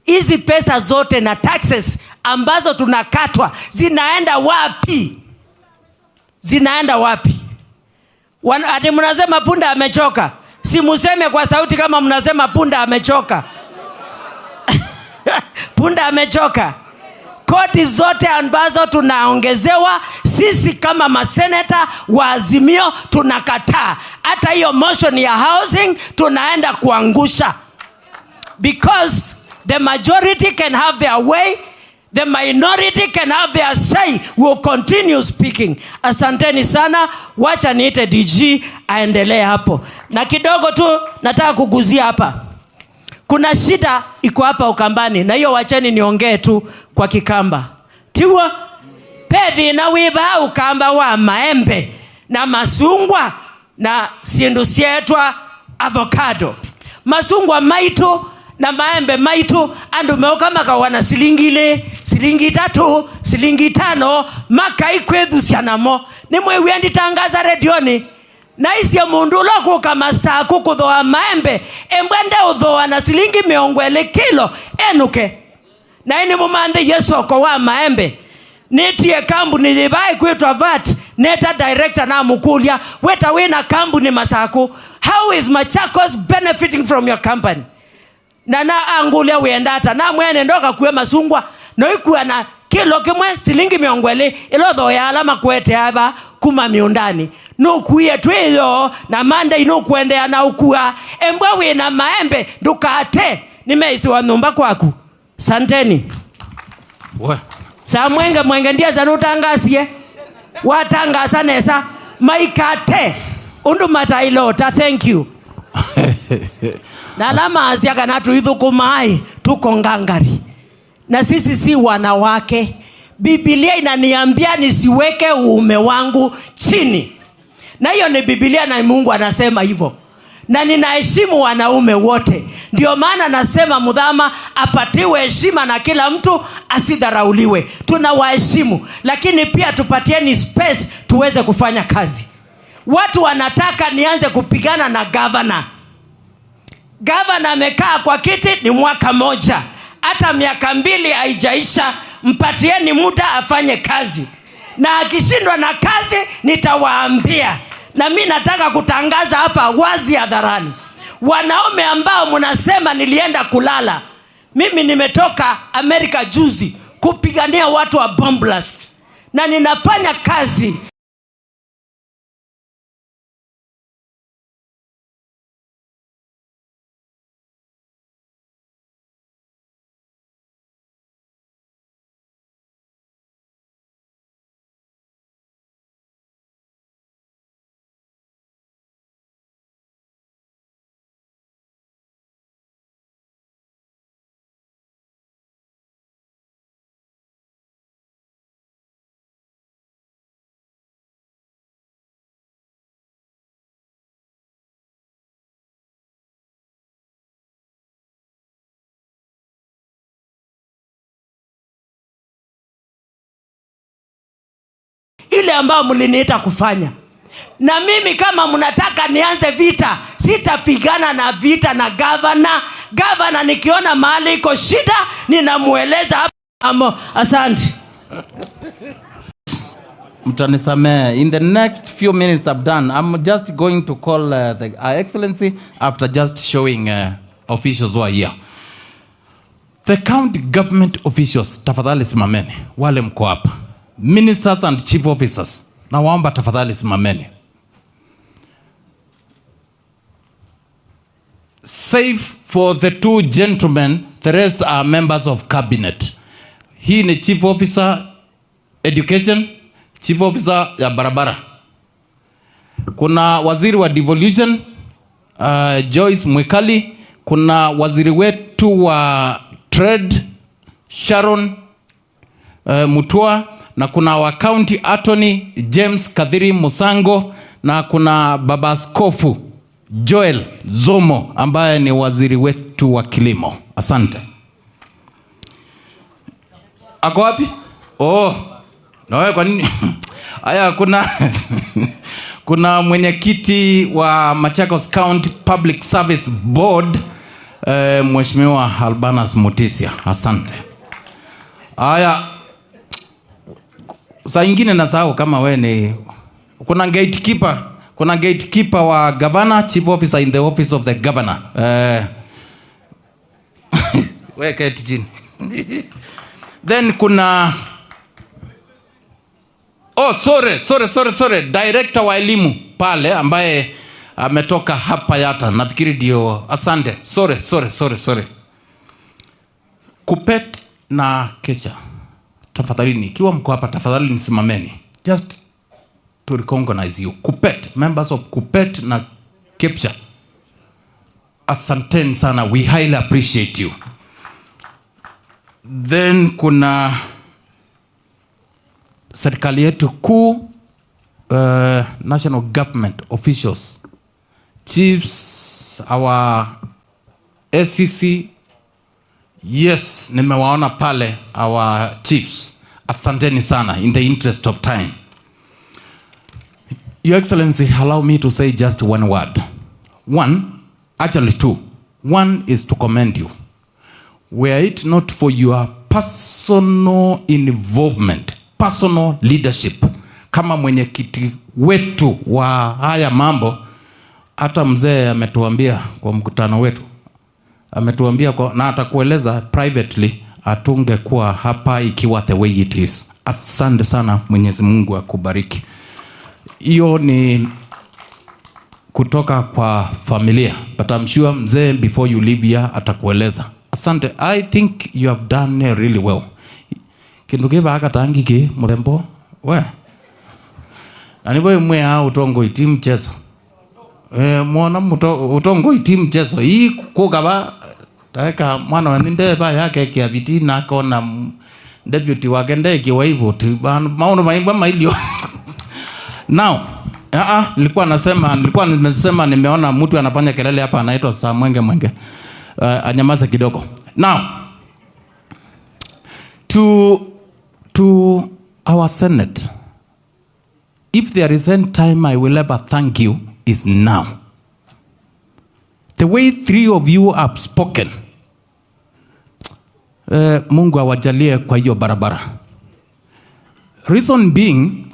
Hizi pesa zote na taxes ambazo tunakatwa zinaenda wapi? Zinaenda wapi? Ati mnasema punda amechoka. Si museme kwa sauti kama mnasema punda amechoka. Punda amechoka. Kodi zote ambazo tunaongezewa sisi kama maseneta wa Azimio tunakataa. Hata hiyo motion ya housing tunaenda kuangusha. Because the majority can have their way, the minority can have their say. We'll continue speaking. Asanteni sana. Wacha niite DG aendelee hapo. Na kidogo tu nataka kuguzia hapa. Kuna shida iko hapa Ukambani, na hiyo wacheni niongee tu kwa Kikamba. Tiwa pevi na wiba Ukamba wa maembe na masungwa na siendu sietwa avocado. Masungwa maitu na maembe maitu andu meuka makawana silingi 2, silingi 3, silingi 5 makaikwethucia namo ni mwewi nditangaza redioni na isio mundu loko kama saa kukuthoa maembe embwende uthoa na silingi 20 kilo enuke na ini mumande Yesu oko wa maembe netie kambuni libai kwetwa VAT neta director na mukulia weta wina kambuni Masaku. How is Machakos benefiting from your company? Na angulia wendata na mwene ndoka kuwe masungwa no ikuwa na kilo kimwe silingi 20 ilotho ya alama kwete haba kuma miundani no kuye tweyo na manda ino kuendea na ukua embwa wina maembe ndukate nimeisi wa nyumba kwaku. Santeni. Sa mwenge ndia zanutangasie watangasa nesa maikate undu matailota. Thank you. Na lama asiaka na tuithukumai tuko ngangari na sisi si wanawake. Biblia inaniambia nisiweke uume wangu chini, na hiyo ni Biblia na Mungu anasema hivyo, na ninaheshimu wanaume wote. Ndio maana nasema Mudhama apatiwe heshima na kila mtu asidharauliwe. Tunawaheshimu, lakini pia tupatieni space tuweze kufanya kazi. Watu wanataka nianze kupigana na governor. Governor amekaa kwa kiti ni mwaka moja, hata miaka 2 haijaisha. Mpatieni muda afanye kazi, na akishindwa na kazi nitawaambia. Na mimi nataka kutangaza hapa wazi hadharani, wanaume ambao mnasema nilienda kulala, mimi nimetoka Amerika juzi kupigania watu wa bomb blast na ninafanya kazi. Ile ambao mliniita kufanya. Na mimi kama mnataka nianze vita, sitapigana na vita na governor. Governor nikiona mahali iko shida ninamueleza hapo. Asante. Mtanisamee. In the next few minutes I'm done. I'm just going to call the Excellency after just showing officials who are here. The county government officials, tafadhali simameni. Wale mko hapa. Ministers and chief officers, nawaomba tafadhali simameni. Save for the 2 gentlemen, the rest are members of cabinet. Hii ni chief officer education, chief officer ya barabara. Kuna waziri wa devolution Joyce Mwikali, kuna waziri wetu wa trade Sharon Mutua, na kuna wa county attorney James Kadhiri Musango, na kuna baba askofu Joel Zomo ambaye ni waziri wetu wa kilimo. Asante. Ako wapi? Oh. Na kwa nini? Aya, kuna mwenyekiti wa Machakos County Public Service Board Mheshimiwa Albanas Mutisia. Asante. Aya, saa ingine nasahau kama we ni kuna gatekeeper wa governor, chief officer in the office of the governor. We keti chini. Then kuna sorry, director wa elimu pale ambaye ametoka hapa Yata. Nafikiri ndio. Asante. Sorry. Kupet na Kesha, tafadhali ikiwa mko hapa tafadhali nisimameni. Just to recognize you. Kupet, members of Kupet na Kesha. Asanteni sana. We highly appreciate you. Then kuna serikali yetu kuu, national government officials, chiefs, our SCC, Yes, nimewaona pale our chiefs. Asanteni sana in the interest of time. Your Excellency, allow me to say just one word. Actually two. One is to commend you. Were it not for your personal involvement, personal leadership, kama mwenyekiti wetu wa haya mambo, hata mzee ametuambia kwa mkutano wetu, ametuambia na atakueleza privately, atungekuwa hapa ikiwa the way it is. Asante sana, Mwenyezi Mungu akubariki. Hiyo ni kutoka kwa familia, but I'm sure mzee before you leave here atakueleza. Asante. I think you have done really well. Kinduke baka tangi ki mrembo we anibo mwe ha utongo itimu chezo mwana utongo itimu chezo hii kukaba taeka mwana wandinde ba yake kia biti na kona deputy wake ndege wa hivyo maono maimba mailio. Now nilikuwa nimesema nimeona mtu anafanya kelele hapa anaitwa saa mwenge anyamaza kidogo. Now to our Senate, if there is any time I will ever thank you is now. The way three of you have spoken, Mungu awajalie kwa hiyo barabara. Reason being,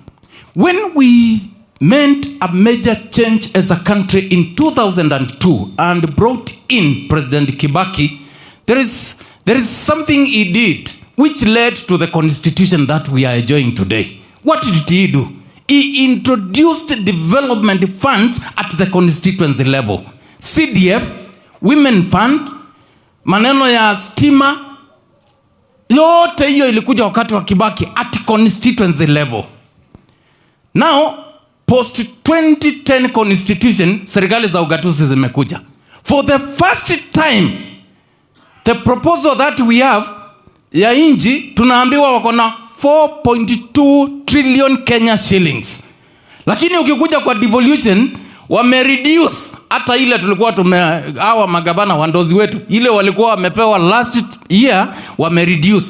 when we meant a major change as a country in 2002 and brought in President Kibaki, there is something he did which led to the constitution that we are enjoying today. What did he do? He introduced development funds at the constituency level. CDF, Women Fund, maneno ya stima, yote hiyo ilikuja wakati wa Kibaki at constituency level. Now, post 2010 constitution, serikali za ugatuzi zimekuja. For the first time, the proposal that we have ya inji, tunaambiwa wako na 4.2 trillion Kenya shillings. Lakini ukikuja kwa devolution, wamereduce hata ile tulikuwa hawa magavana wandozi wetu, ile walikuwa wamepewa last year, wamereduce.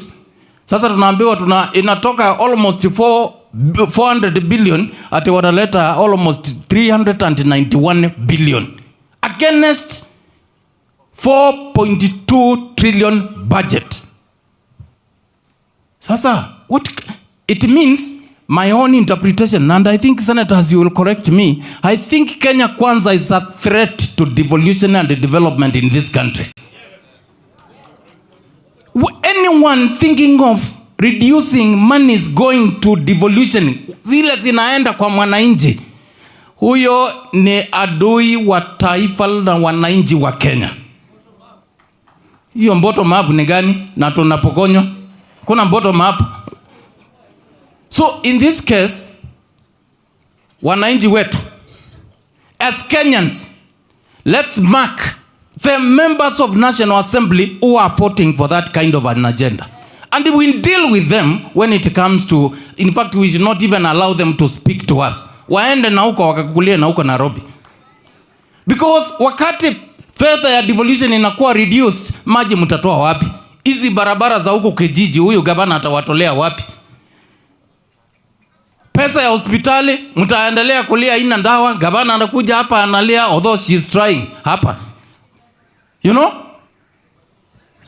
Sasa tunaambiwa inatoka almost 400 billion, ati wanaleta almost 391 billion against 4.2 trillion budget. Sasa what it means, my own interpretation, and I think senators you will correct me, I think Kenya Kwanza is a threat to devolution and development in this country. Anyone thinking of reducing monies going to devolution, zile zinaenda kwa mwananchi, huyo ni adui wa taifa na wananchi wa Kenya. Hiyo bottom up ni gani? Na tunapokonywa kuna bottom up. So in this case, wananchi wetu, as Kenyans, let's mark the members of National Assembly who are voting for that kind of an agenda. And we'll deal with them when it comes to, in fact, we should not even allow them to speak to us. Waende na huko wakakukulie na huko Nairobi. Because wakati fedha ya devolution inakuwa reduced, maji mtatoa wapi? Hizi barabara za huko kijiji, huyu gavana atawatolea wapi? Pesa ya hospitali, mtaendelea kulia ina ndawa, gavana anakuja hapa analia, although she is trying hapa. You know?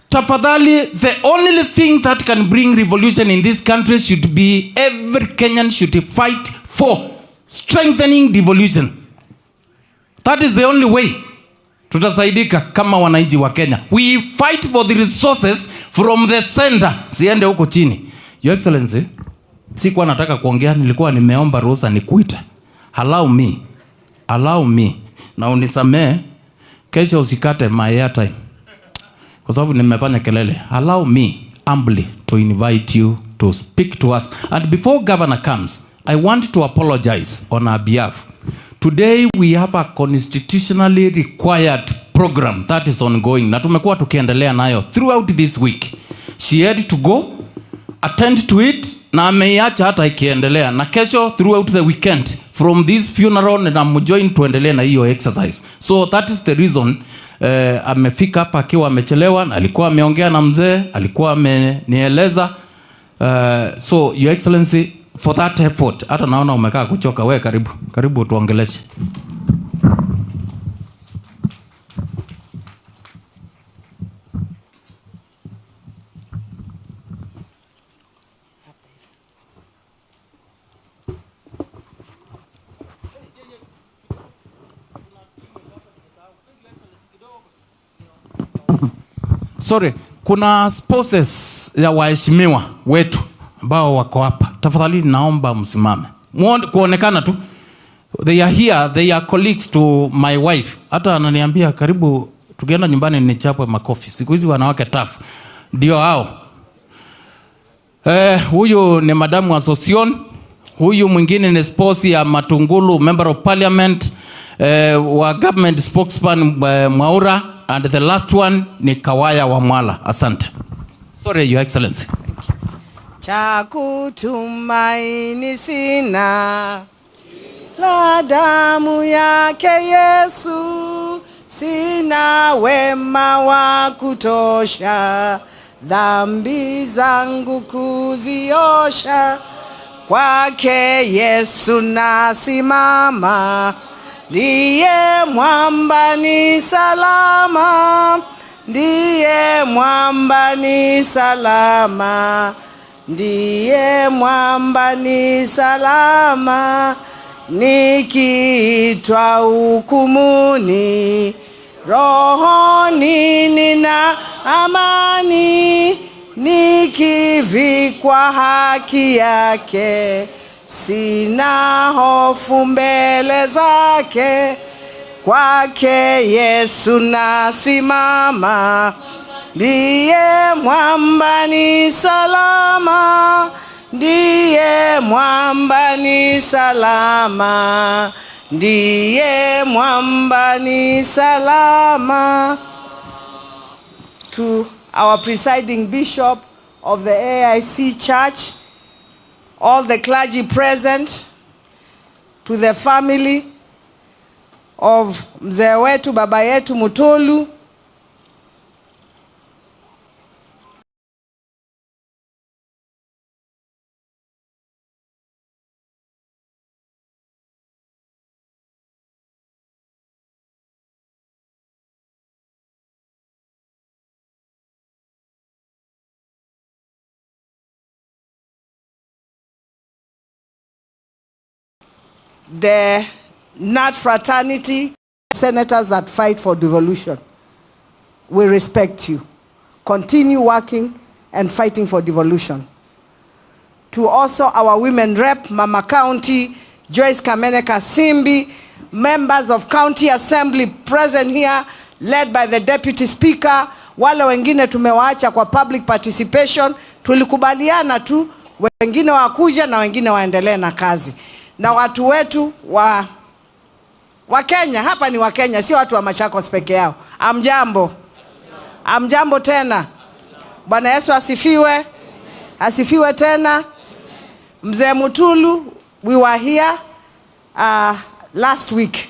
Tafadhali, the only thing that can bring revolution in this country should be every Kenyan should fight for strengthening devolution. That is the only way tutasaidika kama wananchi wa Kenya. We fight for the resources from the center, siende huko chini. Your Excellency, sikuwa nataka kuongea, nilikuwa nimeomba ruhusa nikuite. Allow me, na unisamee, kesho usikate my airtime, kwa sababu nimefanya kelele. Allow me humbly to invite you to speak to us. And before governor comes, I want to apologize on our behalf. Today we have a constitutionally required program that is ongoing. Na tumekuwa tukiendelea nayo throughout this week. She had to go, attend to it, na ameiacha hata ikiendelea. Na kesho throughout the weekend from this funeral na mjoin tuendelee na hiyo exercise. So that is the reason amefika hapa akiwa amechelewa na alikuwa ameongea na mzee, alikuwa amenieleza. So your excellency, for that effort, hata naona umekaa kuchoka. Wewe karibu tuongeleshe. Sorry, kuna spouses ya waheshimiwa wetu ambao wako hapa. Tafadhali naomba msimame. Kuonekana tu. They are here, they are colleagues to my wife. Hata ananiambia karibu tukienda nyumbani nichapwe makofi. Siku hizi wanawake tough. Ndio hao. Huyu ni Madamu Association. Huyu mwingine ni spouse ya Matungulu, Member of Parliament, wa government spokesman Mwaura. And the last one ni Kawaya wa Mwala. Asante. Sorry, Your Excellency. Cha kutumaini sina, la damu yake Yesu, sina wema wa kutosha, dhambi zangu kuziosha, kwake Yesu nasimama. Ndiye mwamba ni salama, ndiye mwamba ni salama, ndiye mwamba ni salama. Nikiitwa hukumuni, rohoni nina amani, nikivikwa haki yake, sina hofu mbele zake. Kwake Yesu nasimama, ndiye mwamba ni salama, ndiye mwamba ni salama, ndiye mwamba ni salama. To our presiding bishop of the AIC Church, all the clergy present, to the family of mzee wetu baba yetu Mutulu, the Nat fraternity, senators that fight for devolution, we respect you. Continue working and fighting for devolution. To also our women rep, Mama County, Joyce Kameneka Simbi, members of County Assembly present here, led by the Deputy Speaker, wale wengine tumewaacha kwa public participation, tulikubaliana tu, wengine wakuja na wengine waendelee na kazi. Na watu wetu wa Kenya, hapa ni wa Kenya, sio watu wa Machakos peke yao. Amjambo. Amjambo tena. Bwana Yesu asifiwe. Asifiwe tena. Mzee Mutulu, we were here last week.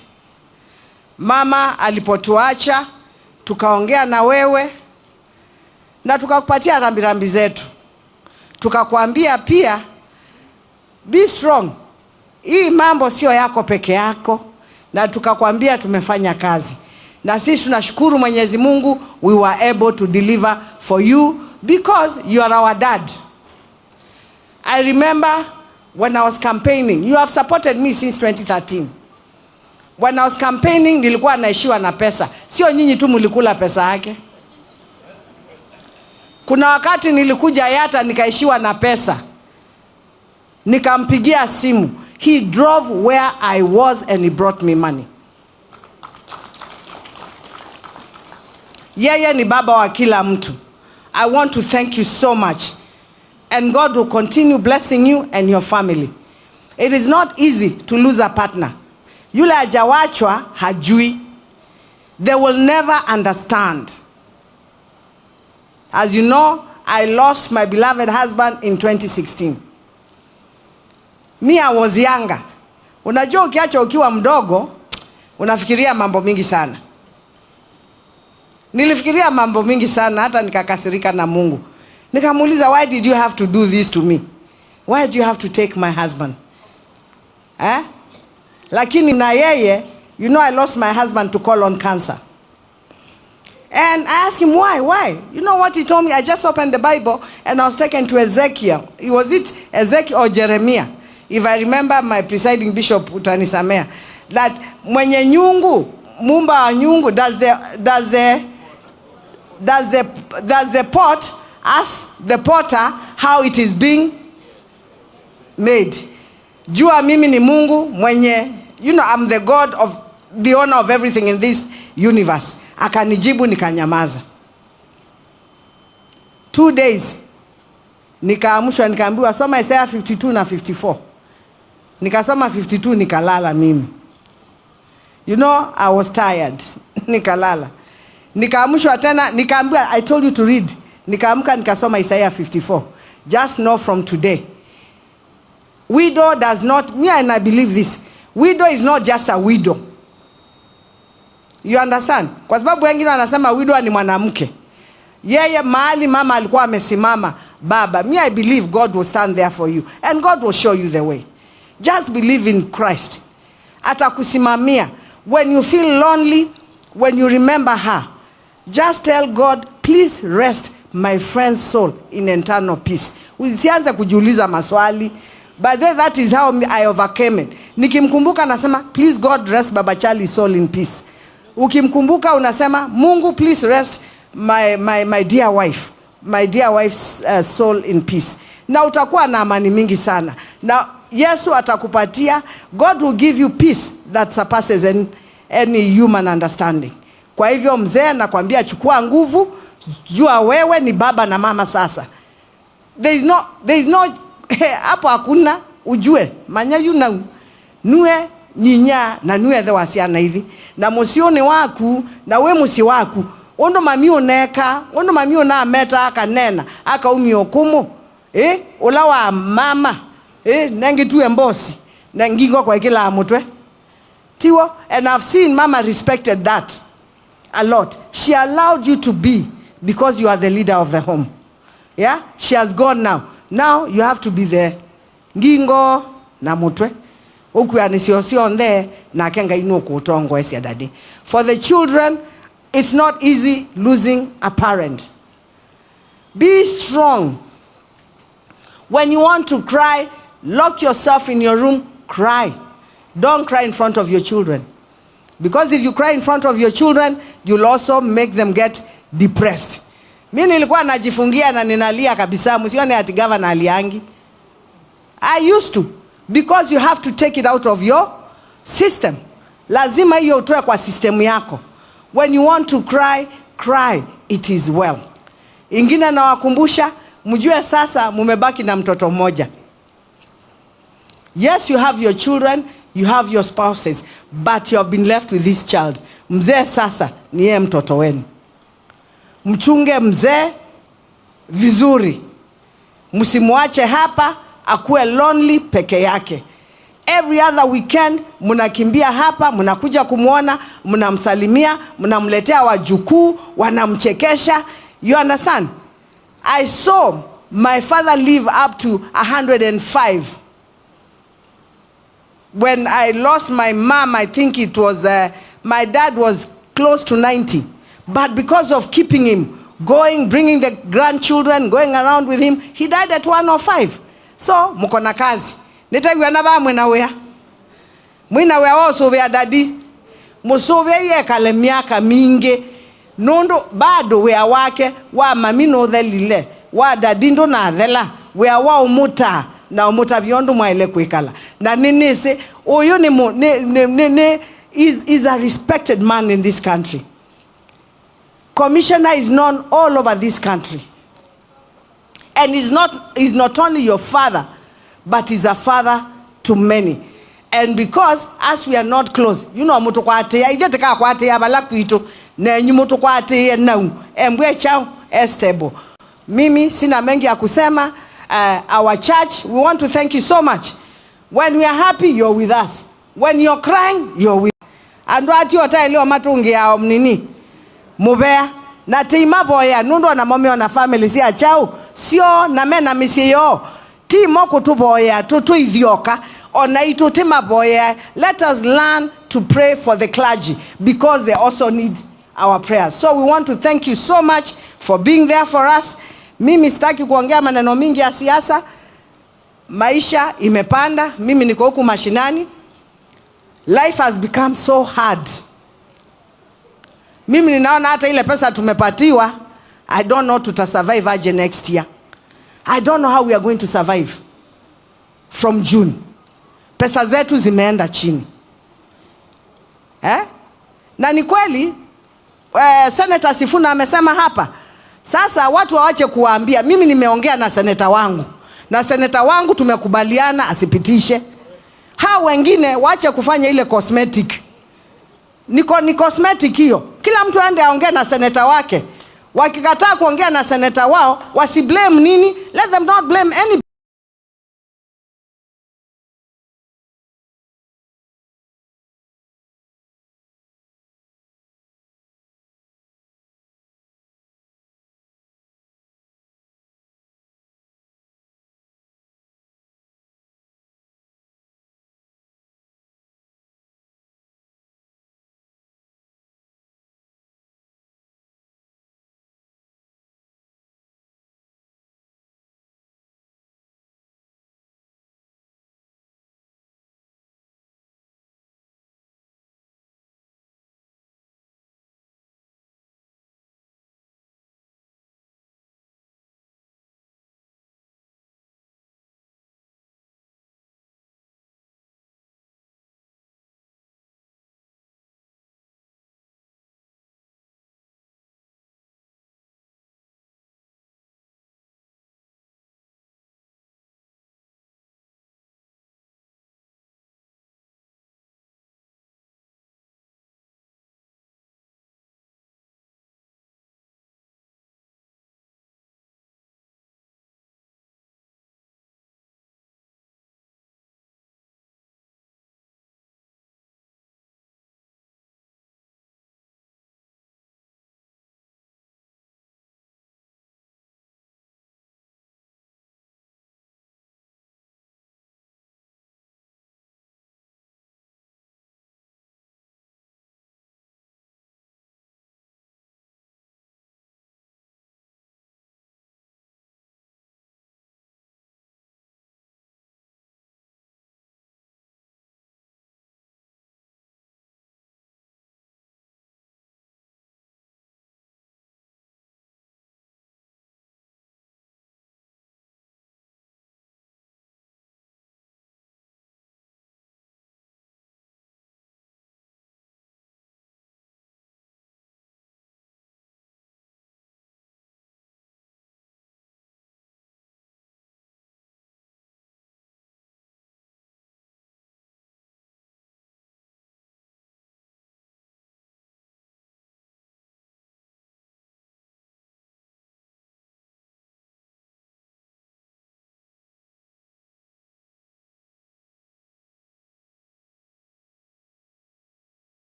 Mama alipotuacha, tukaongea na wewe na tukakupatia rambirambi zetu. Tukakwambia pia, be strong. Hii mambo sio yako peke yako, na tukakwambia tumefanya kazi. Na sisi tunashukuru Mwenyezi Mungu, we were able to deliver for you because you are our dad. I remember when I was campaigning, you have supported me since 2013. When I was campaigning, nilikuwa naishiwa na pesa. Sio nyinyi tu mlikula pesa yake. Kuna wakati nilikuja Yata nikaishiwa na pesa. Nikampigia simu. He drove where I was and he brought me money. Yeye ni baba wa kila mtu. I want to thank you so much. And God will continue blessing you and your family. It is not easy to lose a partner. Yule hajawachwa hajui. They will never understand. As you know, I lost my beloved husband in 2016. Me, I was younger. Unajua ukiacha ukiwa mdogo, unafikiria mambo mingi sana. Nilifikiria mambo mingi sana, hata nikakasirika na Mungu. Nikamuuliza, why did you have to do this to me? Why do you have to take my husband? Lakini na yeye, you know, I lost my husband to colon cancer. And I asked him, why? Why? You know what he told me? I just opened the Bible and I was taken to Ezekiel. Was it Ezekiel or Jeremiah? If I remember, my presiding bishop utanisamea. That mwenye nyungu, mumba wa nyungu, does the pot ask the potter how it is being made? Jua mimi ni Mungu mwenye, you know, I'm the God of the owner of everything in this universe. Akanijibu nikanyamaza. 2 days nikaamushwa nikaambiwa soma Isaiah 52 na 54. Nikasoma 52 nikalala mimi. You know, I was tired. Nikalala. Nikaamushwa tena nikaambiwa I told you to read. Nikaamka nikasoma Isaiah 54. Just know from today, widow does not, me and I believe this, widow is not just a widow. You understand? Kwa sababu wengine wanasema widow ni mwanamke. Yeye mahali mama alikuwa amesimama, baba, me I believe God will stand there for you and God will show you the way. Just believe in Christ. Atakusimamia. When you feel lonely, when you remember her, just tell God, please rest my friend's soul in eternal peace. Usianze kujiuliza maswali. But then that is how I overcame it. Nikimkumbuka nasema, please God rest Baba Charlie's soul in peace. Ukimkumbuka unasema, Mungu please rest my dear wife. My dear wife's soul in peace. Na utakuwa na amani mingi sana. Na Yesu atakupatia, God will give you peace that surpasses any human understanding. Kwa hivyo mzee nakwambia chukua nguvu, jua wewe ni baba na mama sasa. There is no hapo hakuna ujue manya yuna nue nyinya na nue the wasiana hivi na musione waku na we musi waku ondo mami oneka ondo mami ona meta akanena aka umiokumu ulawa mama nangi tu embosi na ngingo kwa kila mutwe tiwo. And I've seen mama respected that a lot. She allowed you to be because you are the leader of the home. Yeah, she has gone now. Now you have to be there. Ngingo na mutwe. Ukuyanisiosio there na kenga ino kutongo esi adadi. For the children, it's not easy losing a parent. Be strong. When you want to cry, lock yourself in your room, cry. Don't cry in front of your children. Because if you cry in front of your children, you'll also make them get depressed. Mimi nilikuwa najifungia na ninalia kabisa, msione ati governor aliangi. I used to, because you have to take it out of your system. Lazima hiyo utoe kwa system yako. When you want to cry, cry, it is well. Ingine na wakumbusha, mjue sasa mumebaki na mtoto mmoja. Yes, you have your children, you have your spouses, but you have been left with this child. Mzee sasa ni yeye mtoto wenu. Mchunge mzee vizuri. Msimuache hapa akuwe lonely peke yake. Every other weekend mnakimbia hapa, mnakuja kumuona, mnamsalimia, mnamletea wajukuu, wanamchekesha. You understand? I saw my father live up to 105. When I lost my mom, I think it was, my dad was close to 90. But because of keeping him going, bringing the grandchildren, going around with him, he died at 105. So, mukona kazi. Nitagwa na ba mwenawea. Mwenawea also wea daddy. Musowe ye kale miaka mingi. Nondo bado wea wake wa mamino dhelile. Wa daddy ndo na dhela. Wea wa umuta. Na umuta biondo mwaile kuikala. Na nini se, oyo is a respected man in this country. Commissioner is known all over this country. And he's not only your father, but he's a father to many. And because as we are not close, you know, mutu kwa ate ya, ije teka kwa ate ya balaku ito, na mutu kwa ate ya na mbwe chao estable. Mimi sina mengi ya kusema. Our church, we want to thank you so much. When we are happy, you're with us. When you're crying, you're with us. And what you are telling you, matungi ya omnini, mubea. na tima boya nundo na momio na family si achau sio na mena misiyo timo kutuboya tutu idioka ona itu tima boya. Let us learn to pray for the clergy because they also need our prayers. So we want to thank you so much for being there for us. Mimi sitaki kuongea maneno mingi ya siasa. Maisha imepanda, mimi niko huku mashinani. Life has become so hard. Mimi ninaona hata ile pesa tumepatiwa, I don't know tutasurvive aje next year. I don't know how we are going to survive from June. Pesa zetu zimeenda chini. Na ni kweli Senator Sifuna amesema hapa. Sasa watu waache kuwaambia. Mimi nimeongea na seneta wangu. Na seneta wangu tumekubaliana asipitishe. Hao wengine waache kufanya ile cosmetic. Ni cosmetic hiyo. Kila mtu aende aongee na seneta wake. Wakikataa kuongea na seneta wao, wasiblame nini? Let them not blame any